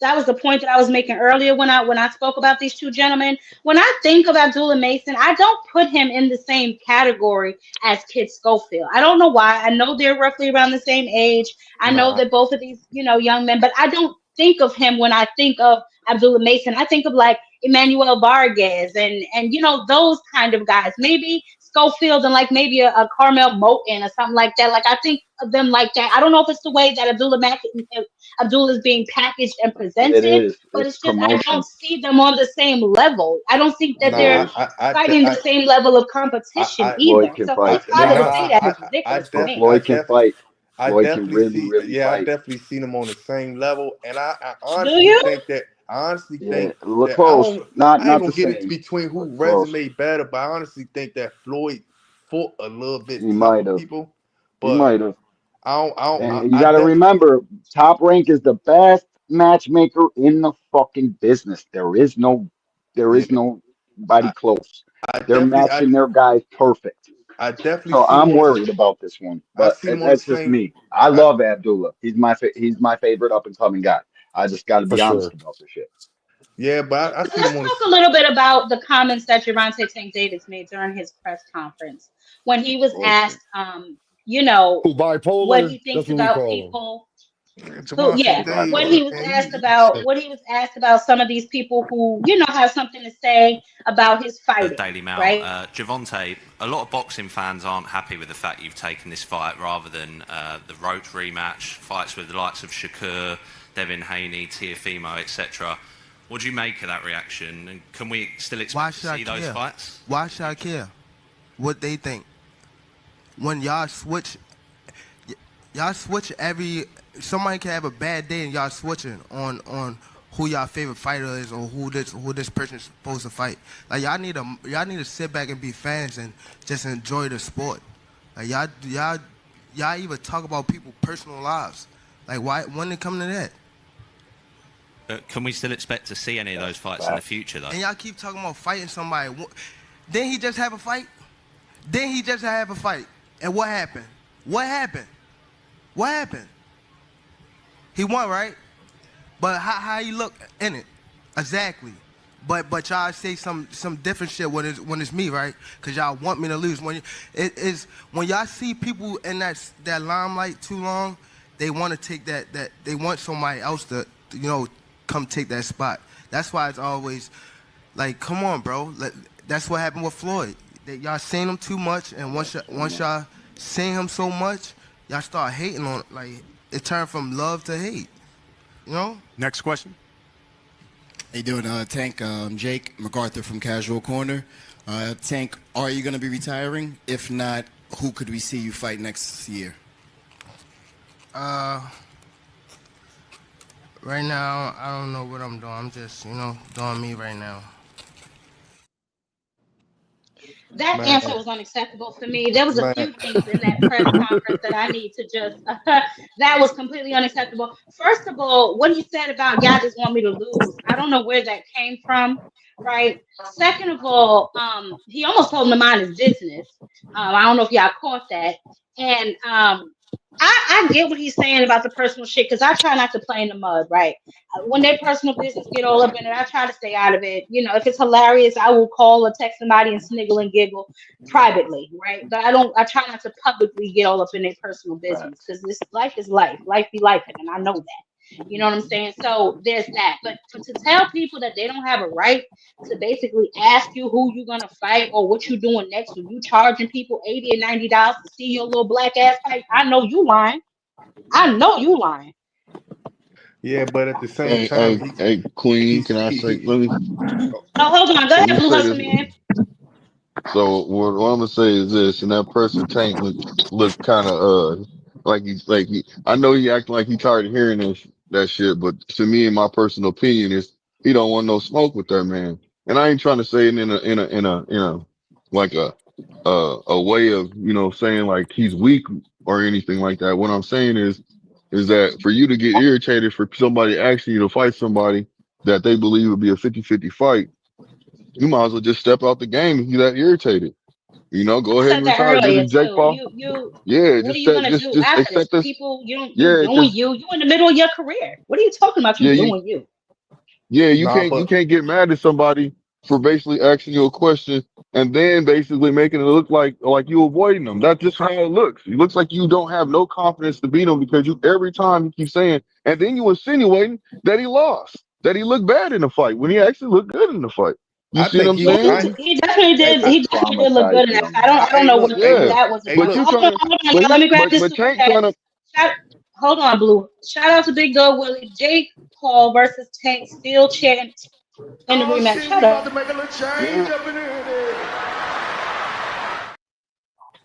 that was the point that I was making earlier when I spoke about these two gentlemen. When I think of Abdullah Mason, I don't put him in the same category as Kid Schofield. I don't know why. I know they're roughly around the same age. I know Nah, that both of these, young men, but I don't think of him when I think of Abdullah Mason. I think of like Emmanuel Vargas and those kind of guys. Maybe Schofield and like maybe a Carmel Moten or something like that. Like I think of them like that. I don't know if it's the way that Abdullah is being packaged and It presented, is. but It's it's just I promotion. don't see them on the same level. I don't think that It they're nah. is. fighting the same level of I, competition I, Floyd either. can So fight. it's they harder to not. say that. It's I ridiculous to But me. definitely, Floyd can fight. I Floyd can definitely really, see, really yeah, I fight. definitely seen them on the same level, and I Do honestly you? think that Yeah, look close. I ain't Not gonna the get into same, between but who close. resume better, but I honestly think that Floyd fought a little He bit might tougher have. people, He but might have. And you I got to definitely, remember, Top Rank is the best matchmaker in the fucking business. There yeah, is nobody I, close. I They're definitely, matching their guys perfect. I definitely So seen I'm them on the, worried about this one, I but seen them on the that's just same, me. I I, love Abdullah. He's my favorite up and coming guy. I just got to For be honest sure. about this shit. yeah, but I see Let's them on the, talk a little bit about the comments that Gervonta Tank Davis made during his press conference when he was Bullshit. asked, Who what bipolar? he thinks That's what we about call him. people who, Javante He yeah, Davis, bipolar. what he was asked about some of these people who, have something to say about his The fighting, Daily Mail. right? Javante, a lot of boxing fans aren't happy with the fact you've taken this fight rather than the Roach rematch, fights with the likes of Shakur, Devin Haney, Teofimo, etc. What do you make of that reaction? And can we still Why expect to should I see those care? fights? Why should I care what they think? When y'all switch every. Somebody can have a bad day and y'all switching on who y'all favorite fighter is or who this person is supposed to fight. Like y'all need to sit back and be fans and just enjoy the sport. Like y'all even talk about people's personal lives. Like why when it come to that? Can we still expect to see any of those fights in the Facts. future, though? And y'all keep talking about fighting somebody. Didn't he just have a fight? Didn't he just have a fight? And what happened? What happened? What happened? He won, right? But how he look in it? Exactly. But y'all say some different shit when it's me, right? Cause y'all want me to lose. When y'all see people in that limelight too long, they want to take that they want somebody else to come take that spot. That's why it's always like, come on, bro. That's what happened with Floyd. Y'all seen him too much, and once y'all seen him so much, y'all start hating on it. Like it turned from love to hate. Next question. How you doing, Tank? Jake MacArthur from Casual Corner. Tank, are you going to be retiring? If not, who could we see you fight next year? Right now, I don't know what I'm doing. I'm just, doing me right now. That Man, answer was unacceptable for me. There was a man. few things in that press conference that I need to just that was completely unacceptable. First of all, what he said about y'all just want me to lose, I don't know where that came from, right? Second of all, he almost told him to mind his business. I don't know if y'all caught that. And I get what he's saying about the personal shit because I try not to play in the mud, right? When their personal business get all up in it, I try to stay out of it. You know, if it's hilarious, I will call or text somebody and sniggle and giggle privately, right? But I don't. I try not to publicly get all up in their personal business because this life is life. Life be life, and I know that. You know what I'm saying? So there's that. But to tell people that they don't have a right to basically ask you who you're gonna fight or what you're doing next when you charging people $80 and $90 to see your little black ass fight, I know you lying. I know you lying. Yeah, but at the same Hey, time, hey, hey, Queen, can I say? Oh, hold on. Go Let ahead, me Blue say Hustle this. Man. So what I'm gonna say is this, and that person Tank look kind of I know he acting like he tired of hearing that shit, but to me, in my personal opinion, is he don't want no smoke with that man. And I ain't trying to say it in a like a way of saying like he's weak or anything like that. What I'm saying is that for you to get irritated for somebody asking you to fight somebody that they believe would be a 50-50 fight, you might as well just step out the game if you're that irritated. Go I ahead and said that retire. Just earlier as Jake too. Paul. You. Yeah, What are just you set, gonna do just after this? accept this. People, you Yeah, doing because you. You in the middle of your career. What are you talking about? You yeah, doing you. you nah, can't but get mad at somebody for basically asking you a question and then basically making it look like you avoiding them. That's just how it looks. It looks like you don't have no confidence to beat him because you every time you keep saying, and then you insinuating that he lost, that he looked bad in the fight when he actually looked good in the fight. You I see what think I'm Yeah, he. saying? he definitely That did. that He definitely did look good traumatized in that him, fight. I man. don't Hey, know look. what Hey, Yeah, look. that was Hey, about. but you look. trying to, Hold on, but y'all. Let me grab this but super Tank chat. trying to. Hold on, Blue. Shout out to Big Dog Willie. Jake Paul versus Tank still chanting in the Oh rematch. shit, we Shut about up. to make a little change up in here.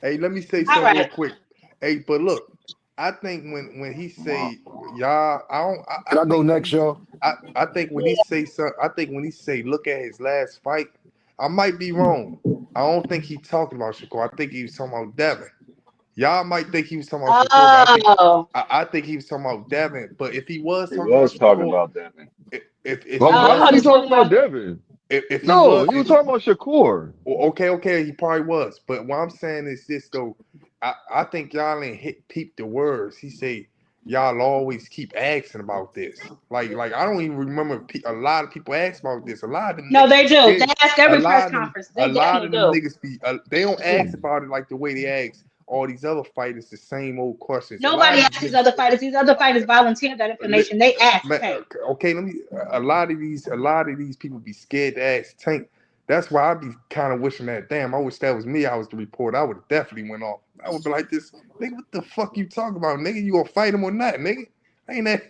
Hey, let me say All something real right. quick. Hey, but look, I think when he say y'all, I don't. I Can I go think when next, he, y'all? I think when he say something, I think when he say look at his last fight, I might be wrong. I don't think he talking about Shakur. I think he was talking about Devin. Y'all might think he was talking about Shakur, but Oh. I think he was talking about Devin. But if he was He talking about was talking Shakur, about that, man. if Well, he I why was was thought he he was talking talking talking about about. Devin? if he No, was he was talking about Shakur. okay, he probably was. But what I'm saying is this though, I think y'all ain't peep the words. He say y'all always keep asking about this. Like I don't even remember a lot of people ask about this. A lot of them No, niggas they be do. They scared. ask A every press lot of them, conference. a They lot definitely of them do. niggas be. They don't ask about it like the way they ask all these other fighters the same old questions. A lot Nobody of asks these these other fighters. These other fighters volunteer that niggas. information. They ask Man, Tank. okay, let me. A lot of these people be scared to ask Tank. That's why I be kind of wishing that. Damn, I wish that was me. I was the reporter. I would have definitely went off. I would be like this, nigga. What the fuck you talking about, nigga? You gonna fight him or not, nigga? Ain't that?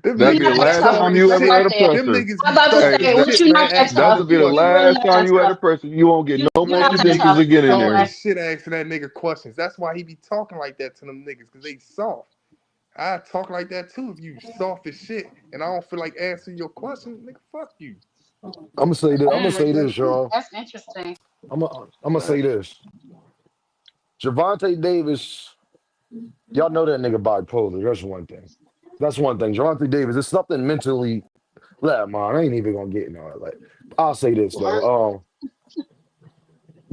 Them You That'd be niggas the not be that last tough. time talking you That's ever shit. had right a there. Them presser. niggas I'm be about to Hey, talking say, what shit, you man. not that Asking tough? that'll be the You really last not time that you had a tough. presser. You won't get no You're more not that credentials tough. to get in No Talking there. way. shit, asking that nigga questions. That's why he be talking like that to them niggas, cause they soft. I talk like that too. If you soft as shit and I don't feel like answering your question, nigga, fuck you. I'm gonna say I this. I'm talk gonna Mm, like say that this, too. y'all. that's interesting. I'm gonna say this. Javante Davis, y'all know that nigga bipolar. That's one thing. That's one thing. Javante Davis, it's something mentally. Man, I ain't even gonna get into it. Like, I'll say this What? though.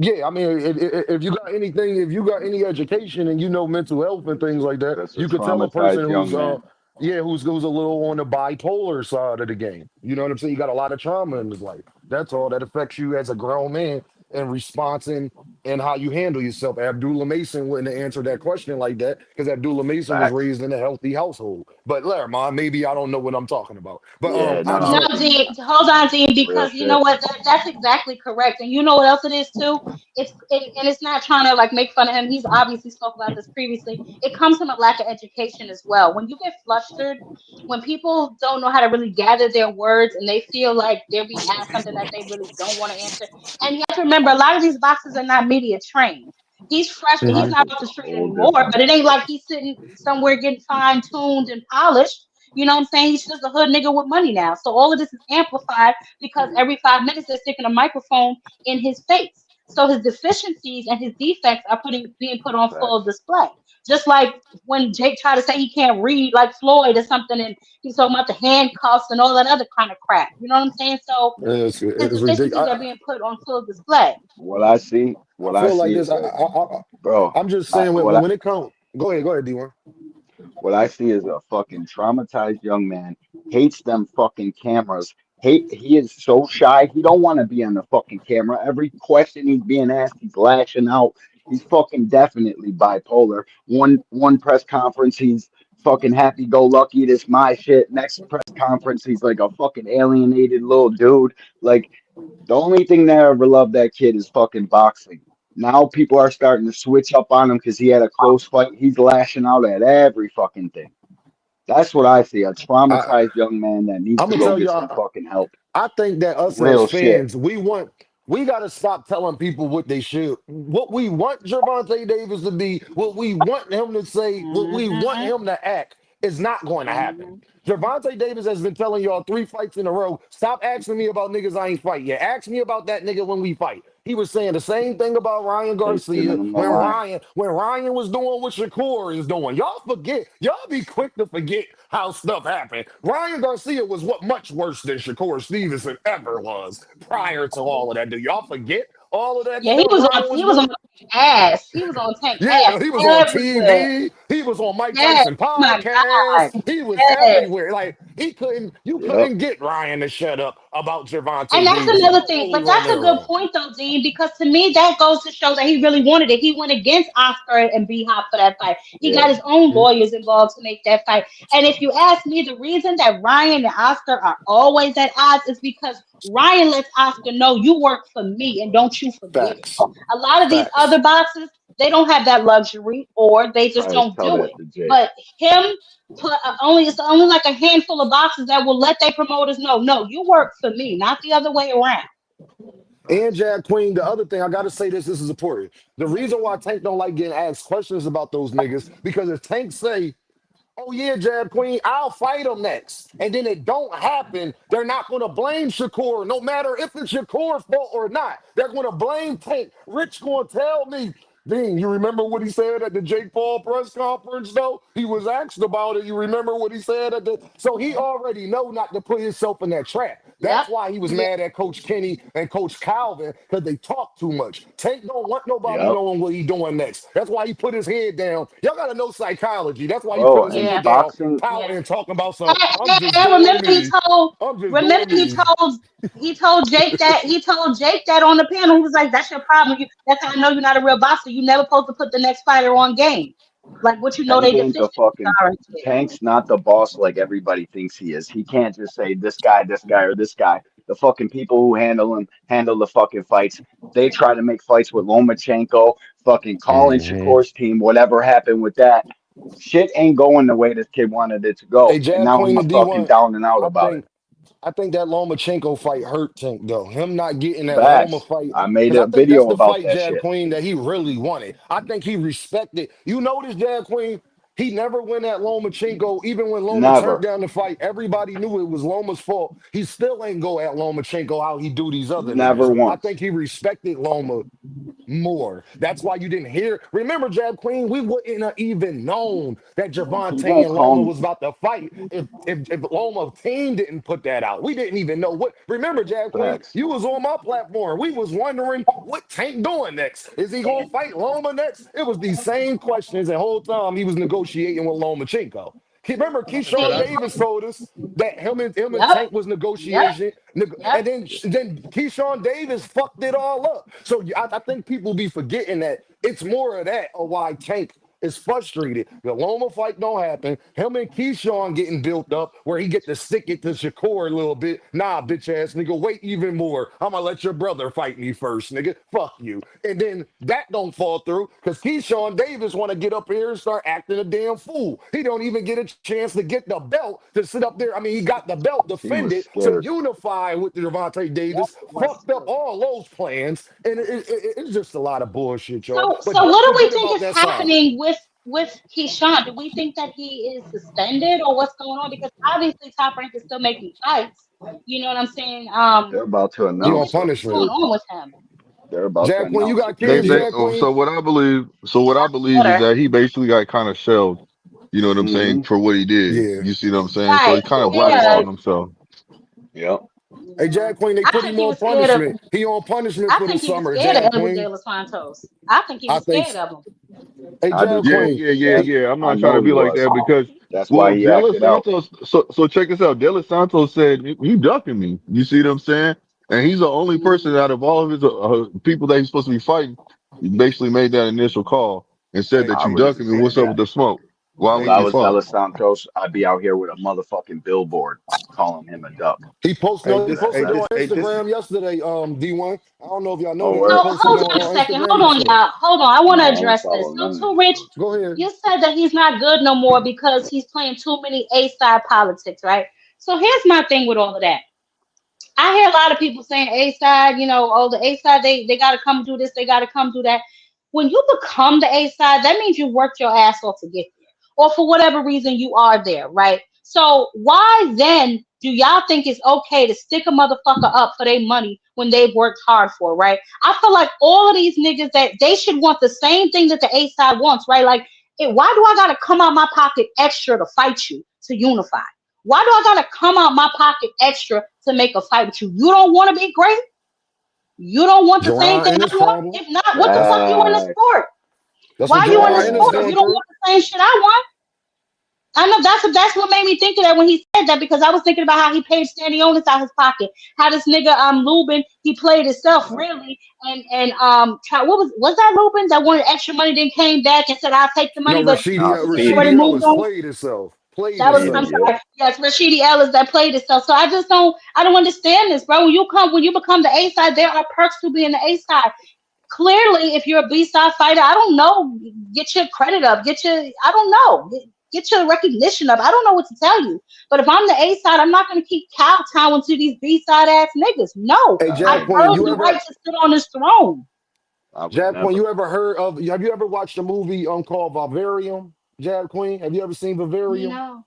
Yeah, I mean, if you got anything, if you got any education and you know mental health and things like that, That's a you could tell a person traumatized who's young man. yeah, who's a little on the bipolar side of the game. You know what I'm saying? You got a lot of trauma in his life. That's all that affects you as a grown man and responsing and how you handle yourself. Abdullah Mason wouldn't have answered that question like that because Abdullah Mason was Facts. raised in a healthy household. But Laramon, maybe I don't know what I'm talking about. But Yeah, I just No, no, want Dean, hold on, Dean, real because you know shit. what? That's exactly correct. And you know what else it is too? And it's not trying to like make fun of him. He's obviously spoke about this previously. It comes from a lack of education as well. When you get flustered, when people don't know how to really gather their words and they feel like they're being asked something that they really don't want to answer. And you have to remember, a lot of these boxers are not media trained. He's fresh. He's Facts. not Mhm. off the It's a street whole anymore, different. but it ain't like he's sitting somewhere getting fine tuned and polished. You know what I'm saying? He's just a hood nigga with money now. So all of this is amplified because every 5 minutes they're sticking a microphone in his face. So his deficiencies and his defects are being put on full display. Just like when Jake tried to say he can't read like Floyd or something, and he's talking about the handcuffs and all that other kind of crap. You know what I'm saying? So his It's deficiencies ridiculous. are being put on full display. What I see, I what I feel like see this. is that, bro. I'm just saying when it comes. Go ahead, D1. What I see is a fucking traumatized young man, hates them fucking cameras. He is so shy. He don't want to be on the fucking camera. Every question he's being asked, he's lashing out. He's fucking definitely bipolar. One press conference, he's fucking happy go lucky. This my shit. Next press conference, he's like a fucking alienated little dude. Like the only thing that I ever loved that kid is fucking boxing. Now people are starting to switch up on him because he had a close fight. He's lashing out at every fucking thing. That's what I see. A traumatized young man that needs I'm to gonna go tell get you. some fucking help. I think that us as Real shit. fans, we got to stop telling people what they should, what we want Gervonta Davis to be, what we want him to say, what we want him to act is not going to happen. Gervonta Davis has been telling y'all 3 fights in a row. Stop asking me about niggas I ain't fight yet. Ask me about that nigga when we fight. He was saying the same thing about Ryan They Garcia sending him the line. when Ryan was doing what Shakur is doing. Y'all forget. Y'all be quick to forget how stuff happened. Ryan Garcia was what much worse than Shakur Stevenson ever was prior to all of that. Do y'all forget all of that Yeah, he stuff was on Ryan was he was on doing? ass. He was on Tank ass Yeah, he was on everywhere. TV. He was on Mike Yes, Tyson my God. podcast. He was Yes. everywhere. Like you Yep. couldn't get Ryan to shut up about And Gervonta that's Davis. another All thing. we But run that's that a good wrong. point, though, Dean, because to me, that goes to show that he really wanted it. He went against Oscar and B Hop for that fight. He Yeah. got his own lawyers involved to make that fight. And if you ask me, the reason that Ryan and Oscar are always at odds is because Ryan lets Oscar know you work for me and don't you forget it. Facts. A lot of these Facts. other boxers, they don't have that luxury or they just Try to don't tell do that it. to Jake. But him, it's only like a handful of boxers that will let their promoters know, no, you work for me, not the other way around. And Jack Queen, the other thing, I gotta say this is important. The reason why Tank don't like getting asked questions about those niggas, because if Tank say, oh yeah, Jab Queen, I'll fight him next. And then it don't happen. They're not going to blame Shakur, no matter if it's Shakur's fault or not. They're going to blame Tank. Rich going to tell me, Dean, you remember what he said at the Jake Paul press conference, though? He was asked about it. You remember what he said at the... So he already know not to put himself in that trap. Yep. That's why he was Yep. mad at Coach Kenny and Coach Calvin, because they talk too much. Tank don't want nobody Yep. knowing what he doing next. That's why he put his head down. Y'all got to know psychology. That's why he put Bro, his and head Yeah. down, boxing, pouting Yeah. and talking about something. I'm just And doing remember he me. told I'm just remember doing me. he told Jake that on the panel. He was like, that's your problem. That's how I know you're not a real boxer. You never supposed to put the next fighter on game. Like what you know they Tank ain't the deficiencies fucking are into it. Tank's not the boss like everybody thinks he is. He can't just say this guy, or this guy. The fucking people who handle him handle the fucking fights. They try to make fights with Lomachenko, fucking calling Hmm. Shakur's team, whatever happened with that. Shit ain't going the way this kid wanted it to Hey, go. And Jab now Queen he's and fucking D1. down and out I about it. think I think that Lomachenko fight hurt Tank though. Him not getting that Loma Facts. fight, I made because a I think that's video the about fight, that Jab shit. Queen, that he really wanted. I think he respected. You notice, Jab Queen, he never went at Lomachenko, even when Loma turned Never. down the fight. Everybody knew it was Loma's fault. He still ain't go at Lomachenko how he do these other Never niggas. I once. think he respected Loma more. That's why you didn't hear. Remember, Jab Queen, we wouldn't have even known that He Javante won't and Loma call was about to fight if Loma team didn't put that out. We didn't even know what. Remember, Jab Queen, facts. you was on my platform. We was wondering what Tank doing next. Is he gonna fight Loma next? It was these same questions the whole time he was negotiating with Lomachenko. Remember, Keyshawn See? Davis told us that him and Yep. Tank was Yep. negotiation, Yep. and then Keyshawn Davis fucked it all up. So I think people be forgetting that it's more of that of why Tank is frustrated. The Loma fight don't happen. Him and Keyshawn getting built up where he get to stick it to Shakur a little bit. Nah, bitch ass nigga, wait even more. I'm gonna let your brother fight me first, nigga. Fuck you. And then that don't fall through because Keyshawn Davis want to get up here and start acting a damn fool. He don't even get a chance to get the belt to sit up there. I mean, he got the belt He was defended to scared. unify with Gervonta Davis, fucked up all those plans, and it's just a lot of bullshit, y'all. But So don't what do we forget think about is that side. happening with Keyshawn? Do we think that he is suspended or what's going on? Because obviously Top Rank is still making fights. You know what I'm saying? They're about to He What on announce what's something going punishment. too. on with him? They're about to Jack Queen, you announce got it pretty kids, They Jack soon. Queen? so what I believe is Better. that he basically got kind of shelved. You know what I'm saying Mm-hmm. for what he did. Yeah. You see what I'm saying? So Right. he kind of Yeah. blackballed himself. Yep. Hey, Yeah. Jack Queen, they I put think him he on was scared of punishment. He on punishment I for the think he was summer, scared of Jack Elder De Queen. Los Santos. I think he I was think. scared of him. Hey, I do Jack Yeah, too. Queen. yeah, yeah, That yeah. I'm I not trying to know be he like was. that because, That's why well, he De Los acted out. Santos. So check this out. De Los Santos said you ducking me. You see what I'm saying? And he's the only person Mhm. out of all of his people that he's supposed to be fighting. He basically made that initial call and said Hey, that I you would ducking me. say What's up with that. the smoke? Why If hey, we I need this, was De smoke? Los Santos, I'd be out here with a motherfucking billboard calling him a duck. He posted, hey, no, he this, hey, posted it this, on hey, this. Instagram yesterday, D1. I don't know if y'all know Oh, that. He So word? posted hold it on a on second. Instagram Hold on, yesterday. y'all. Hold on. I want No, to I don't address this. follow So, none of Too these Rich, dudes. Go ahead. you said that he's not good no more because he's playing too many A-side politics, right? So here's my thing with all of that. I hear a lot of people saying A side, oh, the A side, they got to come do this, they got to come do that. When you become the A side, that means you worked your ass off to get there, or for whatever reason you are there, right? So why then do y'all think it's okay to stick a motherfucker up for their money when they've worked hard for, right? I feel like all of these niggas that they should want the same thing that the A side wants, right? Like, why do I gotta come out my pocket extra to fight you to unify? Why do I gotta come out my pocket extra to make a fight with you? You don't want to be great. You don't want the same Jerron thing and I his want. problem. If not, what the That's fuck you in the Facts. sport? that's Why what are you in the Jerron and is sport? Facts. You going don't through. want the same shit I want. I know that's what made me think of that when he said that, because I was thinking about how he paid Stanionis out his pocket. How this nigga Lubin, he played himself Yeah. really, and what was that Lubin that wanted extra money, then came back and said I'll take the No, money, but Nah, he already Speedy. Rashidi moved Ellis on. played himself. Played That was, Speedy, I'm himself. yep. sorry. Yes, Rashidi Ellis that played itself. So I don't understand this, bro. When you become the A side, there are perks to being the A side. Clearly, if you're a B side fighter, I don't know, get your credit up, I don't know, get your recognition up. I don't know what to tell you. But if I'm the A side, I'm not going to keep kowtowing to these B side ass niggas. No, Hey, I've Jack Facts. Queen, earned you the ever right to sit on this throne. I would Jack Queen, never. you ever heard of? Have you ever watched a movie called Vivarium? Jack Queen, have you ever seen Vivarium? No,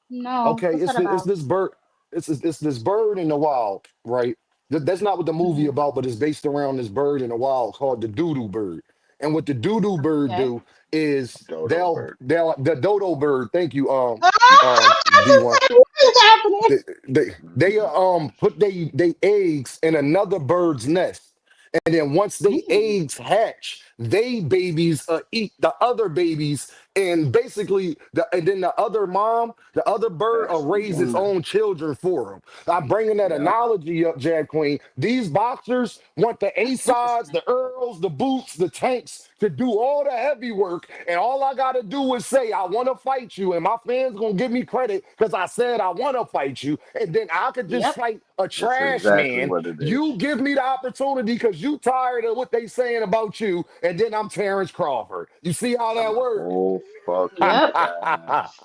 no. Okay, What's that it's about? this bird. It's this bird in the wild, right? That's not what the movie Hmm. about, but it's based around this bird in the wild called the doodoo bird. And what the doodoo bird Okay. do is Dodo bird. they'll the dodo bird. Thank you, I'm about to D1. say, what is happening? They put they eggs in another bird's nest. And then once they Ooh, eggs hatch, they babies eat the other babies, and basically, and then the other bird That's the raise its game. own children for them. I'm bringing that Yeah. analogy up, Jack Queen. These boxers want the A that's sides, interesting. the Earls, the Boots, the Tanks to do all the heavy work, and all I gotta do is say I want to fight you, and my fans gonna give me credit because I said I want to fight you, and then I could just Yep. fight a That's trash exactly man. what it You is. give me the opportunity because you tired of what they saying about you, and then I'm Terrence Crawford. You see how And that the work? whole fucking Yep. facts.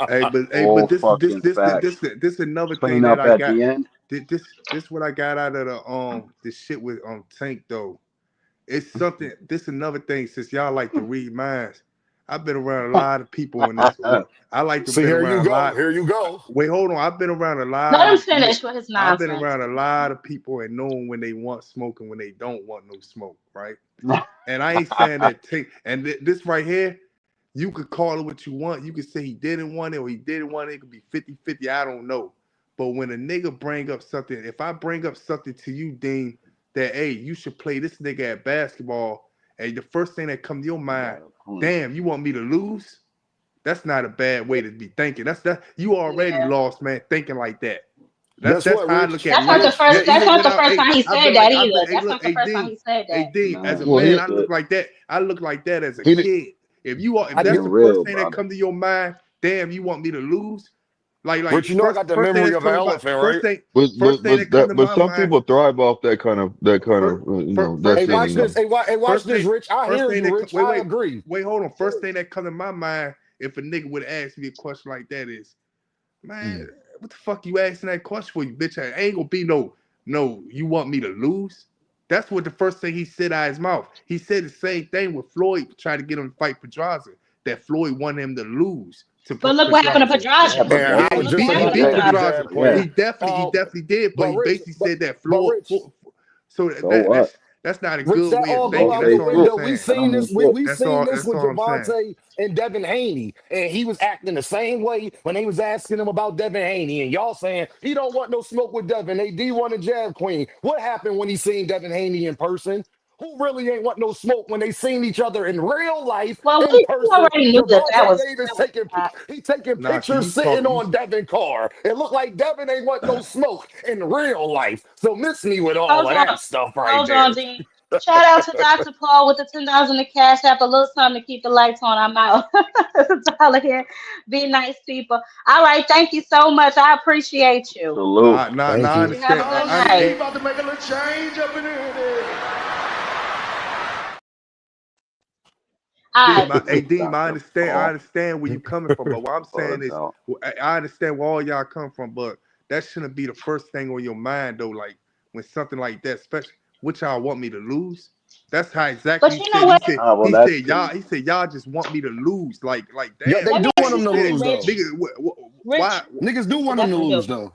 Hey, but Whole this fucking facts. another thing Clean that up I at got. the end. This what I got out of the shit with Tank though. It's something. This another thing since y'all like to read minds. I've been around a lot of people in this. I like to See, been here you around a go. lot. Here you go. Wait, hold on. I've been around a Let lot him of. finish with his I've been nonsense. around a lot of people and knowing when they want smoke and when they don't want no smoke, right? And I ain't saying that take and this right here, you could call it what you want. You could say he didn't want it or he didn't want it. It could be 50-50. I don't know. But when a nigga bring up something, if I bring up something to you, Dean, that hey, you should play this nigga at basketball, and the first thing that come to your You mind, got a point. damn, you want me to lose? That's not a bad way to be thinking. That you already Yeah. lost, man, thinking like that. Guess That's what, how I look Rich? at That's not life. the Rich, Yeah, first. That's even not the without, first hey, time he I've said been that like, I've been, either. hey, That's look, not the first time he said Hey, that. Dean, as a Man, Well, man, he I shit. look like that. I look like that as a he did. kid. If I that's For the did. first real, thing that brother. come to your mind, damn, you want me to lose? Rich, you know I got the First thing memory that's of an coming about, elephant, right? first thing that come to But my some mind, people thrive off first, that Hey, first thing, watch feeling. this. Hey, watch first this, thing, Rich. I first hear thing you, that Rich. I wait, agree. hold on. First thing that come to my mind, if a nigga would ask me a question like that is, man, Mm. what the fuck you asking that question for, you bitch? I ain't gonna be no. You want me to lose? That's what the first thing he said out of his mouth. He said the same thing with Floyd trying to get him to fight Pedraza. That Floyd wanted him to lose to But look what happened to Pedraza. Yeah, Pedraza. but And that's I But was what look just what He happened about to to beat say, Pedraza. Pedraza. Jab yeah. Queen. He definitely did. But But he Rich, basically said that but Floyd. Rich, So So what? that's That's not a Which good that way of all Don't go thinking. out That's the say all I'm shit. window. We saying. That seen don't mean this. We, shit. we That's seen all. this That's with all I'm saying. Javante and Devin Haney, and he was acting the same way when they was asking him about Devin Haney, and y'all saying he don't want no smoke with Devin. They D1 and Jab Queen. What happened when he seen Devin Haney in person? Who really ain't want no smoke when they seen each other in real life Well, in we person? already knew that Javante Davis that was taking Nah, see, pictures you sitting talking. on Devin Carr. It looked like Devin ain't want no smoke in real life. So miss me with all hold of on. that stuff right Hold on, there. Dean. Shout out to Dr. Paul with the $10 in the cash app. A little something to keep the lights on. I'm out. $1 here. Be nice, people. All right. Thank you so much. I appreciate you. Salute. Thank I you. You have a understand. good Hey, night. About to make a little change up in here. All Deem, right. hey, Deem, I Dr. understand. I Paul. understand where you coming from, but what I'm saying Bugged is, out. I understand where all y'all come from, but that shouldn't be the first thing on your mind, though. Like when something like that, especially what y'all want me to lose. That's how exactly But he you know said. He what? said. Ah, well, He that's said y'all. crazy. He said y'all just want me to lose. Like, Yeah, damn. they Let do me want ask him you to something, lose Nigga, though. Rich. why? Rich, Niggas do they want him to definitely lose do. though.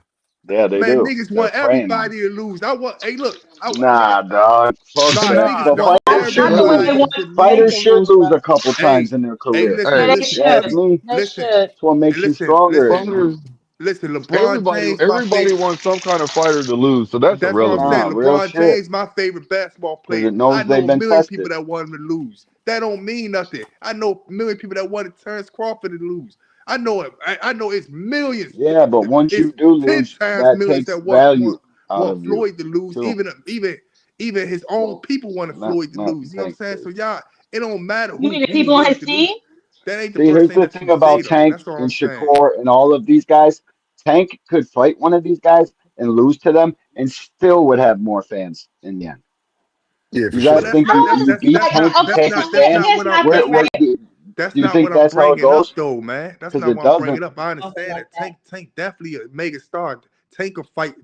Yeah, they Man, do. niggas They're want praying on everybody to lose. I want. Hey, look. Nah, dog. Fuck Nah, that. niggas Nah, But want dog. fighters should Not the way they lose. everybody want to Tank Fighters to lose. should lose, lose bro. a couple times Hey, in their hey, career. listen, Yeah, Hey, they You listen, should. ask listen, me, They listen, should. it's what makes you listen, stronger. listen, fighters, listen. LeBron everybody, James, my everybody favorite. wants some kind of fighter to lose, so that's That's what I'm irrelevant. Nah, saying. real LeBron shit. James, my favorite basketball Because player. it I knows know they've a been million people tested. that want him to lose. That don't mean nothing. I know a million people that wanted Terrence Crawford to lose. I know it. I know it's millions. Yeah, but once It's you do 10 lose, times that millions takes that want value want out want of you, Floyd to lose. too. Even his own Well, people wanted Floyd to not lose. You know what I'm Tank saying? did. So y'all, it don't matter You who mean the who people on wanted his to team? lose. That ain't the See, first here's thing the that you thing say about though. Tank That's all and I'm saying. Shakur and all of these guys. Tank could fight one of these guys and lose to them and still would have more fans in the end. Yeah, for You But guys sure. think I don't you beat understand. Tank, you Okay, can't so be fans? here's my thing, Where right? that's do you not think what I'm that's how it bringing up goes? though, man. That's Because not it what I'm bringing doesn't. up. I Okay, understand like that that. Tank definitely a mega star. Tank a fight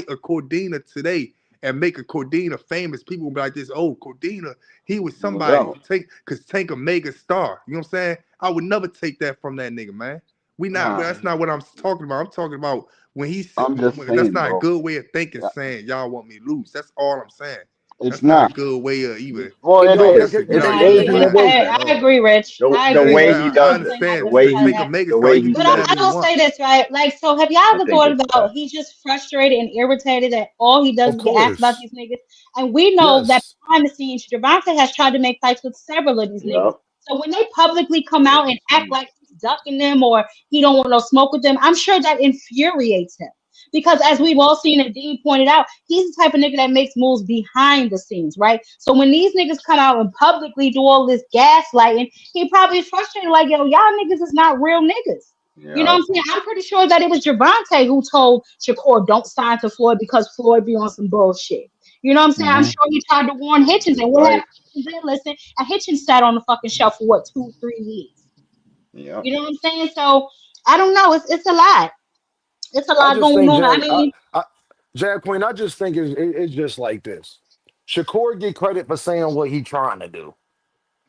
a Cordina today and make a Cordina famous. People will be like this. Oh, Cordina, he was No somebody. doubt. Tank a mega star. You know what I'm saying? I would never take that from that nigga, man. Nah, That's not what I'm talking about. I'm talking about when he said I'm just that's saying, not a bro. good way of thinking. Yeah, Saying y'all want me to lose. That's all I'm saying. it's That's not a not. good way of even Well, it No, is. conducting It's they Nah, yourself, is making and it. it man. I isn't. agree, Rich. I The That agree, ain't way Rich. he that. I does it, Saying understand. the like this way Tank out of he, a that. mega the star. way He can he But do says I whatever it, he will want. say this, right? Like, so have y'all I ever think thought it's bad. about he's just frustrated and irritated that all he does Of is get asked about course. these niggas? And we know that Yes. behind the scenes, Javante has tried to make fights with several of these niggas. Yep. So when they publicly come Yeah, out and act like he's ducking them or he don't want no smoke with them, I'm sure that infuriates him. Because as we've all seen and Dean pointed out, he's the type of nigga that makes moves behind the scenes, right? So when these niggas come out and publicly do all this gaslighting, he probably is frustrated, like, yo, y'all niggas is not real niggas. You know yeah. what I'm saying? I'm pretty sure that it was Javante who told Shakur, don't sign to Floyd because Floyd be on some bullshit. You know what I'm saying? I'm Hmm. sure he tried to warn Hitchens, and what Right. happened? Hitchens didn't listen, and Hitchens sat on the fucking shelf for what, 2, 3 years. Yep. You know what I'm saying? So I don't know. It's a lot. It's a I lot just going think on. I Jag, mean, Jag Queen. I just think it's just like this. Shakur get credit for saying what he trying to do.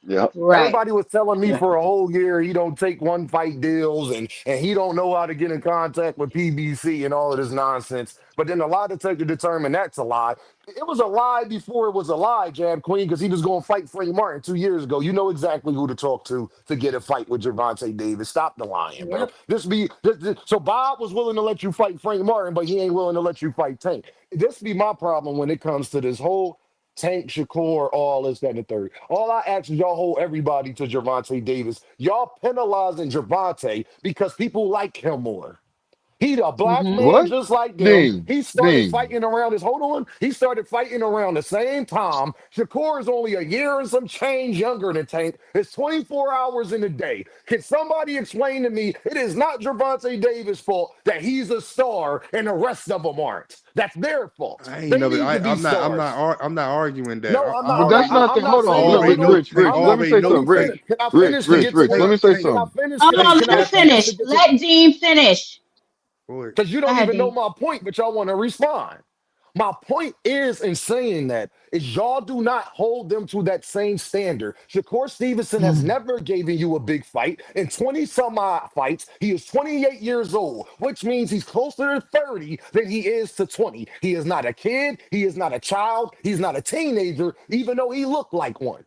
Yep. right. Everybody was telling me for a whole year he don't take one fight deals and he don't know how to get in contact with PBC and all of this nonsense. But then a lot of to determine that's a lie. It was a lie before it was a lie, Jab Queen, because he was going to fight Frank Martin 2 years ago. You know exactly who to talk to get a fight with Gervonta Davis. Stop the lying, bro. Yep. So Bob was willing to let you fight Frank Martin, but he ain't willing to let you fight Tank. This be my problem when it comes to this whole Tank, Shakur, all this, that, and the third. All I ask is y'all hold everybody to Gervonta Davis. Y'all penalizing Gervonta because people like him more. He a black Mm-hmm. man What? just like them. Ding, He started ding. fighting around his, hold on, he started fighting around the same time. Shakur is only a year and some change younger than Tank. It's 24 hours in a day. Can somebody explain to me it is not Gervonta Davis' fault that he's a star and the rest of them aren't? That's their fault. I ain't They never. need to be stars. I'm not arguing that. No, I'm I not. But I'm not. that's already know. not I'm the. not Hold I on, saying look, no. already look, know No, Rich, Tank. I Rich. I'm Let not. me already say Let know me something, Tank. finish. Rich, Can I Rich, finish to Rich, get to Rich. Let the? me Tank. say Tank. Can I something. finish? Hold Can Tank I? on. Can Let I him definitely. finish to finish. get to? Let Dean finish. Go ahead. Because you Go don't ahead, even know Dean. my point, but y'all want to respond. My point is in saying that is y'all do not hold them to that same standard. Shakur Stevenson has never given you a big fight. In 20 some odd fights, he is 28 years old, which means he's closer to 30 than he is to 20. He is not a kid. He is not a child. He's not a teenager, even though he looked like one.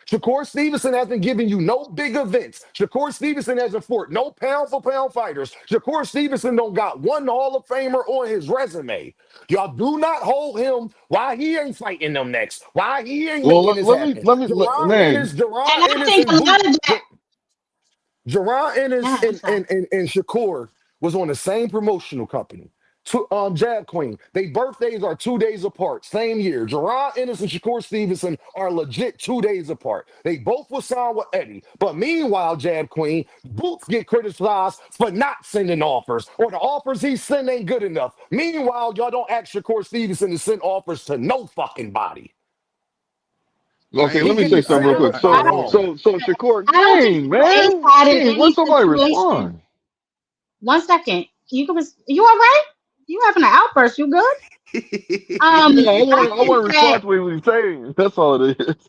Shakur Stevenson hasn't given you no big events. Shakur Stevenson hasn't fought no pound for pound fighters. Shakur Stevenson don't got one Hall of Famer on his resume. Y'all do not hold him why he ain't fighting them next. Why he ain't Well, making this happen. man. And I Ennis think and a lot of that. Jerron Ennis I'm sorry. and Shakur was on the same promotional company. Jab Queen. Their birthdays are 2 days apart, same year. Jerron Ennis and Shakur Stevenson are legit 2 days apart. They both were signed with Eddie. But meanwhile, Jab Queen, Boots get criticized for not sending offers, or the offers he send ain't good enough. Meanwhile, y'all don't ask Shakur Stevenson to send offers to no fucking body. Okay, He let me can say get something sent real to the quick. front So Shakur, I don't think dang, he's an A man, side in dang, when any somebody situation. respond? 1 second. You all right? You having an outburst? You good? Yeah, I I want think to that. respond to what he's saying. That's all it is.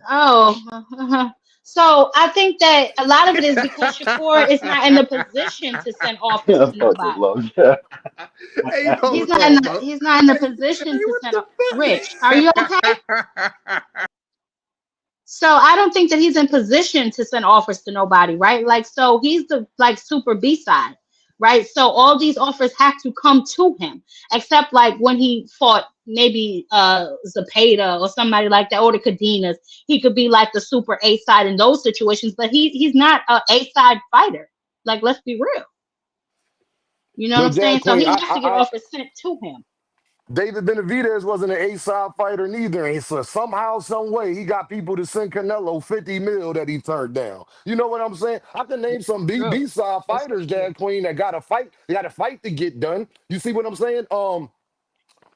Oh, so I think that a lot of it is because Shakur is not in the position to send offers I to fucking nobody. love that. Hey, He's hold not in on, the, bro. he's not in the Hey, position to what send. the Rich, are you okay? So I don't think that he's in position to send offers to nobody, right? Like, so he's the like super B side, right? So all these offers have to come to him, except like when he fought maybe Zapata or somebody like that, or the Cadenas. He could be like the super A side in those situations, but he's not a A side fighter. Like, let's be real. You know what But I'm saying? Jab So Queen, he has to get offers sent to him. David Benavidez wasn't an A-side fighter neither. And so somehow, some way, he got people to send Canelo 50 mil that he turned down. You know what I'm saying? I can name some True. B-side This is fighters, true. Dad Queen, that got to fight. They got to fight to get done. You see what I'm saying?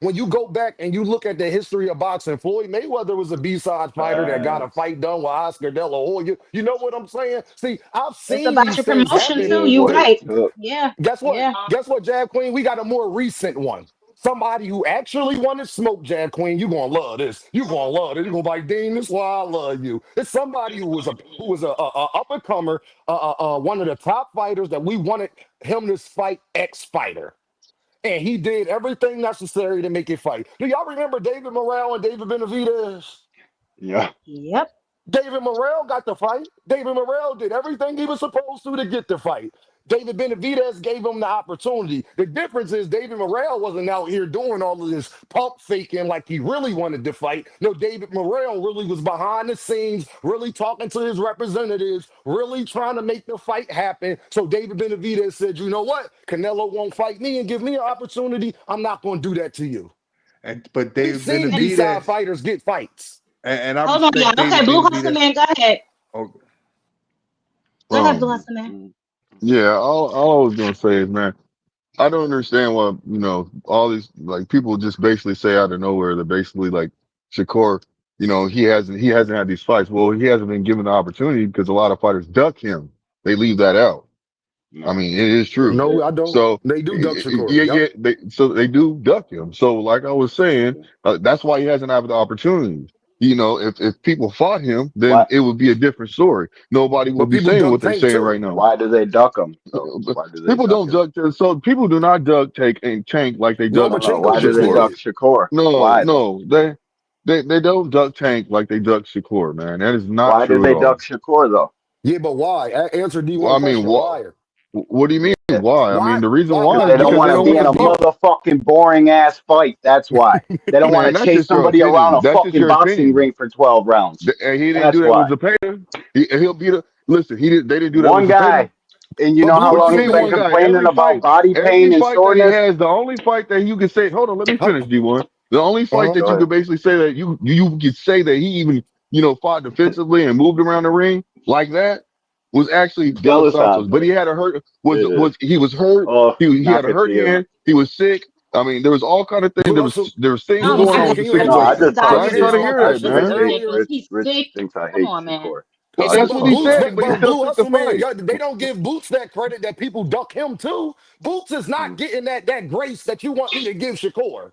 When you go back and you look at the history of boxing, Floyd Mayweather was a B-side fighter that got a Facts. fight done with Oscar De La Hoya. You know what I'm saying? See, I've It's seen about these your things promotion happen. too. Yeah, You but it right. took. Yeah. Guess what? Yeah. Guess what, Jab Queen? We got a more recent one. Somebody who actually wanted smoke, Jab Queen. You gonna love this. You gonna love it. You gonna be like, Dean, this is why I love you. It's somebody who was a up and comer, one of the top fighters that we wanted him to fight X fighter. And he did everything necessary to make it fight. Do y'all remember David Morrell and David Benavidez? Yeah. Yep. David Morrell got the fight. David Morrell did everything he was supposed to get the fight. David Benavidez gave him the opportunity. The difference is David Morrell wasn't out here doing all of this pump faking like he really wanted to fight. No, David Morrell really was behind the scenes, really talking to his representatives, really trying to make the fight happen. So David Benavidez said, you know what? Canelo won't fight me and give me an opportunity. I'm not going to do that to you. But We've David seen And B-side Benavidez, fighters get fights. and I hold on, respect y'all. Okay, David Blue Hustle Benavidez. Man, go ahead. Oh, Go ahead, Blue Um, Hustle Man. yeah, all I was gonna say is, man, I don't understand why, all these like people just basically say out of nowhere that basically like Shakur, he hasn't had these fights. Well, he hasn't been given the opportunity because a lot of fighters duck him. They leave that out. I No. mean, it is They true. No, did. I don't. So They do duck yeah, Shakur. Yep. yeah, they do duck him. So like I was saying, that's why he hasn't had the opportunity. If people fought him, then Why? it would be a different story. Nobody would But be people saying duck what they're Tank saying too. right now. Why do they duck him though? But Why do they people duck don't him? duck. So people do not duck take and tank like they duck No. Lomachenko Why do just they Shakur. duck did. Shakur? No, Why though? no, they don't duck tank like they duck Shakur, man. That is not Why do true at they all. duck Shakur though? Yeah, but why? Answer Well, D1 I mean, question. what Why? what do you mean? Yeah. Why? I mean, Why? the reason Why? Because why Why is they don't duck because want they to don't be want in to a Lomachenko? talk. motherfucking boring ass fight. That's why. They don't want Man, to that's chase just your somebody around opinion. a That's just fucking your boxing opinion. ring for 12 rounds. And he didn't That's do that with why. Zapata. He'll beat a listen. They didn't do that One with Zapata. guy, and you But know how Blue What you long Hustle he's mean been one Man. guy? complaining about body Every pain and fight that he soreness? has, the only fight that you can say, hold on, let me finish, D1. The only fight Uh-huh. that Go you ahead. could basically say that you could say that he even fought defensively and moved around the ring like that was actually Dos Santos. But Delisante. he had a hurt It is. he was hurt. Oh, He had knock a it to hurt you. hand. He was sick. I mean, there was all kind of things. Blue There Hustle. was things Blue Oh going Hustle my on Man, God. with can the you No, answer? I This situation. just So Can thought I you ain't shit. trying to answer my hear I that, question? just Because man. hate earlier, Rich thinks I Come hate on, man. Shakur. But I that's just what but he fucking Boots, love said. but, But he but Shakur. still Blue took the Hustle Man, fight. they don't give Boots that credit that people duck him too. Boots is not Mm. getting that grace that you want me to give Shakur.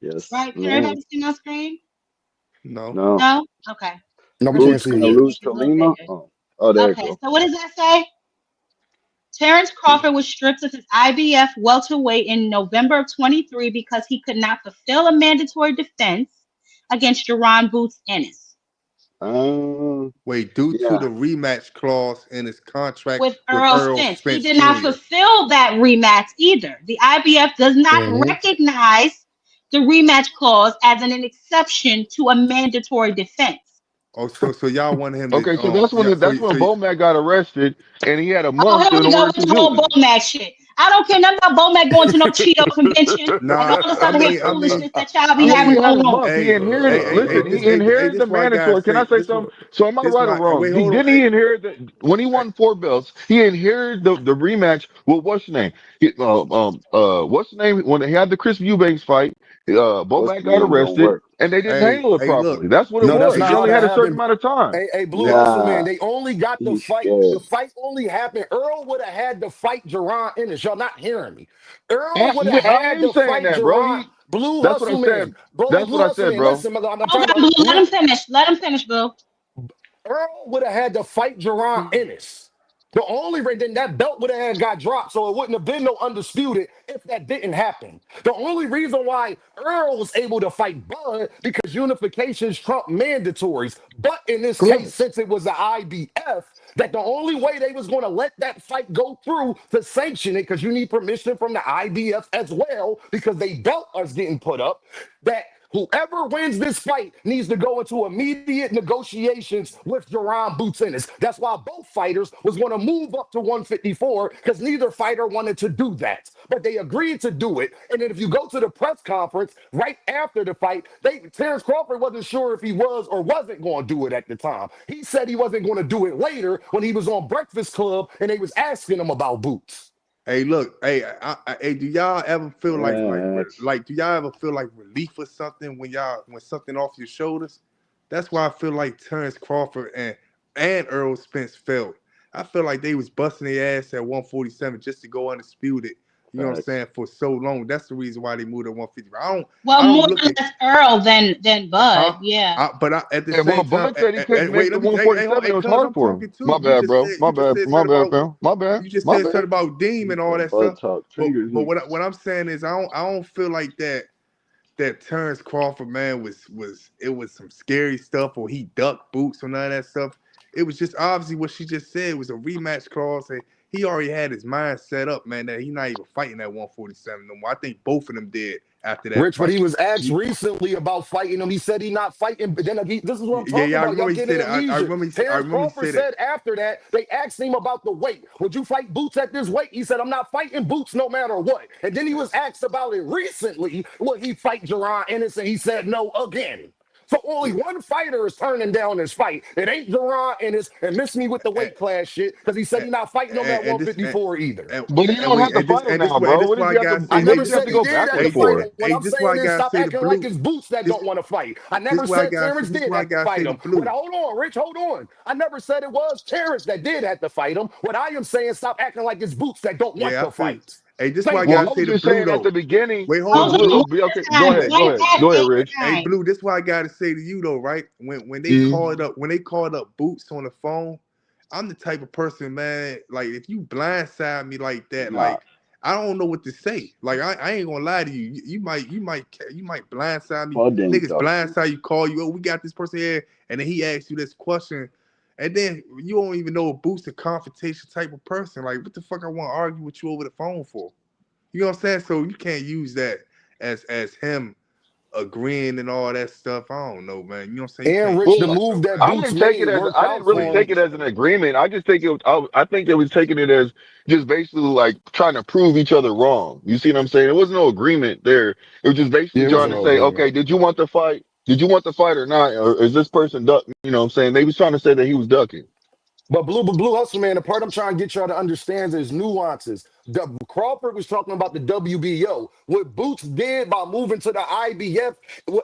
Yes, Right? Can man. everybody see my screen? No. No. No? Okay. No, we Let me can't Rude's see gonna it. lose make it to a little Lima. bigger. Oh, there you Okay, go. so what does that say? Terrence Crawford was stripped of his IBF welterweight in November of 23 because he could not fulfill a mandatory defense against Jerron Boots Ennis. Wait, due to Yeah. the rematch clause in his contract With with Earl Earl Spence. He Spence did not Jr. fulfill that rematch either. The IBF does not recognize the rematch clause as an exception to a mandatory defense. Oh, so y'all want him Okay, so to that's when yeah, Bomac got arrested, and he had a Oh, month here in we go order with to the do whole it. Bomac shit. I don't care nothing about Bomac going to no Cheeto convention and all Nah, this other his I mean, foolishness that y'all be He having only had going a on. month. He hey, inherited. Listen, he inherited the this why I gotta mandatory. Can I say say something? So am I this right or why. wrong? Wait, He hold on. didn't. He inherit when he won 4 belts. He inherited the rematch with what's the name? What's the name? When they had the Chris Eubanks fight, Those Bomac got three ain't gonna arrested work. and they didn't Hey, handle it hey, look. properly. That's what it No, that's was. Hey, He not how only that had a certain happened. amount of time. Hey, Blue Hustle Nah, Man, they only got the he's fight. scared. The fight only happened. Earl would have had to fight Jerron Ennis. Y'all not hearing me. Earl would have I had am to saying fight that, bro. Jerron. Blue That's what I Hustle Man. said. Bro, That's what Blue I Hustle said, Man. bro. Listen, I'm trying Okay, to Blue, let him finish. Let him finish, Blue. Earl would have had to fight Jerron Ennis. The only then that belt would have got dropped, so it wouldn't have been no undisputed if that didn't happen. The only reason why Earl was able to fight Bud because unifications trump mandatories. But in this case, Correct. since it was the IBF, that the only way they was going to let that fight go through to sanction it, because you need permission from the IBF as well, because they belt us getting put up, that whoever wins this fight needs to go into immediate negotiations with Jerron Boots Ennis. That's why both fighters was going to move up to 154 because neither fighter wanted to do that. But they agreed to do it. And then if you go to the press conference right after the fight, Terrence Crawford wasn't sure if he was or wasn't going to do it at the time. He said he wasn't going to do it later when he was on Breakfast Club and they was asking him about Boots. Hey, look, hey, hey, do y'all ever feel Facts. do y'all ever feel like relief or something when something off your shoulders? That's why I feel like Terrence Crawford and Earl Spence felt. I feel like they was busting their ass at 147 just to go undisputed. You know what I'm Facts. saying? For so long, that's the reason why they moved to 150. Well, I don't more look or at less Earl than Bud. huh. Yeah. At the And well, same time, Bud said he couldn't wait, make the let me. Hey, 147. It was cuz hard I'm for him. talking too. My bad, bro. You just said My something bad, about fam. My bad. you just My said bad. something about Deem He and all said that Bud stuff. talk But triggers but me. what I'm saying is I don't feel like that Terrence Crawford man was some scary stuff or he ducked Boots or none of that stuff. It was just obviously what she just said was a rematch clause and he already had his mind set up, man, that he's not even fighting at 147 no more. I think both of them did after that Rich, but fight. he was asked recently about fighting him. He said he not fighting. But then this is what I'm Yeah, talking yeah, I about. Y'all remember he getting said it. amnesia. I Terrence remember he Crawford said it. said after that, they asked him about the weight. Would you fight Boots at this weight? He said, I'm not fighting Boots no matter what. And then he was asked about it recently. Would he fight Jerron Ennis? And he said no again. So only one fighter is turning down this fight. It ain't Jerron Ennis and miss me with the weight class shit because he said And, he's not fighting him at and this 154 either. But he don't have to fight him now, bro. this What does why I he have gotta to? I say, What hey, never does he have said to he go did have backwards to fight for? him. What I'm this why I saying is gotta stop say the acting like blue. it's Boots that This don't want to fight. I this never why I said gotta Terrence this did why I have to gotta say fight the him. What? blue. Hold on, Rich, hold on. I never said it was Terrence that did have to fight him. What I am saying, stop acting like it's Boots that don't want Yeah, I to feel you. fight. Hey, this why I Thank Well, gotta I you. say was the just blue saying at though. the beginning. Wait, hold Well, Hold on, on, Blue, blue. one okay, at a time. One at go ahead, a Rich. Hey, time. blue, this why I gotta say to you though, right? When they Mhm. called up Boots on the phone, I'm the type of person, man. Like if you blindside me like that, Nah, like I don't know what to say. Like I ain't gonna lie to you. You might blindside me. Bud didn't Niggas duck Boots. blindside you, call you. Oh, we got this person here, and then he asks you this question, and then you don't even know if Boots a confrontation type of person. Like what the fuck I want to argue with you over the phone for? You know what I'm saying? So you can't use that as him agreeing and all that stuff. I don't know, man. You know what I'm saying? You And can't Rich, use the Well, that move stuff, that man. I Boots didn't take made it as worked I didn't out really for him. take it as an agreement. I just think I think they was taking it as just basically like trying to prove each other wrong. You see what I'm saying? There was no agreement there. It was just basically Yeah, it trying wasn't to no say, agreement. okay, did you want the fight? Did you want the fight or not? Or is this person duck? You know what I'm saying? They was trying to say that he was ducking. But Blue Hustle, man, the part I'm trying to get y'all to understand is nuances. Crawford was talking about the WBO. What Boots did by moving to the IBF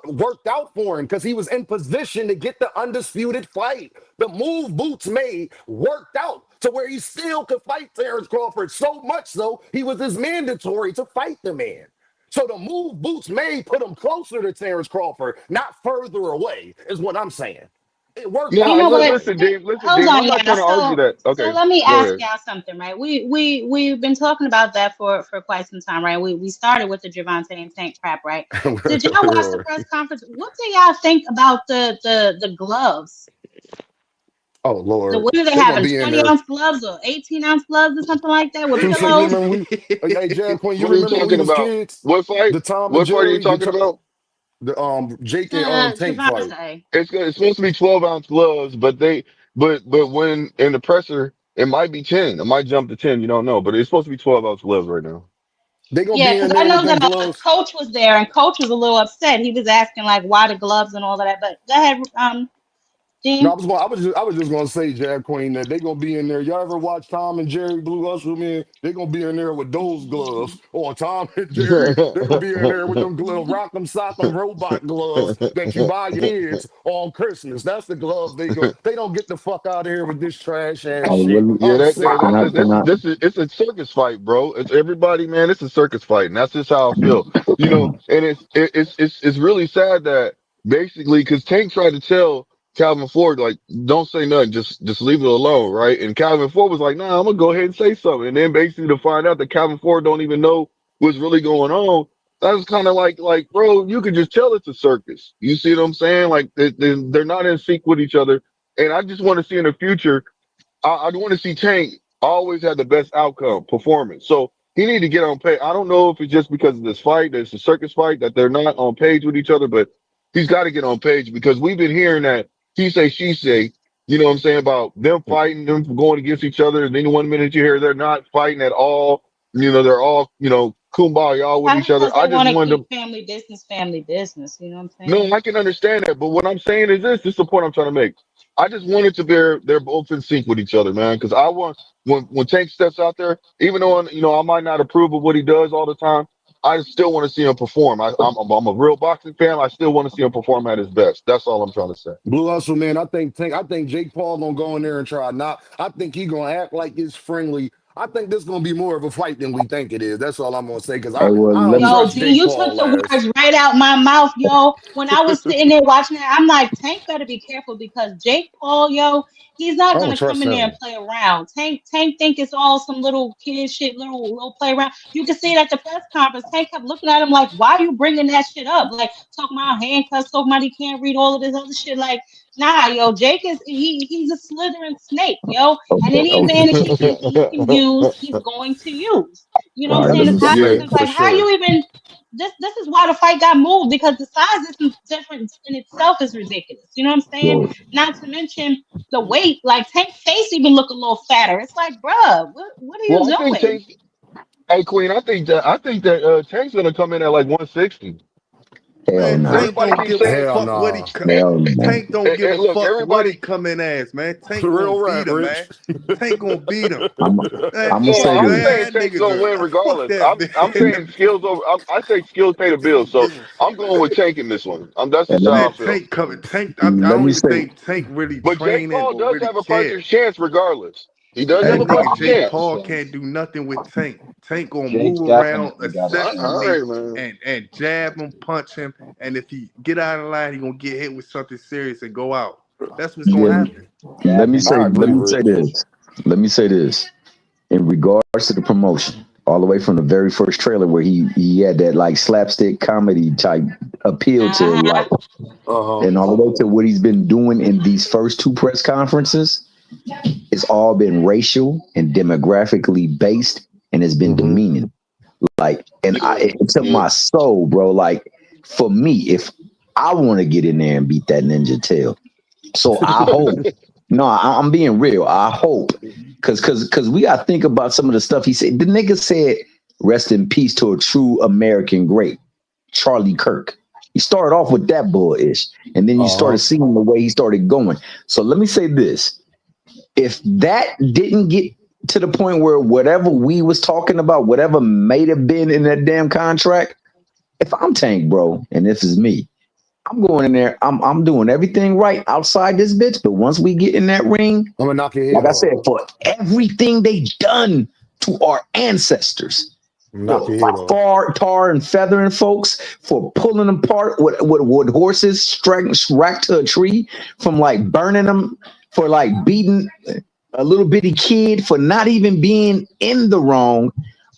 worked out for him because he was in position to get the undisputed fight. The move Boots made worked out to where he still could fight Terrence Crawford. So much so, he was his mandatory to fight the man. So the move Boots made put him closer to Terrence Crawford, not further away, is what I'm saying. It worked You No, out know for what? him. listen, Hold Dave. on, I'm not y'all. trying to argue that. So Okay, let me go ask ahead. y'all something, right? We've been talking about that for quite some time, right? We started with the Javante and Tank crap, right? Did y'all watch the press conference? What do y'all think about the gloves? Oh The Lord, what are they they're gonna having? be in 20 there. ounce gloves or 18-ounce gloves or something like that with 2 6. You pillows? remember hey Jam Queen, you What are you remember when we talking was about? kids? What fight? The Tom and What fight are you Jerry, talking about? the Jake and Tank fight. Javante. It's supposed to be 12-ounce gloves, but when in the presser It might be 10. It might jump to 10. You don't know, but it's supposed to be 12-ounce gloves right now. They gonna Yeah, be in because I there with know them that gloves. Coach was there, and Coach was a little upset. He was asking like why the gloves and all of that. But go ahead, No, Dean. I was just gonna say, Jab Queen, that they gonna be in there. Y'all ever watch Tom and Jerry Blue Usher, man? They gonna be in there with those gloves. Or Tom and Jerry, they gonna be in there with them little rock'em sock'em robot gloves that you buy your kids on Christmas. That's the gloves they go. They don't get the fuck out of here with this trash ass shit. Yeah, I'm sick of it. it's a circus fight, bro. It's everybody, man. It's a circus fight, and that's just how I feel. You know, and it's really sad that basically because Tank tried to tell Calvin Ford like, don't say nothing, just leave it alone, right? And Calvin Ford was like, nah, I'm gonna go ahead and say something. And then basically to find out that Calvin Ford don't even know what's really going on. That's kind of like, bro, you could just tell it's a circus. You see what I'm saying? Like they're not in sync with each other. And I just want to see in the future I want to see Tank always have the best outcome performance. So he need to get on page. I don't know if it's just because of this fight, there's a circus fight that they're not on page with each other, but he's got to get on page because we've been hearing that he say, she say, you know what I'm saying, about them fighting, them going against each other. And then 1 minute you hear they're not fighting at all. You know, they're all, kumbaya with each Probably other. because I they just want to wanted to. keep family business, family business. You know what I'm No, saying? I can understand that, but what I'm saying is this is the point I'm trying to make. I just wanted to be they're both in sync with each other, man. Because I want when Tank steps out there, even though I might not approve of what he does all the time, I still want to see him perform. I'm a real boxing fan. I still want to see him perform at his best. That's all I'm trying to say. Blue Hustle, man. I think Jake Paul gonna go in there and try not. I think he gonna act like it's friendly. I think this gonna be more of a fight than we think it is. That's all I'm gonna say because Hey, well, I let don't me. Yo, trust Dean, Jake you took Paul the ass. words right out my mouth, yo. When I was sitting there watching that, I'm like, Tank better be careful because Jake Paul, yo, he's I not don't gonna come trust in there and him. play around. Tank think it's all some little kid shit, little play around. You can see it at the press conference. Tank kept looking at him like, why are you bringing that shit up? Like talking about handcuffs, talking about he can't read all of this other shit. Like, nah, yo, Jake is he's a slithering snake, yo. And Okay, any okay. advantage he can use, he's going to use. You know what All I'm right, saying? let It's me. hard Yeah, because For like how sure. you even this is why the fight got moved because the size isn't different in itself is ridiculous. You know what I'm saying? Well, Not to mention the weight. Like Tank's face even look a little fatter. It's like, bruh, what are you well, I think doing? Tank. Hey, Queen, I think that Tank's gonna come in at like 160. hell Man, no. Tank Everybody don't keeps give a saying. Hell fuck what no. Hell no. Tank don't give a Look, fuck what he everybody. come in as, man. Tank gonna Real rap, beat him, Rich. man. Tank gonna beat him. I'm. Man, I'm gonna No, fuck say I'm this. saying that Tank's nigga. gonna win Fuck regardless. that I'm saying man. skills over. I say skills pay the bills. So I'm going with Tank in this one. That's And just let me how I Man, feel. Tank coming. Tank. I let don't me even say. think Tank really But Jake training Paul or does really have a care. fighter's chance regardless. He does Hey, have That a nigga fighter's Jake chance. Paul can't do nothing with Tank. Tank gonna Jake move around definitely got a All chance. excessively right, man. and jab him, punch him, and if he get out of line, he gonna get hit with something serious and go out. That's what's gonna Yeah, happen. I let agree, me say Rich. this. Let me say this. In regards to the promotion, all the way from the very first trailer where he had that like slapstick comedy type appeal to Uh-huh. like, and all the way to what he's been doing in these first two press conferences, it's all been racial and demographically based, and it's been Mm-hmm. demeaning. Like, and Yeah, it took yeah. my soul, bro. Like, for me, if I want to get in there and beat that ninja tail, so I hope. No, I'm being real. I hope, cause we gotta think about some of the stuff he said. The nigga said, "Rest in peace to a true American great, Charlie Kirk." He started off with that bullish, and then you started Uh-huh. seeing the way he started going. So let me say this: if that didn't get to the point where whatever we was talking about, whatever may have been in that damn contract, if I'm Tank, bro, and this is me, I'm going in there. I'm doing everything right outside this bitch. But once we get in that ring, I'm gonna knock your like head I said, off. for everything they done to our ancestors, Knock for your head off. tar and feathering folks, for pulling them apart with horses strapped to a tree, from like burning them, for like beating a little bitty kid, for not even being in the wrong.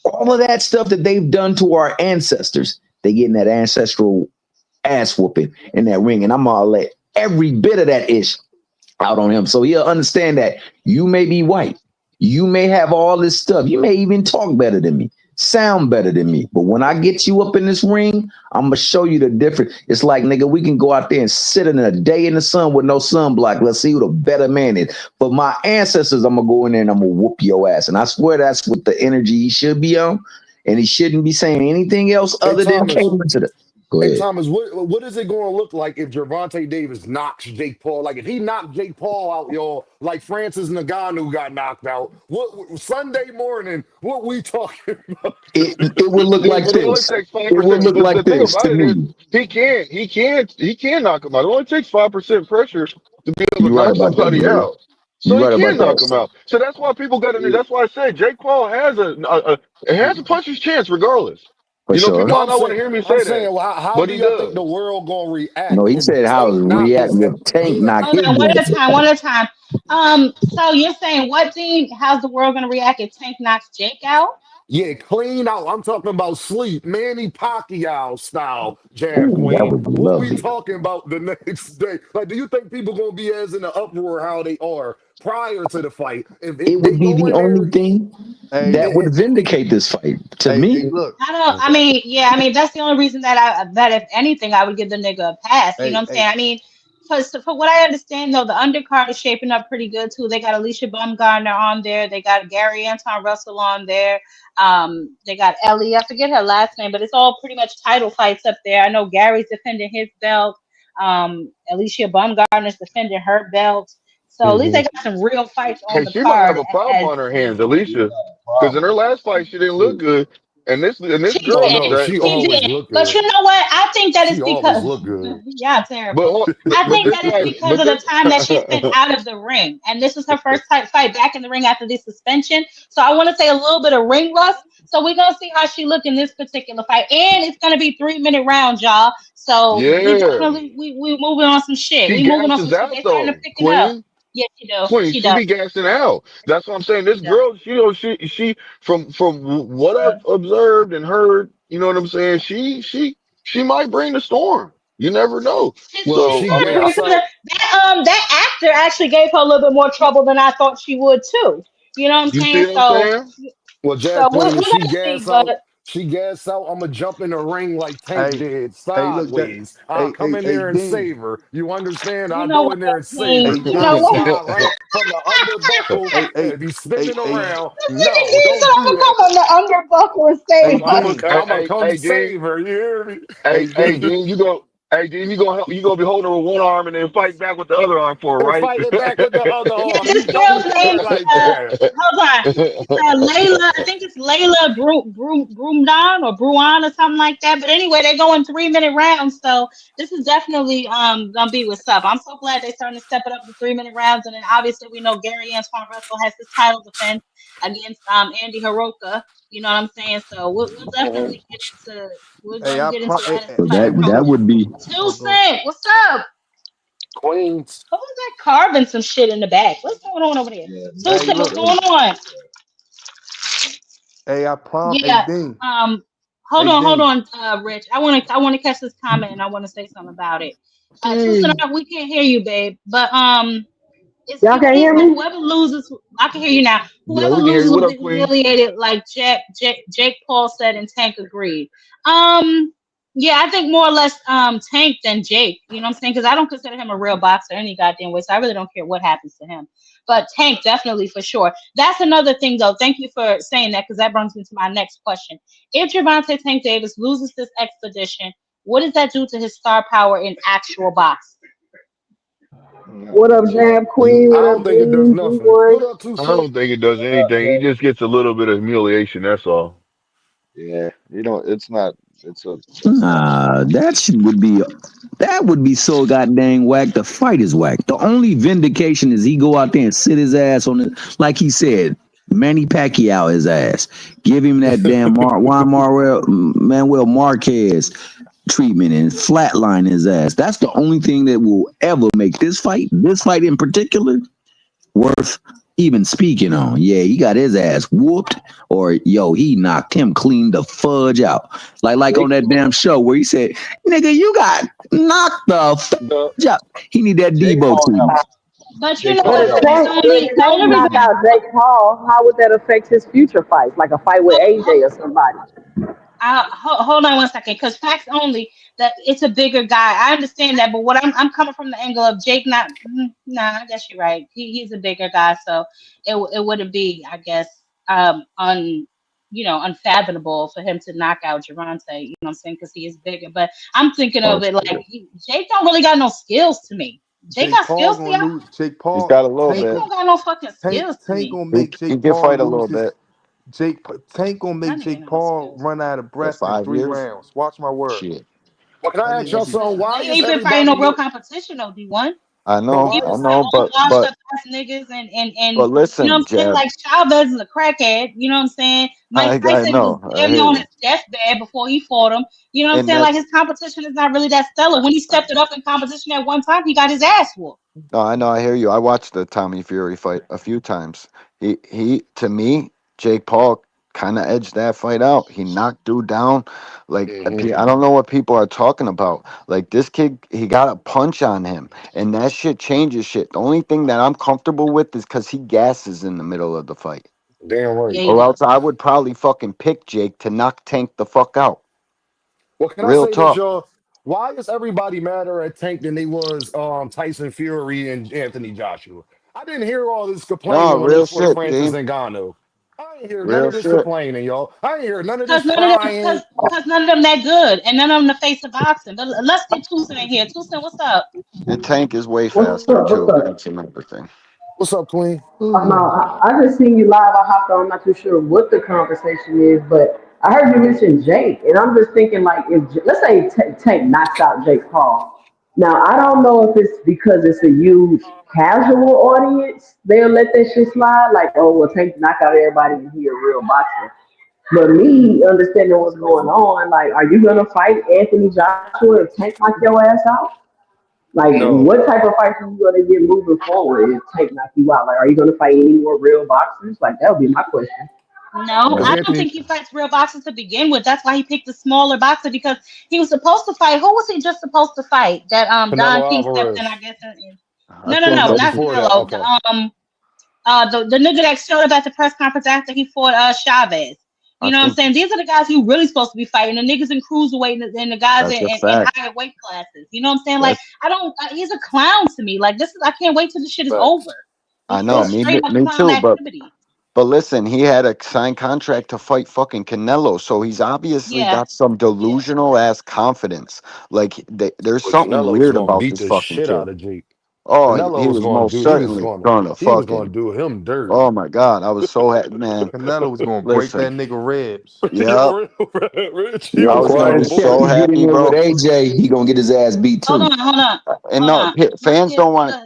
All of that stuff that they've done to our ancestors, they getting that ancestral ass whooping in that ring, and I'm gonna let every bit of that ish out on him, so he'll understand that you may be white, you may have all this stuff, you may even talk better than me. sound better than me. But when I get you up in this ring, I'm gonna show you the difference. It's like, nigga, we can go out there and sit in a day in the sun with no sunblock. Let's see who the better man is. But my ancestors, I'm gonna go in there and I'm gonna whoop your ass. And I swear that's what the energy he should be on. And he shouldn't be saying anything else Hey other than Thomas. catering to the. Go Hey ahead. Thomas, what is it going to look like if Gervonta Davis knocks Jake Paul? Like if he knocked Jake Paul out, y'all, like Francis Ngannou got knocked out. What Sunday morning? What we talking about? It would look Yeah, like but it only this. takes It would 5%. look The like thing this to about it is me. he can knock him out. It only takes 5% pressure to be able You're to right knock about that, somebody brother. out. So You're he right about can knock that. him out. So that's why people got to. That's why I said Jake Paul has a puncher's chance regardless. For You know, people sure. No, might not want to hear me I'm say that, saying, well, how but do he y'all think the does. world gonna No, react he if said how Tank knock react his? if Tank knock Hold his on, one at ass a time, one at a time. So you're saying what, Dean? How's the world gonna react if Tank knocks Jake out? Yeah, clean out. I'm talking about sleep, Manny Pacquiao style, Jab Ooh, that Queen. would be What we lovely. talking about the next day? Like, do you think people gonna be as in the uproar how they are prior to the fight? If It they would be go the in there, only thing that would vindicate this fight. To me, Look. I don't. I mean, yeah. I mean, that's the only reason that if anything, I would give the nigga a pass. You know what I'm saying? I mean, for what I understand though, the undercard is shaping up pretty good too. They got Alicia Baumgardner on there. They got Gary Anton Russell on there. They got Ellie. I forget her last name, but it's all pretty much title fights up there. I know Gary's defending his belt. Alicia Baumgardner's defending her belt. So at least they got some real fights on Hey, the she might have card. a problem As on her hands, Alicia, because in her last fight she didn't look good, and this She oh girl, did. no, that, she She always did. look But you good. know what? I think that it's She always because look good. yeah, terrible. I but think this that it's fight, because of the time that she spent out of the ring. And this is her first fight back in the ring after this suspension. So I want to say a little bit of ring rust. So we're gonna see how she look in this particular fight. And it's gonna be 3-minute rounds, y'all. So we yeah, definitely we moving on some shit. she We moving on some gasses shit. out They starting to though, pick it up. Queen. Yes, she do. Queen, She she does. be gassing out. That's what I'm saying. She This does. girl, she from what I've observed and heard, you know what I'm saying. She might bring the storm. You never know. Well, She's if So she I gonna mean, bring gas some of out, that actor actually gave her a little bit more trouble than I thought she would too. You know what I'm you see saying? what I'm So saying? well, so Jab Queen, we're if she gonna see, gas out, but I'm gonna jump in the ring like Tank Hey, did, look that. sideways. I'll come in there and Dean. save her. You understand? you I'll know go what, in there and save King? her. Hey, You I'll know Dean. what? slide right from the underbuckle Hey, hey, and be hey, spinning hey, around. This nigga No, Dean said don't I'm do gonna that. come on the underbuckle and hey, save her. Dean. I'm gonna come Hey, Dean. save her. You hear me? Hey, Hey, hey, Dean. Dean, you gonna be holding her with one arm and then fight back with the other arm for her, And right? fight it back with the other Yeah, arm. this You don't girl's do name it is like that. hold on. It's Layla. I think it's Layla Brumdan or Bruan or something like that. But anyway, they're going 3-minute rounds, so this is definitely gonna be what's up. I'm so glad they're starting to step it up to 3-minute rounds, and then obviously we know Gary Antoine Russell has his title defense against Andy Hiroka. You know what I'm saying? So we'll definitely get into Hey, I pro. Hey, that hey, so entire hey, that program. would be. Two oh, go. Cent, what's up? Queens. Who's that carving some shit in the back? What's going on over there? Two Hey, Cent, what's look. going on? Hey, I prom. Hey, Yeah. Dean. Um. Hold Hey, on, Dean. Rich. I want to catch this comment and I want to say something about it. Tucson, Dang. we can't hear you, babe. But Y'all it's can't hear either me? whoever loses. I can hear you now. Yeah, Whoever we can hear you. loses What will up, be Queen? humiliated, like Jake Paul said, and Tank agreed. Um. Yeah, I think more or less Tank than Jake. You know what I'm saying? Because I don't consider him a real boxer any goddamn way. So I really don't care what happens to him. But Tank definitely for sure. That's another thing though. Thank you for saying that because that brings me to my next question. If Gervonta Tank Davis loses this expedition, what does that do to his star power in actual boxing? What up, Jab Queen? I What don't up, think it does Dean? nothing. D-Boy? What up, Two I Cent? don't think it does What up, anything. He Jay? just gets a little bit of humiliation. That's all. Yeah, you know, it's not. It's not. Nah, that would be so goddamn whack. The fight is whack. The only vindication is he go out there and sit his ass on it, like he said. Manny Pacquiao his ass. Give him that damn Manuel Marquez treatment and flatline his ass. That's the only thing that will ever make this fight in particular, worth even speaking on. Yeah, he got his ass whooped, or yo, he knocked him clean the fudge out. Like on that damn show where he said, "Nigga, you got knocked the The fudge out." He need that Jake Debo Paul got treatment. But you Jake know Paul But what? if got Facts Tank, weak. if only. The Tank only knock reason. out Jake Paul, how would that affect his future fights? Like a fight with AJ or somebody? Hold on 1 second, because facts only that it's a bigger guy. I understand that, but what I'm coming from the angle of Jake not. Nah, I guess you're right. He's a bigger guy, so it wouldn't be, I guess, unfathomable for him to knock out Gervonta. You know what I'm saying? Because he is bigger. But I'm thinking of it like Jake don't really got no skills to me. Jake Jake got Paul skills to gonna y'all. lose. Jake He's Paul, got a little Jake bit. don't got no fucking skills to Tank me. gonna make He Jake can Paul fight a little lose his. bit Tank gonna That make nigga Jake no Paul skills. run out of for breath in 5 three years. rounds. Watch my word. Shit. Well, can That I nigga ask y'all gonna be. something? Why They is ain't been fighting no everybody real look? competition though, D1. But He why was is fighting unwashed But up ass niggas and but you know listen, what I'm saying? Jab. Like Chavez is a crackhead, you know what I'm saying? Mike I Tyson was know. I damn hear near on his you. deathbed before he fought him. You know what I'm And saying? Like that's his competition is not really that stellar. When he stepped it up in competition at one time, he got his ass whooped. no, I know. I hear you. I watched the Tommy Fury fight a few times. He to me, Jake Paul kind of edged that fight out. He knocked dude down. Like I don't know what people are talking about. Like this kid, he got a punch on him, and that shit changes shit. The only thing that I'm comfortable with is because he gasses in the middle of the fight, Damn Yeah, right. he or does. else I would probably fucking pick Jake to knock Tank the fuck out. Well, can I Real say this, talk. y'all? Why is everybody madder at Tank than they was Tyson Fury and Anthony Joshua? I didn't hear all this No, complaining when they real fought shit, Francis Dean. Ngannou. I ain't hear none Real of this shit. complaining, y'all. I ain't hear none of this Cause none of them, crying. cause none of them that good, and none of them the face of boxing. But let's get Tucson in here. Tucson, what's up? And Tank is way What's faster up? What's too. up? That's another thing. What's up, Queen? No, I just seen you live. I hopped on. I'm not too sure what the conversation is, but I heard you mention Jake, and I'm just thinking like, if let's say Tank knocks out Jake Paul. Now I don't know if it's because it's a huge casual audience. They'll let that shit slide. Like, oh well, Tank knock out everybody and he a real boxer. But me understanding what's going on, like, are you gonna fight Anthony Joshua if Tank knock your ass out? Like, No. what type of fights are you gonna get moving forward if Tank knock you out? Like, are you gonna fight any more real boxers? Like, that would be my question. No, Because I don't Anthony, think he fights real boxers to begin with. That's why he picked a smaller boxer because he was supposed to fight. Who was he just supposed to fight? That Don Canelo King stepped in, I Alvarez. guess. I No, no, think no, No, not that's before that. Canelo. Okay. The nigga that showed up at the press conference after he fought Chavez. I You know what I'm think saying? These are the guys who really supposed to be fighting. The niggas in cruiserweight and the guys that's a in fact. higher weight classes. You know what I'm saying? Like That's I don't. He's a clown to me. Like this is. I can't wait till this shit is over. Facts. I This know. is Facts. straight up Me clown too. activity. But listen, he had a signed contract to fight fucking Canelo, so he's obviously Yeah. got some Yeah. delusional ass confidence. Like there's But something Canelo was weird going to about beat this the fucking shit kid. out of Jake. Oh, he Canelo was was going most to do, certainly gonna he was going to fucking. do him Oh dirty. my god, I was so happy, man. Canelo was gonna break Listen, that nigga ribs. yep, Rich, he I Yo, was was going gonna to be Quan, if so he bullshit. get in happy, there with bro. AJ, he gonna get his ass beat Hold too. on. Hold on. And Hold no, on. Let's fans get. don't want.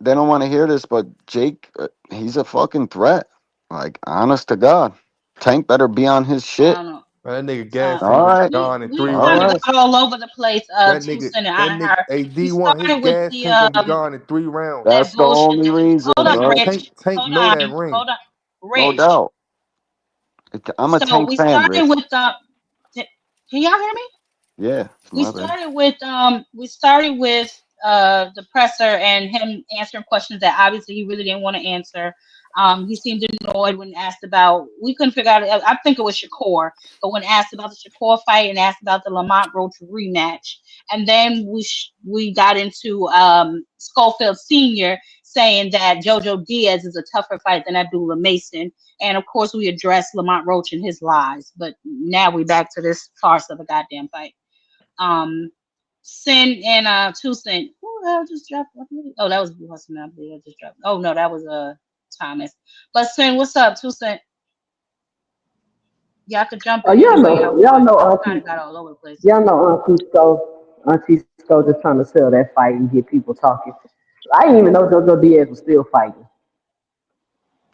They don't want to hear this, but Jake, he's a fucking threat. Like, honest to God, Tank better be on his I shit. don't know. Man, that nigga gas All tank gonna be right, gone in We three all kind of right. rounds. got all over the place. Tucson and That nigga, I. We AD1, his started with gas the tank gonna be gone in 3 rounds. That's that the bullshit. only reason, Hold on, bro. Rich. Tank Hold know that on. ring. Hold on, No Rich. doubt. I'm a So Tank we fan, started Rich. with Can y'all hear me? Yeah, it's we my bad. started with the presser and him answering questions that obviously he really didn't want to answer. He seemed annoyed when asked about. We couldn't figure out. I think it was Shakur, but when asked about the Shakur fight and asked about the Lamont Roach rematch, and then we got into Schofield Senior saying that JoJo Diaz is a tougher fight than Abdullah Mason, and of course we addressed Lamont Roach and his lies. But now we back to this farce of a goddamn fight. Sin and 2 Cent. Who the hell just dropped? Oh, that was what's name? I just dropped. Oh no, that was Thomas. But Sin, what's up, 2 Cent? Y'all could jump in Y'all anyway. know, y'all know, I kind of got all over the place. y'all know, Auntie Sco just trying to sell that fight and get people talking. I didn't even know JoJo Diaz was still fighting.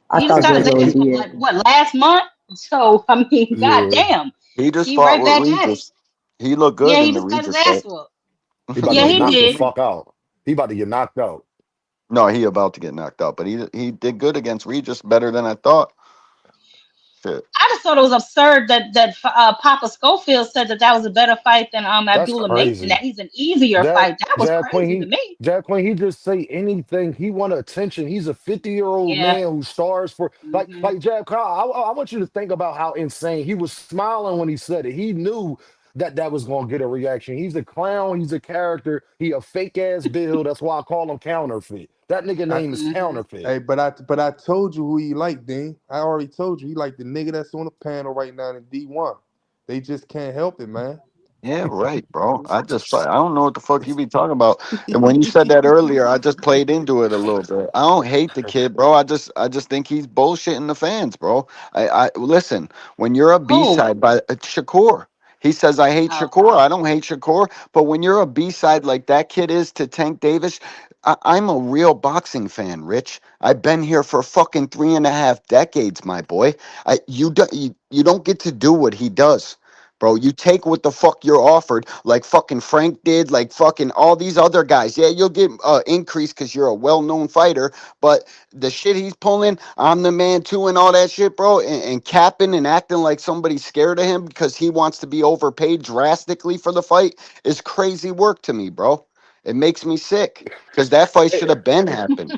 I He just thought got his JoJo ass whooped Diaz. like what last month. So I mean, Yeah. goddamn, He just he fought right with back at it. Regis. He looked Yeah, good he in the just got his Regis ass fight. whooped. He about to Yeah, get he knocked the did. fuck out. He about to get knocked out. No, he about to get knocked out, but he did good against Regis, better than I thought. Shit. I just thought it was absurd that Papa Schofield said that was a better fight than That's Abdullah Mason. That crazy. he's an easier fight. That was crazy to me. Jack Queen, he just say anything. He want attention. He's a 50-year-old Yeah. man who stars for Mm-hmm. like Jack Queen. I want you to think about how insane he was smiling when he said it. He knew that was gonna get a reaction. He's a clown. He's a character. He a fake ass Bill. That's why I call him counterfeit. That nigga I, name is Mm-hmm. counterfeit. hey, but I told you who he like, Dean. I already told you he like the nigga that's on the panel right now in D1. They just can't help it, man. Yeah, right, bro. I don't know what the fuck you be talking about. And when you said that earlier, I just played into it a little bit. I don't hate the kid, bro. I just think he's bullshitting the fans, bro. I listen, when you're a Who? B-side by Shakur, he says I hate Oh. Shakur. I don't hate Shakur, but when you're a B-side like that kid is to Tank Davis, I'm a real boxing fan, Rich. I've been here for fucking 3.5 decades, my boy. You don't get to do what he does. Bro, you take what the fuck you're offered, like fucking Frank did, like fucking all these other guys. Yeah, you'll get increase because you're a well-known fighter, but the shit he's pulling, I'm the man too, and all that shit, bro, and capping and acting like somebody's scared of him because he wants to be overpaid drastically for the fight is crazy work to me, bro. It makes me sick because that fight should have been happened.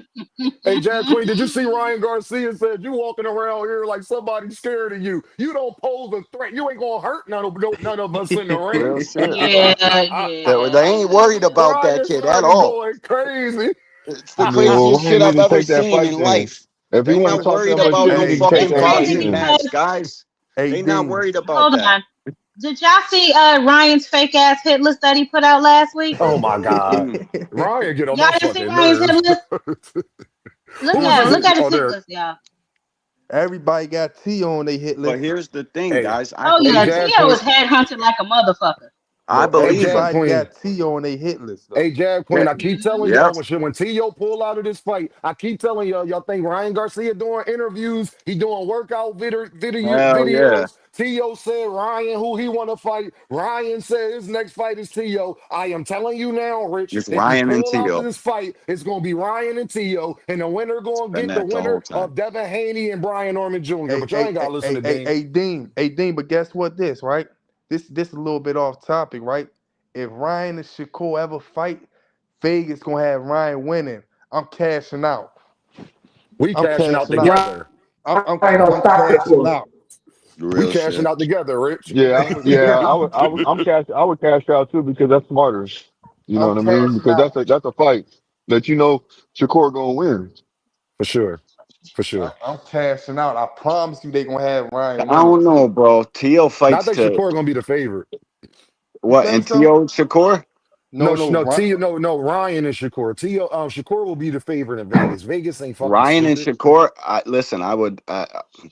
Hey, Jack Queen, did you see Ryan Garcia said you walking around here like somebody's scared of you? You don't pose a threat. You ain't gonna hurt none of us in the ring. Real shit. They ain't Yeah. worried about that Ryan kid at started all. going crazy. It's the Yeah, well, craziest Ryan shit I've need to ever take that seen fight in then. life. If he They want not to talk that worried much about shit, he no need to take fucking It's that fight crazy boxing then. because match, guys. Hey, They not Dean. worried about hold that. on. Did y'all see Ryan's fake ass hit list that he put out last week? Oh my God. Mm-mm. Ryan get on Y'all my didn't see fucking Ryan's hit nerves. list? Who was his Look hit? at his Oh, hit there. list, y'all. Everybody got T on they hit But list. here's the thing, Hey, guys. I Oh hey, yeah, believe it. Jab Tio Queen. was headhunted like a motherfucker. I No, Hey, believe it. Jab everybody Queen. got T on they hit list Hey, though. Jab Yeah. Queen, I keep telling Mm-hmm. Yep. y'all when T.O. pull out of this fight, I keep telling y'all think Ryan Garcia doing interviews, he doing workout Hell yeah. videos. T.O. said Ryan who he want to fight. Ryan said his next fight is T.O. I am telling you now, Rich, It's if he Ryan and pull out of Teal. this fight, it's going to be Ryan and T.O. And the winner going to Been get the that the whole winner time. of Devin Haney and Brian Norman Jr. Hey, But y'all hey, ain't got hey, to listen hey, to hey, Dean. hey, Dean. Hey, Dean, but guess what this, right? This a little bit off topic, right? If Ryan and Shakur ever fight, Vegas gonna have Ryan winning. I'm cashing out. We I'm cashing out cashing out. together. Ryan gonna I'm stop the cashing court. out. We Real cashing shit. out together, Rich. I would cash out too because that's smarter. You know I'm what I mean? cashing Because out. that's a fight that you know Shakur gonna win. For sure. For sure. I'm cashing out. I promise you, they gonna have Ryan I winning don't know, too. bro. Teal Now I fights think to Shakur gonna be the favorite. You what? think And so? Teal Shakur? No, no, No, Ryan and Shakur. Shakur will be the favorite in Vegas. Vegas ain't fucking Ryan and stupid. Shakur. Listen, I would.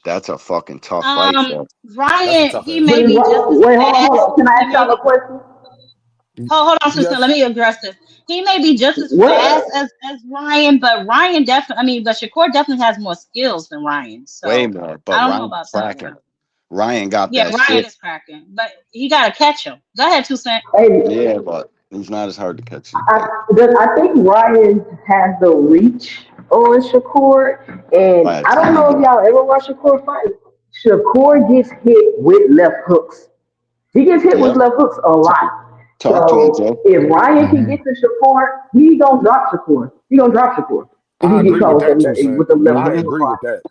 That's a fucking tough fight, though. That's a Ryan, tough he ass But may fight. be just as wait, hold fast. on. Can I He ask may y'all a be. question? Hold on, sister. Let Yes. me address this. He may be just as fast What? as Ryan, but Ryan definitely. I mean, but Shakur definitely has more skills than Ryan. Way So more, I but don't know Ryan's about that cracking. one. Ryan got Yeah, that Ryan shit. is cracking, but he got to catch him. Go ahead, 2 Cent. Hey, Yeah, but he's not as hard to catch as you think. I think Ryan has the reach on Shakur, and By a I don't tiny know if bit. y'all ever watch Shakur fight. Shakur gets hit with left hooks. He gets hit with Yep. left hooks a lot. Talk to him, So Joe. if Ryan can Mm-hmm. get to Shakur, he gonna drop Shakur. He gonna drop Shakur if I he get agree with caught that too, Cent. with the left I hook Mm-hmm. in the agree with body. that.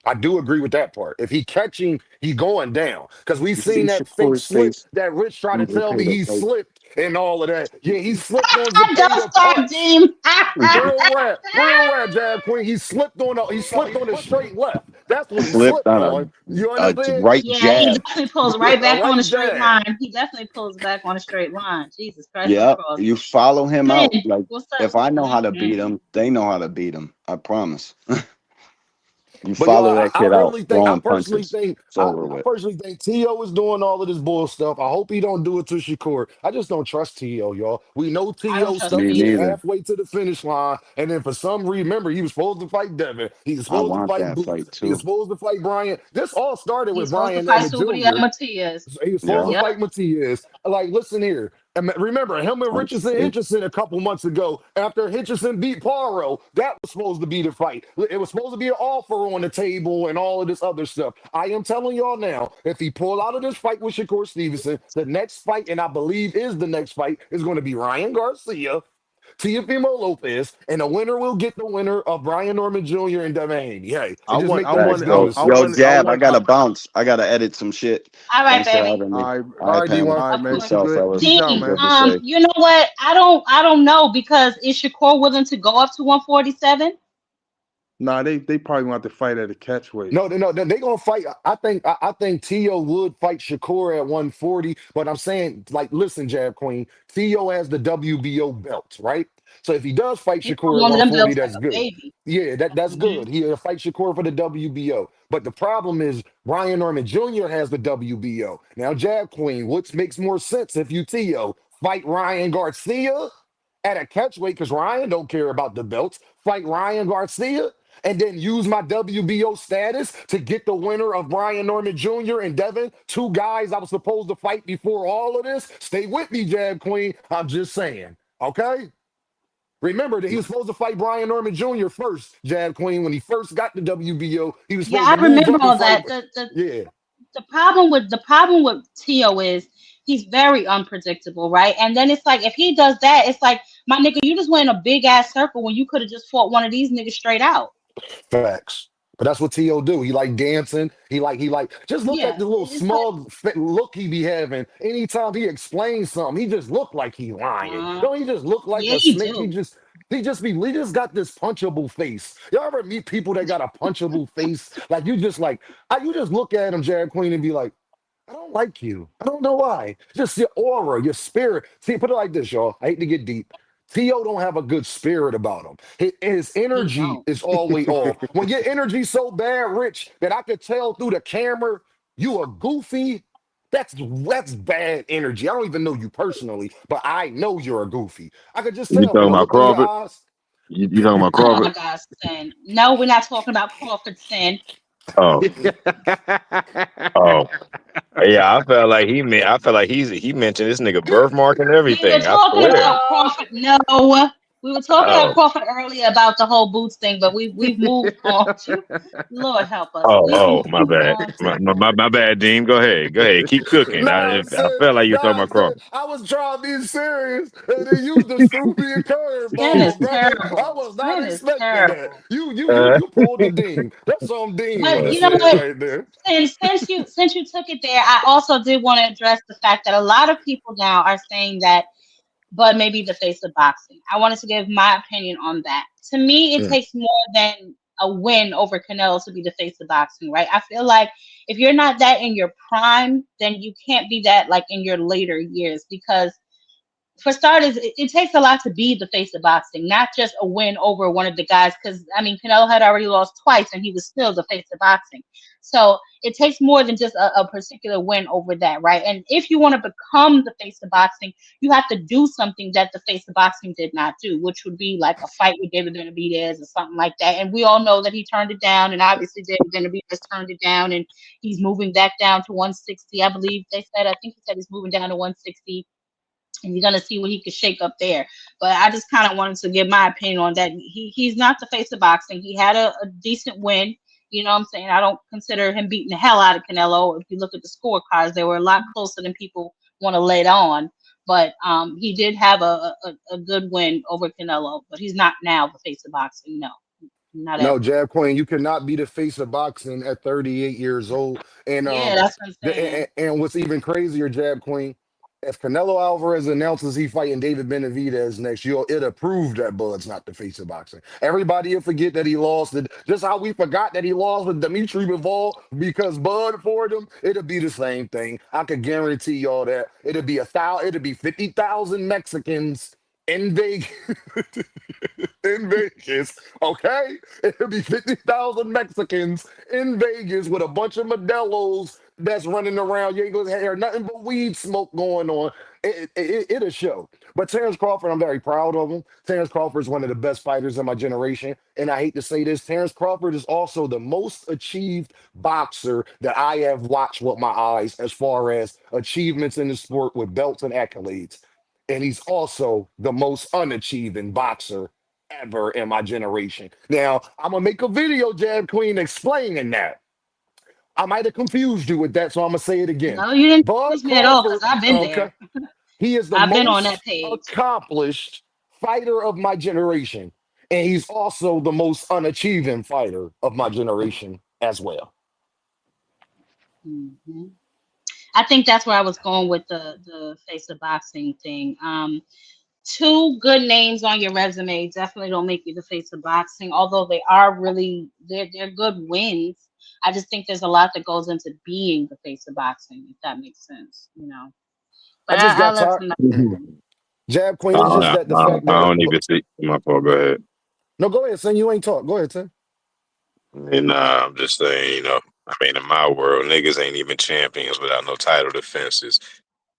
I do agree with that part. If he catching, he going down. Because we You see seen that fake Shakur's slip face? that Rich tried to They tell pay me to he fight. slipped and all of that. Yeah, he slipped on Zepeda Don't start, punch. Dean. Real rap, Jab Queen. He slipped on the straight left. That's what he Slipped slipped on on. You a understand? right Yeah, he jab. definitely pulls right A back on a right straight jab. line. He definitely pulls back on a straight line. Jesus Christ, the Yep. cross. You follow him Ben, out. Like what's up? if I know how to beat Mm-hmm. him, they know how to beat him. I promise. You But y'all, follow that I kid out, really think, throwing punches. It's over I with. personally think T.O. is doing all of this bull stuff. I hope he don't do it to Shakur. I just don't trust T.O., y'all. We know I don't T.O. trust him stuck Me to get either. neither. halfway to the finish line, and then for some reason, remember, he was supposed to fight Devin. He was I supposed to want fight that Boots. fight He was too. supposed to fight Brian. This all started He's with supposed to Brian fight Norman Super Jr. Matias. He was supposed Yeah. to Yep. fight Matias. Like, listen here. And remember, him and Richardson a couple months ago, after Hitchison beat Poirot, that was supposed to be the fight. It was supposed to be an offer on the table and all of this other stuff. I am telling y'all now, if he pull out of this fight with Shakur Stevenson, the next fight, and I believe is the next fight, is going to be Ryan Garcia, Teofimo Lopez, and the winner will get the winner of Brian Norman Jr. and Devin Haney. Hey, I it just want, make I the most want, sense. Jab, I gotta bounce. I gotta edit some shit. All right, Thanks for baby. having me. All right, All right, Pamela. all right, Of man. course. Peace out, fellas. Peace out, Dean, man. Good to say. you know what? I don't know because is Shakur willing to go up to 147? Nah, they probably want to fight at a catch weight. No, they gonna fight. I think Tio would fight Shakur at 140, but I'm saying, like, listen, Jab Queen, Tio has the WBO belt, right? So if he does fight He Shakur want at one of them 140, belts like that's a good. baby. Yeah, that's Hmm. good. He'll fight Shakur for the WBO. But the problem is Brian Norman Jr. has the WBO. Now, Jab Queen, what makes more sense if you Tio fight Ryan Garcia at a catchweight because Ryan don't care about the belts. Fight Ryan Garcia and then use my WBO status to get the winner of Brian Norman Jr. and Devin, two guys I was supposed to fight before all of this. Stay with me, Jab Queen. I'm just saying. Okay? Remember that he was supposed to fight Brian Norman Jr. first, Jab Queen. When he first got the WBO, he was Yeah, supposed to I move remember up and all fight. that. The Yeah. the problem with Tio is he's very unpredictable, right? And then it's like if he does that, it's like my nigga, you just went in a big ass circle when you could have just fought one of these niggas straight out. Facts. But that's what T.O. do. He like dancing. He like, just look at Yeah, the little it's like smug look he be having. Anytime he explains something, he just look like he lying. Don't he just look like yeah, a he snake? do. He just got this punchable face. Y'all ever meet people that got a punchable face? Like you just look at him, Jared Queen, and be like, I don't like you. I don't know why. Just your aura, your spirit. See, put it like this, y'all. I hate to get deep. Theo don't have a good spirit about him. His He energy don't. is always off. When your energy's so bad, Rich, that I could tell through the camera you are goofy, that's bad energy. I don't even know you personally, but I know you're a goofy. I could just You tell talking from the about look in your Crawford? eyes. You talking about Oh my Crawford? God, Sin. No, we're not talking about Crawford Sin. Oh, oh, yeah. I felt like he mentioned this nigga birthmark and We were everything. I talking swear. about Crawford. No, we were talking about Oh, Crawford earlier about the whole boots thing, but we've moved on to. Lord help us. We've my moved bad. on to. My bad, Dean. Go ahead. Go ahead. Keep cooking. Nah, I sis. felt like you were talking Nah, about sis. Crawford. I was trying to be serious, and then you just threw me a Sin is curveball, brother. I terrible. was not Sin is expecting that. terrible. You pulled the Dean. That's some Dean But right you know there, what? right there. Since you took it there, I also did want to address the fact that a lot of people now are saying that but maybe the face of boxing. I wanted to give my opinion on that. To me, it Mm. takes more than a win over Canelo to be the face of boxing, right? I feel like if you're not that in your prime, then you can't be that like in your later years because for starters, it takes a lot to be the face of boxing, not just a win over one of the guys. Because I mean, Canelo had already lost twice, and he was still the face of boxing. So it takes more than just a particular win over that, right? And if you want to become the face of boxing, you have to do something that the face of boxing did not do, which would be like a fight with David Benavidez or something like that. And we all know that he turned it down, and obviously David Benavidez turned it down, and he's moving back down to 160. I believe they said. I think he said he's moving down to 160 and you're gonna see what he could shake up there. But I just kind of wanted to give my opinion on that. He's not the face of boxing. He had a decent win. You know what I'm saying? I don't consider him beating the hell out of Canelo. If you look at the scorecards, they were a lot closer than people want to lay it on. But he did have a good win over Canelo, but he's not now the face of boxing. No, not No, ever. Jab Queen, you cannot be the face of boxing at 38 years old. And Yeah, that's what I'm saying. what's even crazier, Jab Queen, if Canelo Alvarez announces he fighting David Benavidez next year, it'll prove that Bud's not the face of boxing. Everybody will forget that he lost. Just how we forgot that he lost with Dimitri Bivol because Bud fought him, it'll be the same thing. I can guarantee y'all that. It'll be 50,000 Mexicans in Vegas. In Vegas, okay? It'll be 50,000 Mexicans in Vegas with a bunch of Modelos that's running around. You ain't gonna hear nothing but weed smoke going on. It'll show. But Terrence Crawford, I'm very proud of him. Terrence Crawford is one of the best fighters in my generation. And I hate to say this, Terrence Crawford is also the most achieved boxer that I have watched with my eyes as far as achievements in the sport with belts and accolades. and he's also the most unachieving boxer ever in my generation. Now, I'm gonna make a video, Jab Queen, explaining that. I might have confused you with that, so I'm gonna say it again. No, you didn't Bud confuse me at all because Crawford, I've been okay, there. he is the I've been on that most page. accomplished fighter of my generation, and he's also the most unachieving fighter of my generation as well. Hmm. I think that's where I was going with the face of boxing thing. Two good names on your resume definitely don't make you the face of boxing, although they are really they're good wins. I just think there's a lot that goes into being the face of boxing, if that makes sense, you know. I But just I'll got let tired. somebody. Jab Queen, it's just I, that the I, fact I that don't even see my fault. Go ahead. no, go ahead, son. You ain't talk. Go ahead, son. And I'm just saying, I mean, in my world, niggas ain't even champions without no title defenses.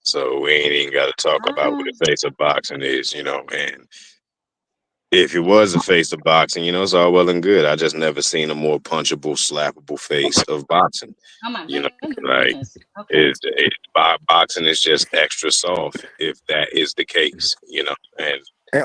So we ain't even got to talk about what the face of boxing is, And if it was a face of boxing, it's all well and good. I just never seen a more punchable, slappable face of boxing. Oh my You know, like goodness. Okay. boxing is just extra soft if that is the case. And And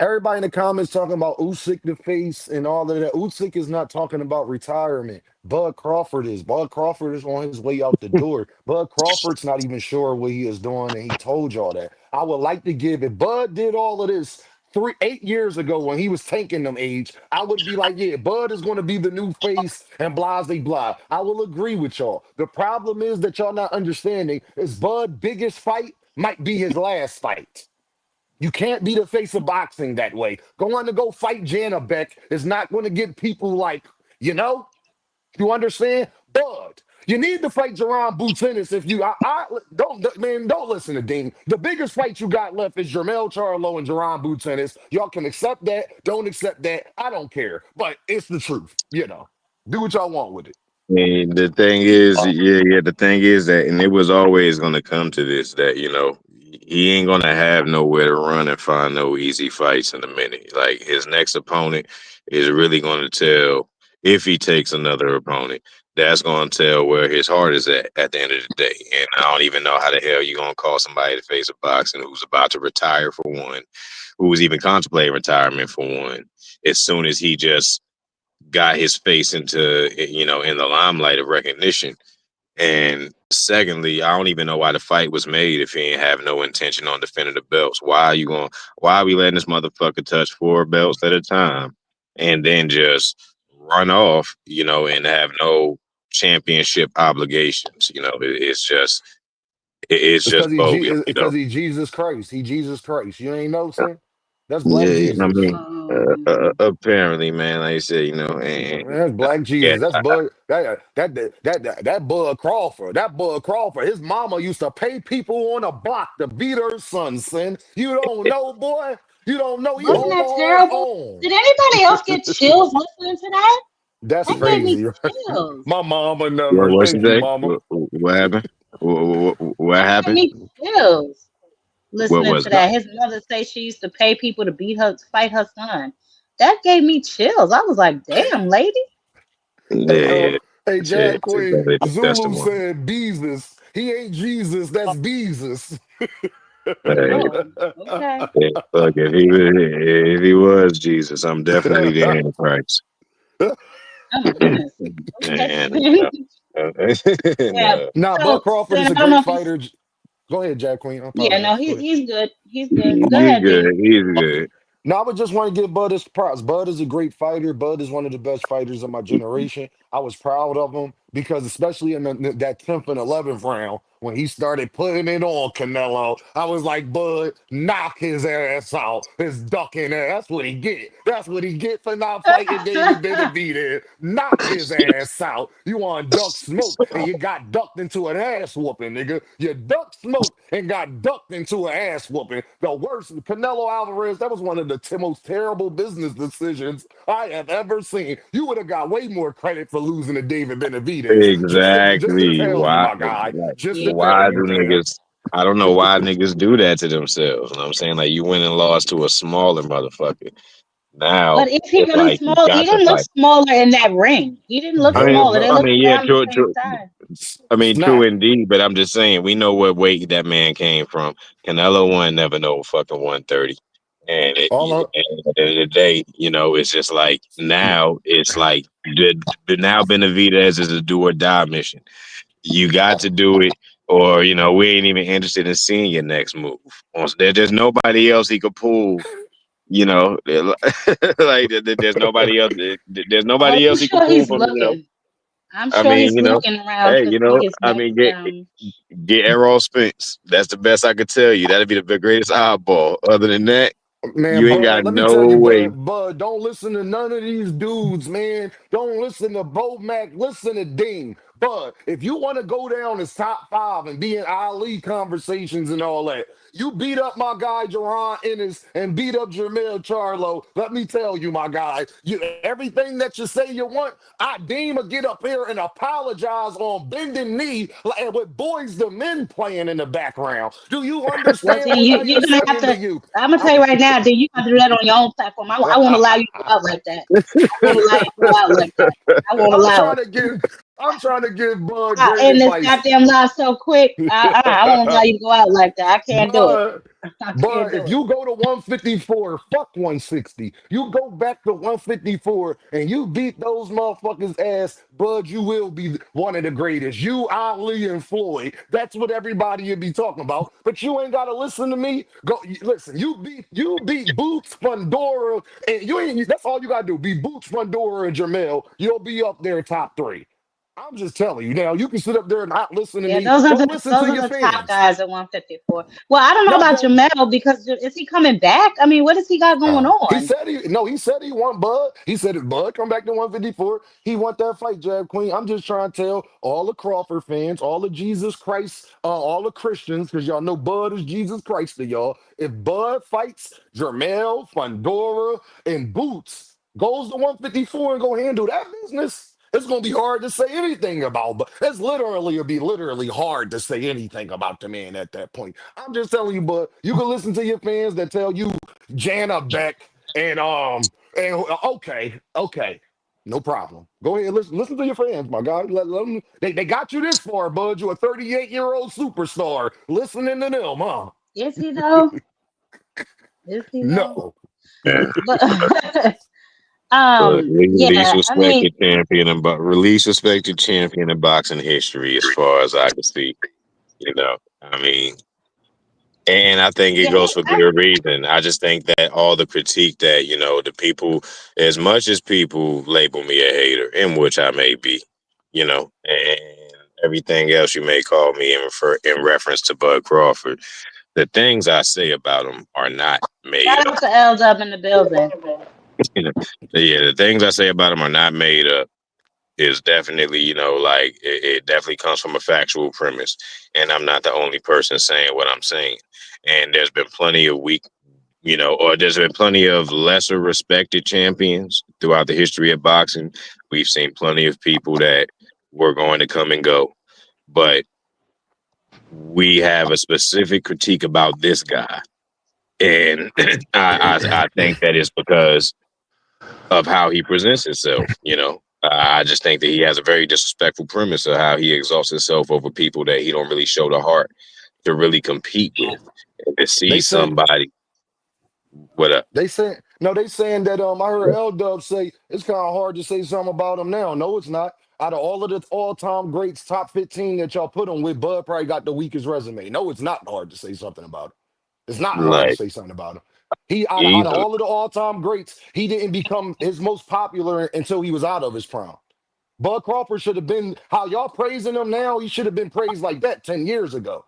everybody in the comments talking about Usyk the face and all of that. Usyk is not talking about retirement. Bud Crawford is. Bud Crawford is on his way out the door. Bud Crawford's not even sure what he is doing, and he told y'all that. I would like to give if Bud did all of this 8 years ago when he was tanking them age, I would be like, yeah, Bud is going to be the new face and blase blah. I will agree with y'all. The problem is that y'all not understanding is Bud biggest fight might be his last fight. You can't be the face of boxing that way. Going to go fight Janabek is not going to get people like, you understand? Bud, you need to fight Jerron Boutinnis if you, don't listen to Dean. The biggest fight you got left is Jermel Charlo and Jerron Boutinnis. Y'all can accept that, don't accept that. I don't care, but it's the truth. Do what y'all want with it. And the thing is, yeah, the thing is that, and it was always going to come to this, that, he ain't going to have nowhere to run and find no easy fights in a minute. Like, his next opponent is really going to tell, if he takes another opponent, that's going to tell where his heart is at the end of the day. And I don't even know how the hell you're going to call somebody the face of boxing who's about to retire for one, who's even contemplating retirement for one, as soon as he just got his face into, in the limelight of recognition. And secondly, I don't even know why the fight was made if he ain't have no intention on defending the belts. Why are we letting this motherfucker touch 4 belts at a time and then just run off, and have no championship obligations? It's It's because just bogus, he Jesus Christ. He Jesus Christ. You ain't know, son? That's Black Yeah, I Jesus. mean, apparently, man, like I said, and That's Black yeah, Jesus. That's Bud. That Bud Crawford. That Bud Crawford. His mama used to pay people on a block to beat her son. You don't know, boy. You don't know. He Wasn't home that on his terrible? own. Did anybody else get chills listening to that? That's That gave me crazy. Right? chills. My mama never. What's Thank you, today? mama. What happened? What That gave happened? me chills What listening was to it? Now, that. His mother say she used to pay people to fight her son. That gave me chills. I was like, damn, lady. hey, Yeah, hey, shit, Jab Queen. definitely the Zulu testimony. said Jesus. He ain't Jesus. That's Jesus. Hey, Oh, okay. yeah, look, if he was Jesus, I'm definitely the Antichrist. Oh my goodness. Okay. And Yeah. no, Nah, Bud So, Crawford is Sam, a I don't know great if you. fighter. Go ahead, Jack Queen. I Yeah, no, apologize. Go ahead. he's good. He's good. Go he's ahead, good. D. He's good. No, I would just want to give Bud his props. Bud is a great fighter. Bud is one of the best fighters of my generation. I was proud of him because, especially in that 10th and 11th round, when he started putting it on Canelo, I was like, Bud, knock his ass out. His ducking ass. That's what he get. That's what he get for not fighting David Benavidez. Knock his ass out. You want duck smoke and you got ducked into an ass whooping, nigga. You ducked smoke and got ducked into an ass whooping. The worst, Canelo Alvarez, that was one of the most terrible business decisions I have ever seen. You would have got way more credit for losing to David Benavidez. Just to Exactly. tell you, Why? my guy. Like, Just Yeah. to tell why do you, man. niggas? I don't know why niggas do that to themselves. You know what I'm saying? Like, you went and lost to a smaller motherfucker. Now But if he it's really like you small, he got to didn't look fight. smaller in that ring. He didn't look Yup. smaller. They I looked mean, yeah, around the true, same true, size. I mean, true Snap. indeed, but I'm just saying we know what weight that man came from. Canelo one never know fucking 130. And All up. and at the end of the day, it's just like now it's like now Benavidez is a do or die mission. You got to do it, or we ain't even interested in seeing your next move. There's nobody else he could pull. Like there's nobody else. There's Oh, nobody I'm else he could sure pull he's from. looking. I'm I sure mean, he's looking around hey, to see his I next. mean, get Errol Spence. That's the best I could tell you. That'd be the greatest eyeball. Other than that, you Man, ain't Bud, got let me no tell you, way. Bud, don't listen to none of these dudes, man. Don't listen to Bo Mac. Listen to Ding. Bud, if you want to go down as top five and be in Ali conversations and all that, you beat up my guy Jerron Ennis and beat up Jermell Charlo. Let me tell you, my guy, everything that you say you want, I deem or get up here and apologize on bending knee with Boys the Men playing in the background. Do you Well, understand then what that you're is gonna have saying to to. you? I'm gonna tell you right now, then you gotta do that on your own platform. I won't allow you to go out like that. I won't allow you to go out like that. I won't I'm allow trying it. to give I'm trying to give Bud I great end this advice. goddamn live so quick. I won't allow you to go out like that. I can't do it. Bud, I can't But do if it. you go to 154, fuck 160. You go back to 154 and you beat those motherfuckers' ass, Bud, you will be one of the greatest. You, Ali, and Floyd. That's what everybody will be talking about. But you ain't gotta listen to me. Listen, you beat Boots, Fundora, and you ain't that's all you gotta do. Beat Boots, Fundora, and Jamel. You'll be up there top three. I'm just telling you now, you can sit up there and not listen to Yeah, me. Go listen to those are your the top fans. guys at 154. Well, I don't know Y'all about go. Jamel because is he coming back? I mean, what has he got going He on? said he said he want Bud. He said if Bud come back to 154, he want that fight, Jab Queen. I'm just trying to tell all the Crawford fans, all the Jesus Christ, all the Christians, because y'all know Bud is Jesus Christ to y'all. If Bud fights Jermel, Fundora, and Boots, goes to 154 and go handle that business. It's gonna be hard to say anything about, but it'll be literally hard to say anything about the man at that point. I'm just telling you, Bud, you can listen to your fans that tell you Jana Beck and okay, no problem. Go ahead, listen to your fans, my guy. Let 'em- they got you this far, Bud. You a 38-year-old superstar. Listening to them, huh? Is he though? Is he though? No. But Look, least yeah, I mean, respected champion release respected champion in boxing history, as far as I can see. I mean, and I think it yeah, goes for good reason. I just think that all the critique that the people, as much as people label me a hater, in which I may be, and everything else you may call me in reference to Bud Crawford, the things I say about him are not made shout up. out to L Dub in the building. You know, yeah, the things I say about him are not made up. Is definitely, like it definitely comes from a factual premise. And I'm not the only person saying what I'm saying. And there's been plenty of or there's been plenty of lesser respected champions throughout the history of boxing. We've seen plenty of people that were going to come and go. But we have a specific critique about this guy. And I think that is because of how he presents himself. I just think that he has a very disrespectful premise of how he exalts himself over people that he don't really show the heart to really compete with. And to see They say somebody, what up? they saying that I heard L Dub say it's kind of hard to say something about him now. No, it's not. Out of all of the all-time greats, top 15 that y'all put him with, Bud probably got the weakest resume. No, it's not hard to say something about him. It's not hard to Like, say something about him. He out of easily. all of the all-time greats, he didn't become his most popular until he was out of his prime. Bud Crawford should have been how y'all praising him now. He should have been praised like that 10 years ago.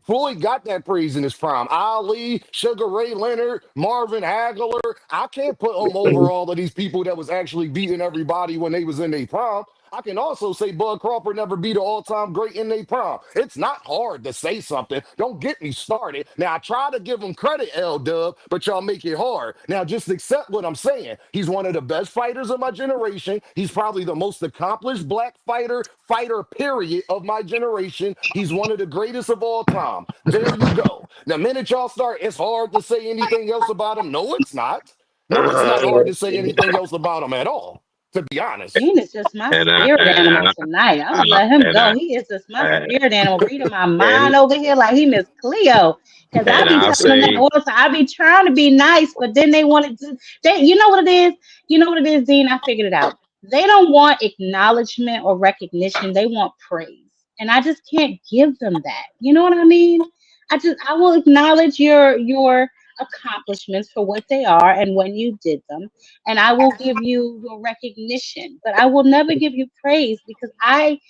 Floyd got that praise in his prime. Ali, Sugar Ray Leonard, Marvin Hagler. I can't put him over all of these people that was actually beating everybody when they was in their prime. I can also say Bud Crawford never beat an all-time great in their prime. It's not hard to say something. Don't get me started. Now, I try to give him credit, L-Dub, but y'all make it hard. Now, just accept what I'm saying. He's one of the best fighters of my generation. He's probably the most accomplished black fighter, period, of my generation. He's one of the greatest of all time. There you go. The minute y'all start, it's hard to say anything else about him. No, it's not. No, it's not hard to say anything else about him at all. To be honest. Dean is just my And I spirit and animal I tonight. I'm and gonna I let him and go. I, He is just my and, spirit animal, reading my mind and, over here like he Miss Cleo. Cause I and be I'll telling them that say, all the time. I be trying to be nice, but then they want to. They, you know what it is. You know what it is, Dean. I figured it out. They don't want acknowledgement or recognition. They want praise, and I just can't give them that. You know what I mean? I will acknowledge your accomplishments for what they are and when you did them, and I will give you your recognition, but I will never give you praise because I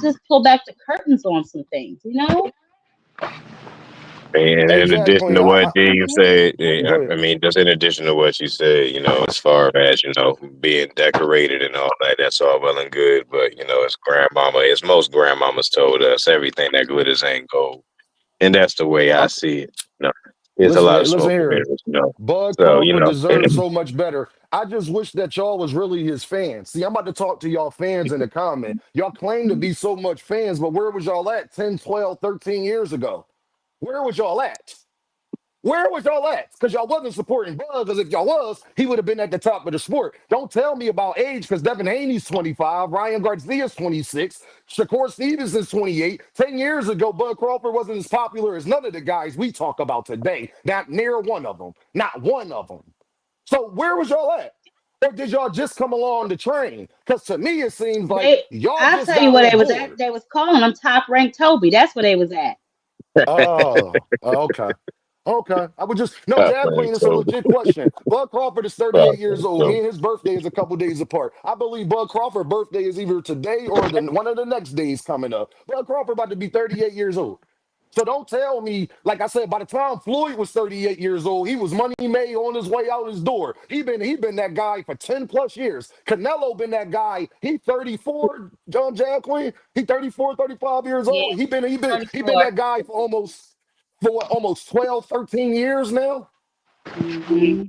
just pull back the curtains on some things, you know? and Hey, in Jack addition Queen, to what Dean said, go I ahead. mean, just in addition to what you said, as far as being decorated and all that, that's all well and good. But as most grandmamas told us, everything that glitters ain't gold, and that's the way I see it. There's a lot of Listen smoke and here. mirrors. Bud So Crawford deserves so much better. I just wish that y'all was really his fans. See, I'm about to talk to y'all fans in the comment. Y'all claim to be so much fans, but where was y'all at 10, 12, 13 years ago? Where was y'all at? Where was y'all at? Because y'all wasn't supporting Bud, because if y'all was, he would have been at the top of the sport. Don't tell me about age, because Devin Haney's 25, Ryan Garcia's 26, Shakur Stevenson's 28. 10 years ago, Bud Crawford wasn't as popular as none of the guys we talk about today. Not near one of them. Not one of them. So where was y'all at? Or did y'all just come along the train? Because to me, it seems like y'all I'll just tell you got where they on was at. board. They was calling him top ranked Toby. That's where they was at. Oh, okay. Okay. I would just no, top Jab Queen, rank it's a told. legit question. Bud Crawford is 38 Top years rank old. Me told. and his birthday is a couple days apart. I believe Bud Crawford's birthday is either today or one of the next days coming up. Bud Crawford about to be 38 years old. So don't tell me, like I said, by the time Floyd was 38 years old, he was money made on his way out his door. He been that guy for 10 plus years. Canelo been that guy. He 34, John Jab Queen. He 34, 35 years Yeah, old. He been 34. that guy for what, almost 12, 13 years now. Hmm.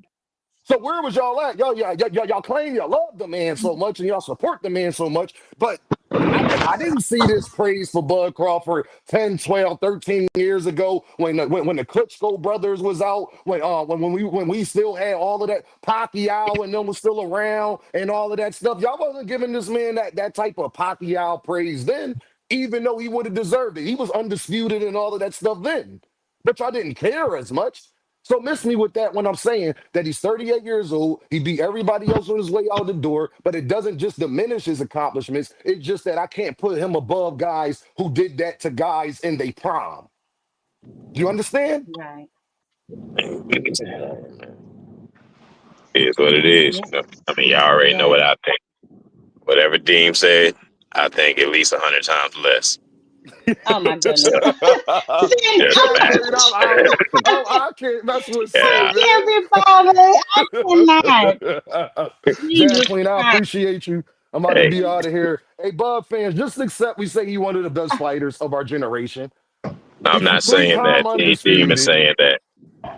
So where was y'all at? Y'all claim y'all love the man so much and y'all support the man so much, but I didn't see this praise for Bud Crawford 10, 12, 13 years ago when the Klitschko brothers was out, when we still had all of that Pacquiao and them was still around and all of that stuff. Y'all wasn't giving this man that type of Pacquiao praise then, even though he would have deserved it. He was undisputed and all of that stuff then. But y'all didn't care as much. So miss me with that when I'm saying that he's 38 years old. He beat everybody else on his way out the door, but it doesn't just diminish his accomplishments. It's just that I can't put him above guys who did that to guys in their prime. You understand? Right. It is what it is. Yeah. I mean, y'all already know what Yeah. I think. Whatever Deem said, I think at least 100 times less. Oh my So, goodness. See, just Jack that. Queen, I can't mess with Yeah. say, I can't be bothered. I cannot. man. Jack Jesus Queen, I Christ. appreciate you. I'm about to Hey, be out of here. Hey, Bud fans, just accept we say he one of the best fighters of our generation. I'm He not saying that. three-time Deem is undisputed. saying that.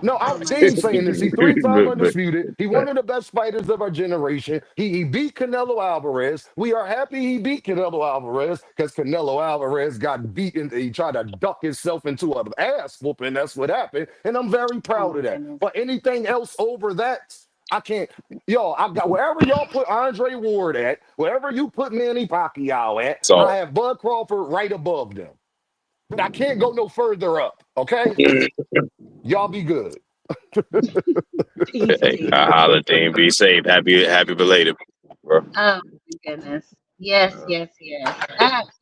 No, Oh my Dean goodness. saying this. He three-time but undisputed. He one of the best fighters of our generation. He beat Canelo Alvarez. We are happy he beat Canelo Alvarez because Canelo Alvarez got beaten. He tried to duck himself into an ass whooping. That's what happened. And I'm very Oh proud my of that. goodness. But anything else over that, I can't. Yo, I got wherever y'all put Andre Ward at, wherever you put Manny Pacquiao at, I so, have Bud Crawford right above them. But I can't go no further up. Okay? Y'all be good. Peace, hey, peace. I holla, Deem. Be safe. Happy belated, bro. Oh my goodness. Yes, yes, yes.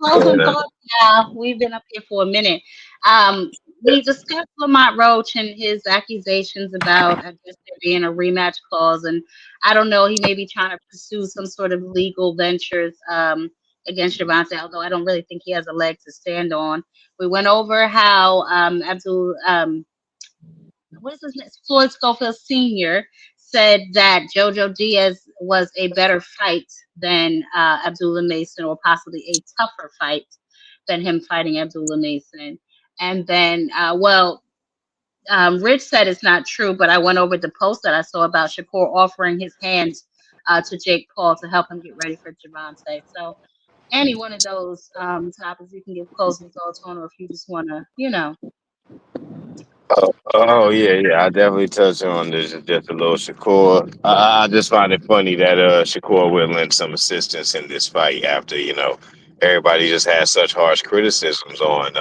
Closing And, thoughts now. We've been up here for a minute. Um, we discussed Lamont Roach and his accusations about, I guess, there being a rematch clause. And I don't know, he may be trying to pursue some sort of legal ventures against Javante, although I don't really think he has a leg to stand on. We went over how what is his name? Floyd Schofield Sr. said that JoJo Diaz was a better fight than Abdullah Mason, or possibly a tougher fight than him fighting Abdullah Mason. And then, Rich said it's not true, but I went over the post that I saw about Shakur offering his hands to Jake Paul to help him get ready for Javante. So, any one of those topics you can give closing thoughts on, or if you just want to, Oh yeah. I definitely touched on this just a little Shakur. I just find it funny that Shakur would lend some assistance in this fight after everybody just had such harsh criticisms on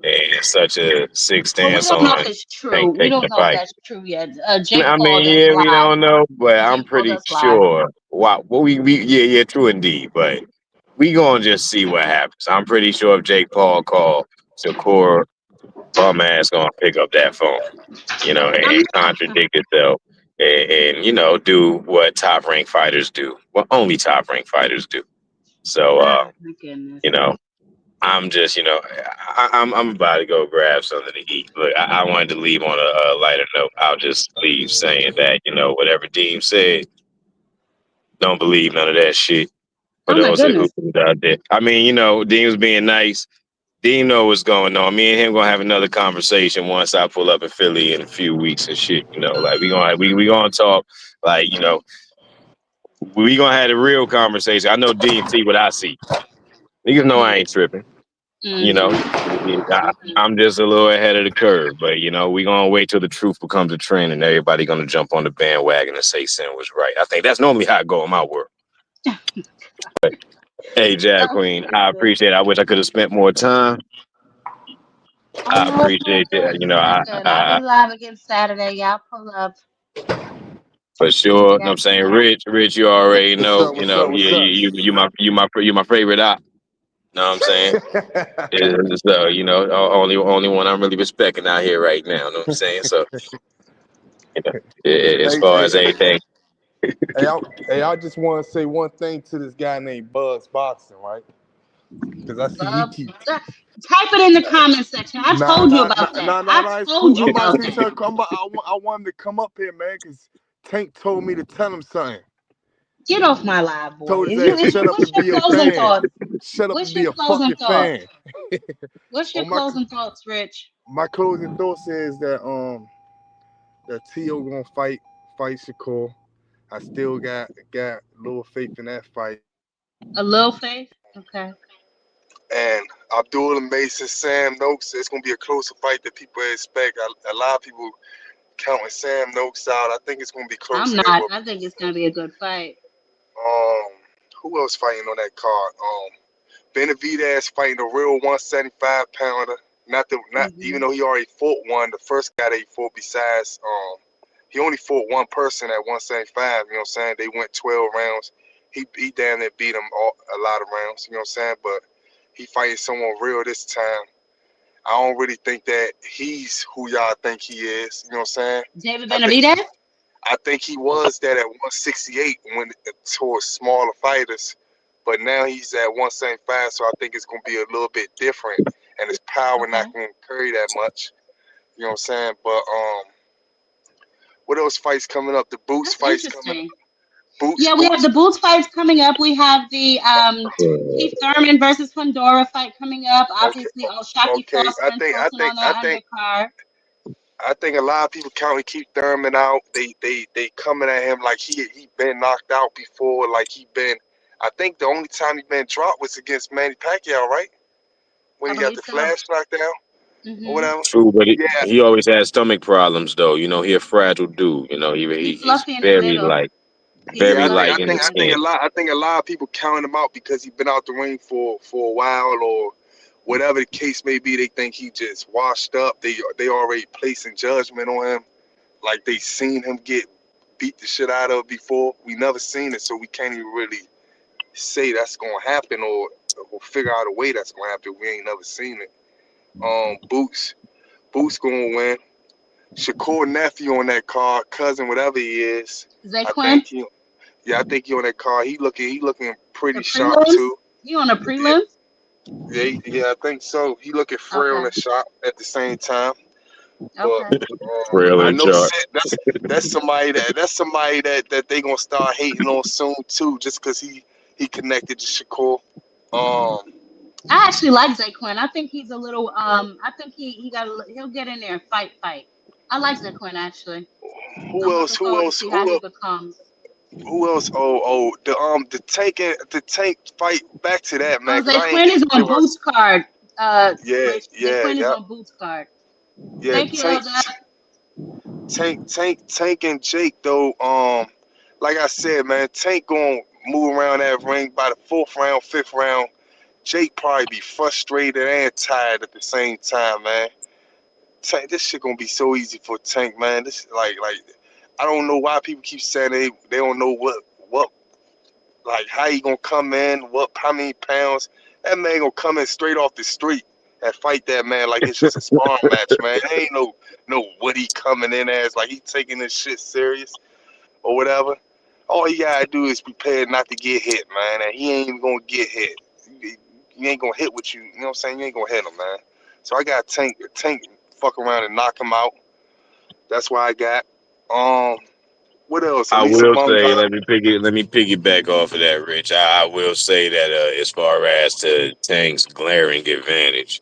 and such a sick Well, we stance don't know if on it's true. Tank We taking don't the know if fight. that's true yet. Jake I Paul mean, does yeah, we lie. don't know, but I'm Jake Paul pretty does lie. sure. Wow, well, yeah, true indeed. But we gonna just see what happens. I'm pretty sure if Jake Paul called Shakur, bum ass gonna pick up that phone, and contradict itself, and do what top ranked fighters do, what only top ranked fighters do. So, Oh my goodness. I'm just, I'm about to go grab something to eat. Look, I wanted to leave on a lighter note. I'll just leave saying that, whatever Deem said, don't believe none of that shit. For Oh my those who's goodness. out there, I mean, Deem was being nice. Deem know what's going on. Me and him gonna have another conversation once I pull up in Philly in a few weeks and shit. Like we gonna talk. Like we gonna have a real conversation. I know Deem see what I see. Niggas know I ain't tripping. You know, I'm just a little ahead of the curve, but we gonna wait till the truth becomes a trend and everybody gonna jump on the bandwagon and say Sin was right. I think that's normally how it go in my world. Hey, Jab Queen, I appreciate it. I wish I could have spent more time. I Oh, it's all appreciate good. it. It's all good. I'll be live again Saturday. Y'all pull up. For sure. You know what Yeah. I'm saying? Rich, you already What's know, up? What's up? What's up? you my favorite op. Know what I'm saying? So, only one I'm really respecting out here right now. Know what I'm saying? So, as Hey, far hey, as anything. I just want to say one thing to this guy named Buzz Boxing, right? Because I see he keep. Type it in the comment section. I Nah, told you nah, about nah, that. nah, nah, I nah. It's told cool. you I'm about about to that. tell. I want him to come up here, man, because Tank told me to tell him something. Get off my live, boy. Told his ass shut up What's and your be a closing fan. thoughts? Shut up What's and your be a closing fucking thoughts? fan. What's your closing thoughts, Rich? My closing thoughts is that Tio gonna fight Shakur. I still got a little faith in that fight. A little faith? Okay. And Abdullah Mason, Sam Noakes, it's gonna be a closer fight than people expect. A lot of people counting Sam Noakes out. I think it's gonna be I'm closer than not. what. I think it's gonna be a good fight. Who else fighting on that card? Benavidez fighting a real 175 pounder. Not even though he already fought one. The first guy that he fought besides he only fought one person at 175. You know what I'm saying? They went 12 rounds. He damn near beat him a lot of rounds. You know what I'm saying? But he fighting someone real this time. I don't really think that he's who y'all think he is. You know what I'm saying? David Benavidez? I think he was that at 168 when towards smaller fighters, but now he's at 175. So I think it's gonna be a little bit different, and his power not gonna carry that much. You know what I'm saying? But what else fights coming up? The Boots fights coming up. Yeah, we have the Boots fights coming up. We have the Keith Thurman versus Fundora fight coming up. Obviously, Shaki Foster and Fulton on that undercard. I think a lot of people counting Keith Thurman out. They coming at him like he been knocked out before. Like he been. I think the only time he been dropped was against Manny Pacquiao, right? When he got the flash knockdown or whatever. True, but Yeah. he always has stomach problems, though. He a fragile dude. He's fluffy in the very middle. very I light in the skin. think a lot of people counting him out because he been out the ring for a while or whatever the case may be. They think he just washed up. They already placing judgment on him, like they seen him get beat the shit out of before. We never seen it, so we can't even really say that's gonna happen or figure out a way that's gonna happen. We ain't never seen it. Boots gonna win. Shakur nephew on that card, cousin, whatever he is. I think he on that card. He looking pretty sharp too. He on a prelim? Yeah, I think so. He looking frail and sharp at the same time. Okay. Frail I and know sharp. that's somebody that they gonna start hating on soon too, just because he connected to Shakur. I actually like Zaquin. I think he's a little. I think he'll get in there and fight. I like Zaquin actually. Who else? How he becomes. Who else? The tank fight. Back to that, man. Zaquin is on Boots card. Yeah. Zaquin is on Boots card. Yeah, Thank you, Elder. Tank and Jake though. Like I said, man, Tank gonna move around that ring by the fourth round, fifth round. Jake probably be frustrated and tired at the same time, man. Tank, this shit gonna be so easy for Tank, man. This like I don't know why people keep saying they don't know what like how he gonna come in, how many pounds. That man gonna come in straight off the street and fight that man like it's just a sparring match, man. Ain't no what he coming in as, like he taking this shit serious or whatever. All he gotta do is prepare not to get hit, man, and he ain't even gonna get hit. He ain't gonna hit with you. You know what I'm saying? You ain't gonna hit him, man. So I got Tank fuck around and knock him out. That's why I got. What else? I Alicia will say, Baumgardner. let me piggyback off of that, Rich. I will say that as far as to Tank's glaring advantage,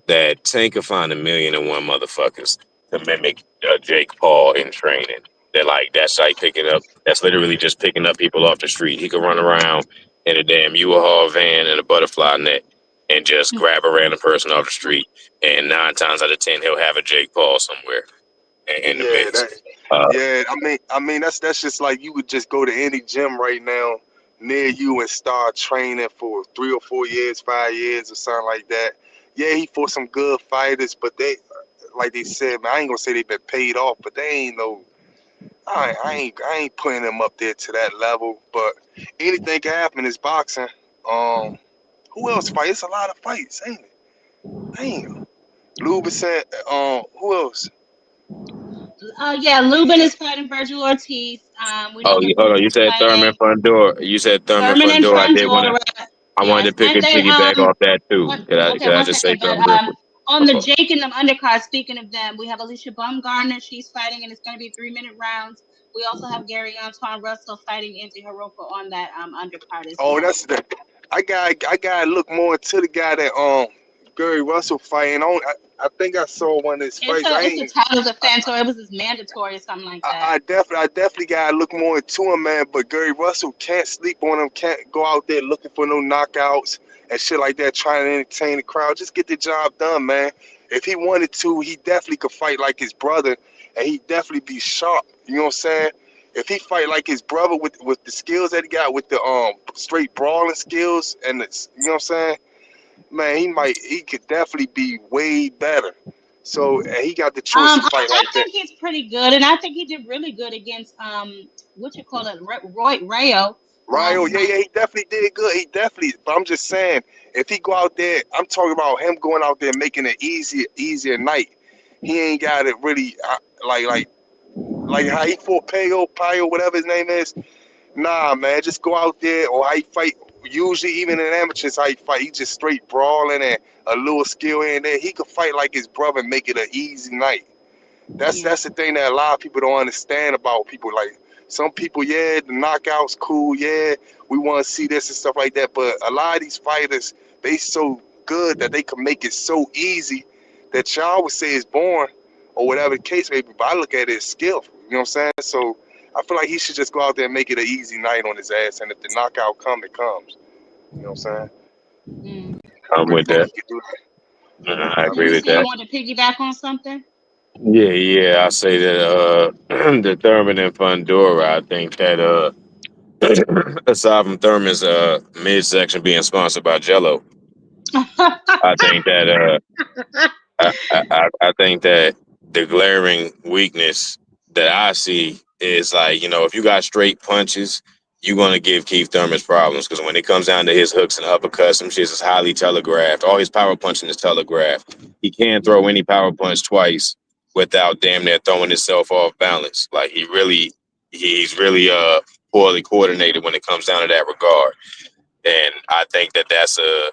that Tank can find 1,000,001 motherfuckers to mimic Jake Paul in training. They're like, that's like picking up, that's literally just picking up people off the street. He could run around in a damn U-Haul van and a butterfly net and just grab a random person off the street. And 9 times out of 10, he'll have a Jake Paul somewhere in the Yeah, mix. Uh, I mean that's just like you would just go to any gym right now near you and start training for 3 or 4 years, 5 years or something like that. Yeah, he fought some good fighters, but they, like they said, man, I ain't gonna say they've been paid off, but they ain't no. I ain't putting them up there to that level. But anything can happen in boxing. Who else fight? It's a lot of fights, ain't it? Damn. Lubison. Who else? Yeah, Lubin is fighting Virgil Ortiz. We know hold on. You Navarro's said Thurman fighting Fundora. You said Thurman Thurman and Fundora. Fundora. I wanted Yes, to pick and a they piggyback off that too. okay, Could I one just say second. But something real quick? on the Jake and them undercard, speaking of them, we have Alicia Baumgardner. She's fighting, and it's going to be 3-minute rounds. We also have Gary Antoine Russell fighting into Hiroko on that undercard as Oh, well. that's the. I got to look more into the guy that Gary Russell fighting. I think I saw one of his fights. It's a title defense, or it was mandatory or something like that. I definitely gotta look more into him, man. But Gary Russell can't sleep on him. Can't go out there looking for no knockouts and shit like that, trying to entertain the crowd. Just get the job done, man. If he wanted to, he definitely could fight like his brother, and he definitely be sharp. You know what I'm saying? If he fight like his brother with the skills that he got, with the straight brawling skills, and it's, you know what I'm saying, man, he could definitely be way better. So, and he got the choice to fight I like that. think he's pretty good, and I think he did really good against what you call it, Roy Rayo. Ryo, yeah, he definitely did good. He definitely, but I'm just saying, if he go out there, I'm talking about him going out there making it easier night. He ain't got it really like how he fought Pio, whatever his name is. Nah, man, just go out there, or how he fight. Usually, even in amateurs, how he fight, he just straight brawling and a little skill here and there. He could fight like his brother and make it an easy night. That's the thing that a lot of people don't understand about people. Like some people, yeah, the knockouts cool, yeah, we want to see this and stuff like that. But a lot of these fighters, they so good that they can make it so easy that y'all would say it's boring or whatever the case may be. But I look at it as skillful. You know what I'm saying? So I feel like he should just go out there and make it an easy night on his ass. And if the knockout comes, it comes. You know what I'm saying? I'm with that. I agree with that. You want to piggyback on something? Yeah. I say that the Thurman and Fundora, I think that aside from Thurman's midsection being sponsored by Jello, I think that I think that the glaring weakness that I see is, like, if you got straight punches, you're gonna give Keith Thurman's problems, because when it comes down to his hooks and uppercuts, some shit is highly telegraphed. All his power punching is telegraphed. He can't throw any power punch twice without damn near throwing himself off balance. Like, he's really poorly coordinated when it comes down to that regard. And I think that that's a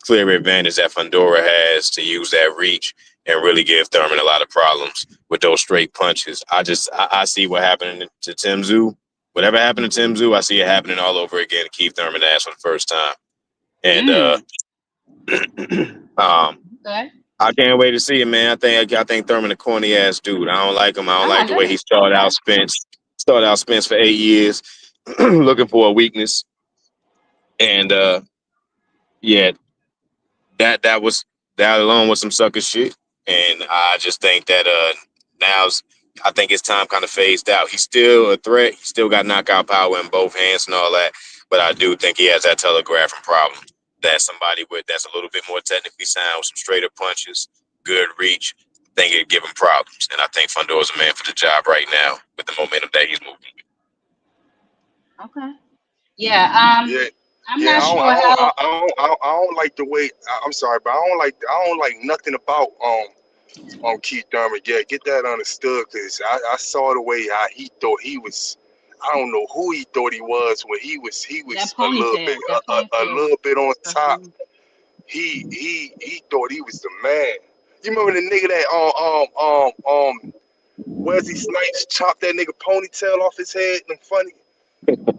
clear advantage that Fundora has, to use that reach and really give Thurman a lot of problems with those straight punches. I see what happened to Tim Tszyu. Whatever happened to Tim Tszyu, I see it happening all over again to Keith Thurman ass for the first time. And I can't wait to see it, man. I think Thurman a corny ass dude. I don't like him. I don't like the way he started out Spence for 8 years looking for a weakness. And yeah, that alone was some sucker shit. And I just think that I think his time kind of phased out. He's still a threat. He's still got knockout power in both hands and all that. But I do think he has that telegraphing problem. That somebody that's a little bit more technically sound with some straighter punches, good reach, I think it'd give him problems. And I think Fundor's a man for the job right now with the momentum that he's moving. Okay. Yeah. Yeah, I'm yeah. not sure how. I don't like the way. I'm sorry, but I don't like nothing about Keith Thurman. Yeah, get that understood, because I saw the way how he thought he was. I don't know who he thought he was when he was That a little bit ponytail. That a ponytail. little bit on top. He thought he was the man. You remember the nigga that Wesley Snipes chopped that nigga ponytail off his head and funny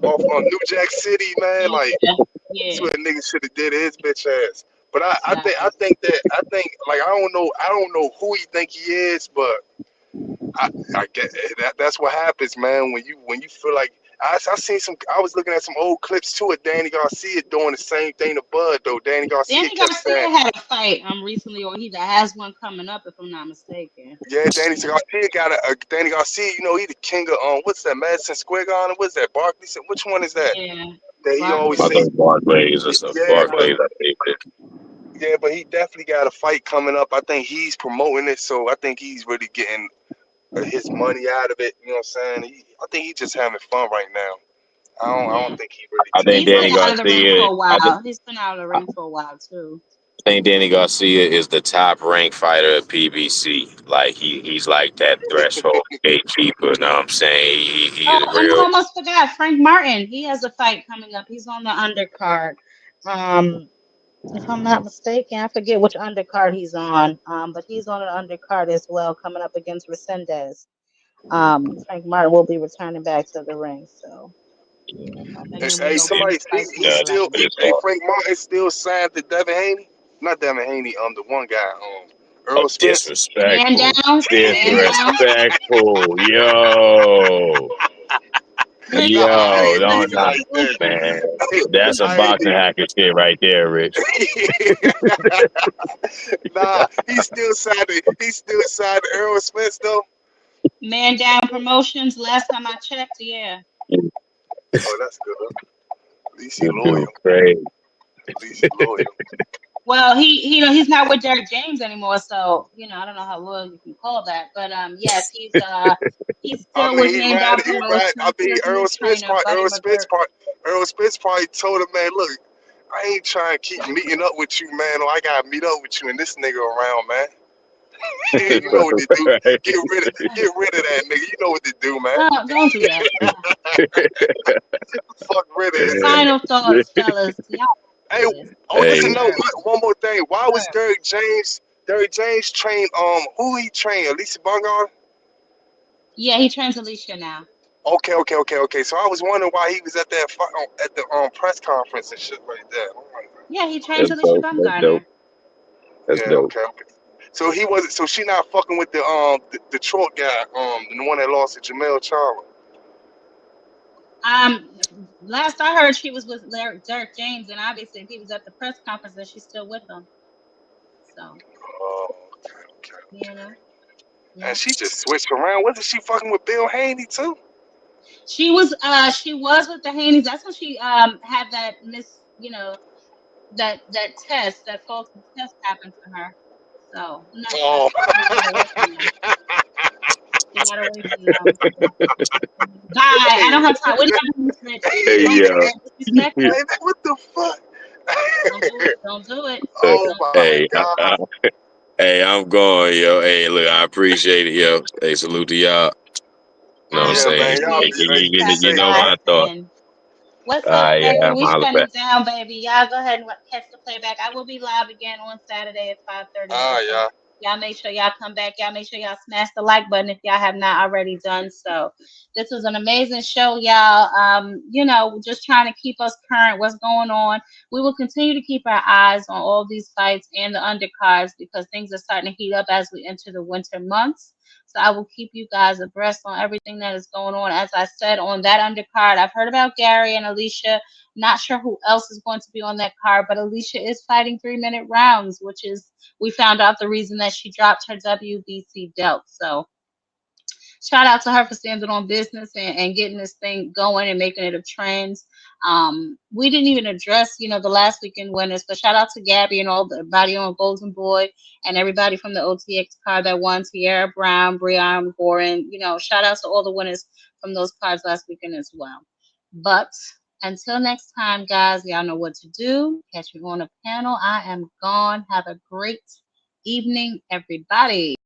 off on New Jack City, man. Like that's what a nigga should have did his bitch ass. But I think like I don't know who he think he is, but I get that's what happens, man. When you feel like I seen I was looking at some old clips too of Danny Garcia doing the same thing to Bud though. Danny Garcia Danny kept Garcia saying, had a fight recently, or he has one coming up, if I'm not mistaken. yeah, Danny Garcia got Danny Garcia. You know he the king of what's that, Madison Square Garden? What's that, Barclays? Which one is that? Yeah, That he always I say, think Barclays or something. yeah, Barclays, I think. yeah, but he definitely got a fight coming up. I think he's promoting it, so I think he's really getting his money out of it. You know what I'm saying? I think he's just having fun right now. I don't think he really. I think He's Danny been out of the ring Garcia. for a while. He's been out of the ring for a while too. I think Danny Garcia is the top ranked fighter at PBC. Like he's like that threshold gatekeeper. You know what I'm saying? He's Oh, and I real. almost forgot Frank Martin. He has a fight coming up. He's on the undercard. If I'm not mistaken, I forget which undercard he's on. But he's on an undercard as well, coming up against Resendez. Frank Martin will be returning back to the ring. So yeah, and then we Hey, know somebody, fights coming up. Frank Martin still signed to Devin Haney? Not Devin Haney, the one guy, Earl Spence. Man Disrespectful. down. Disrespectful. Yo. Yo, don't knock it, man. That's a boxing hacker shit right there, Rich. Nah, he still signed to Earl Spence though. Man Down Promotions. Last time I checked, yeah. Oh, that's good. At least he's loyal. Great. At least he's loyal. Well, he's not with Derek James anymore, so I don't know how loyal you can call that, but yes, he's still with Man Down Promotions. I mean, Earl Spence probably told him, man, look, I ain't trying to keep meeting up with you, man, or I gotta meet up with you and this nigga around, man. You know what to do. Get rid of that nigga. You know what to do, man. Oh, don't do that. Fuck rid of it. Final thoughts, fellas. Listen, no, one more thing. Why was Derek James trained? Who he trained? Alicia Baumgardner? Yeah, he trains Alicia now. Okay. So I was wondering why he was at that at the press conference and shit like that. Yeah, he trains Alicia Baumgardner. That's dope. Okay. So he wasn't. So she not fucking with the Detroit guy, the one that lost to Jamel Charlo. Last I heard, she was with Derek James, and obviously, if he was at the press conference, then she's still with him. So. Oh, okay. Yeah. And she just switched around. Wasn't she fucking with Bill Haney too? She was with the Haneys. That's when she had that that test, that false test happened to her. So oh. Bye. I don't have time. What the fuck? Don't do it. Oh my God. Hey, I'm going, yo. Hey, look, I appreciate it, yo. Hey, salute to y'all. You know what I'm saying? You know what I thought. What's up, baby? Yeah, We shutting it down, baby. Y'all go ahead and catch the playback. I will be live again on Saturday at 5:30. Yeah. Y'all make sure y'all come back. Y'all make sure y'all smash the like button if y'all have not already done so. This was an amazing show, y'all. Just trying to keep us current, what's going on. We will continue to keep our eyes on all these fights and the undercards because things are starting to heat up as we enter the winter months. So I will keep you guys abreast on everything that is going on. As I said, on that undercard, I've heard about Gary and Alicia. Not sure who else is going to be on that card, but Alicia is fighting 3-minute rounds, which is, we found out the reason that she dropped her WBC belt. So shout out to her for standing on business and getting this thing going and making it a trend. We didn't even address, the last weekend winners, but shout out to Gabby and all everybody on Golden Boy and everybody from the OTX card that won, Tierra Brown, Brian Gorin. Shout out to all the winners from those cards last weekend as well. But until next time, guys, y'all know what to do. Catch me on a panel. I am gone. Have a great evening, everybody.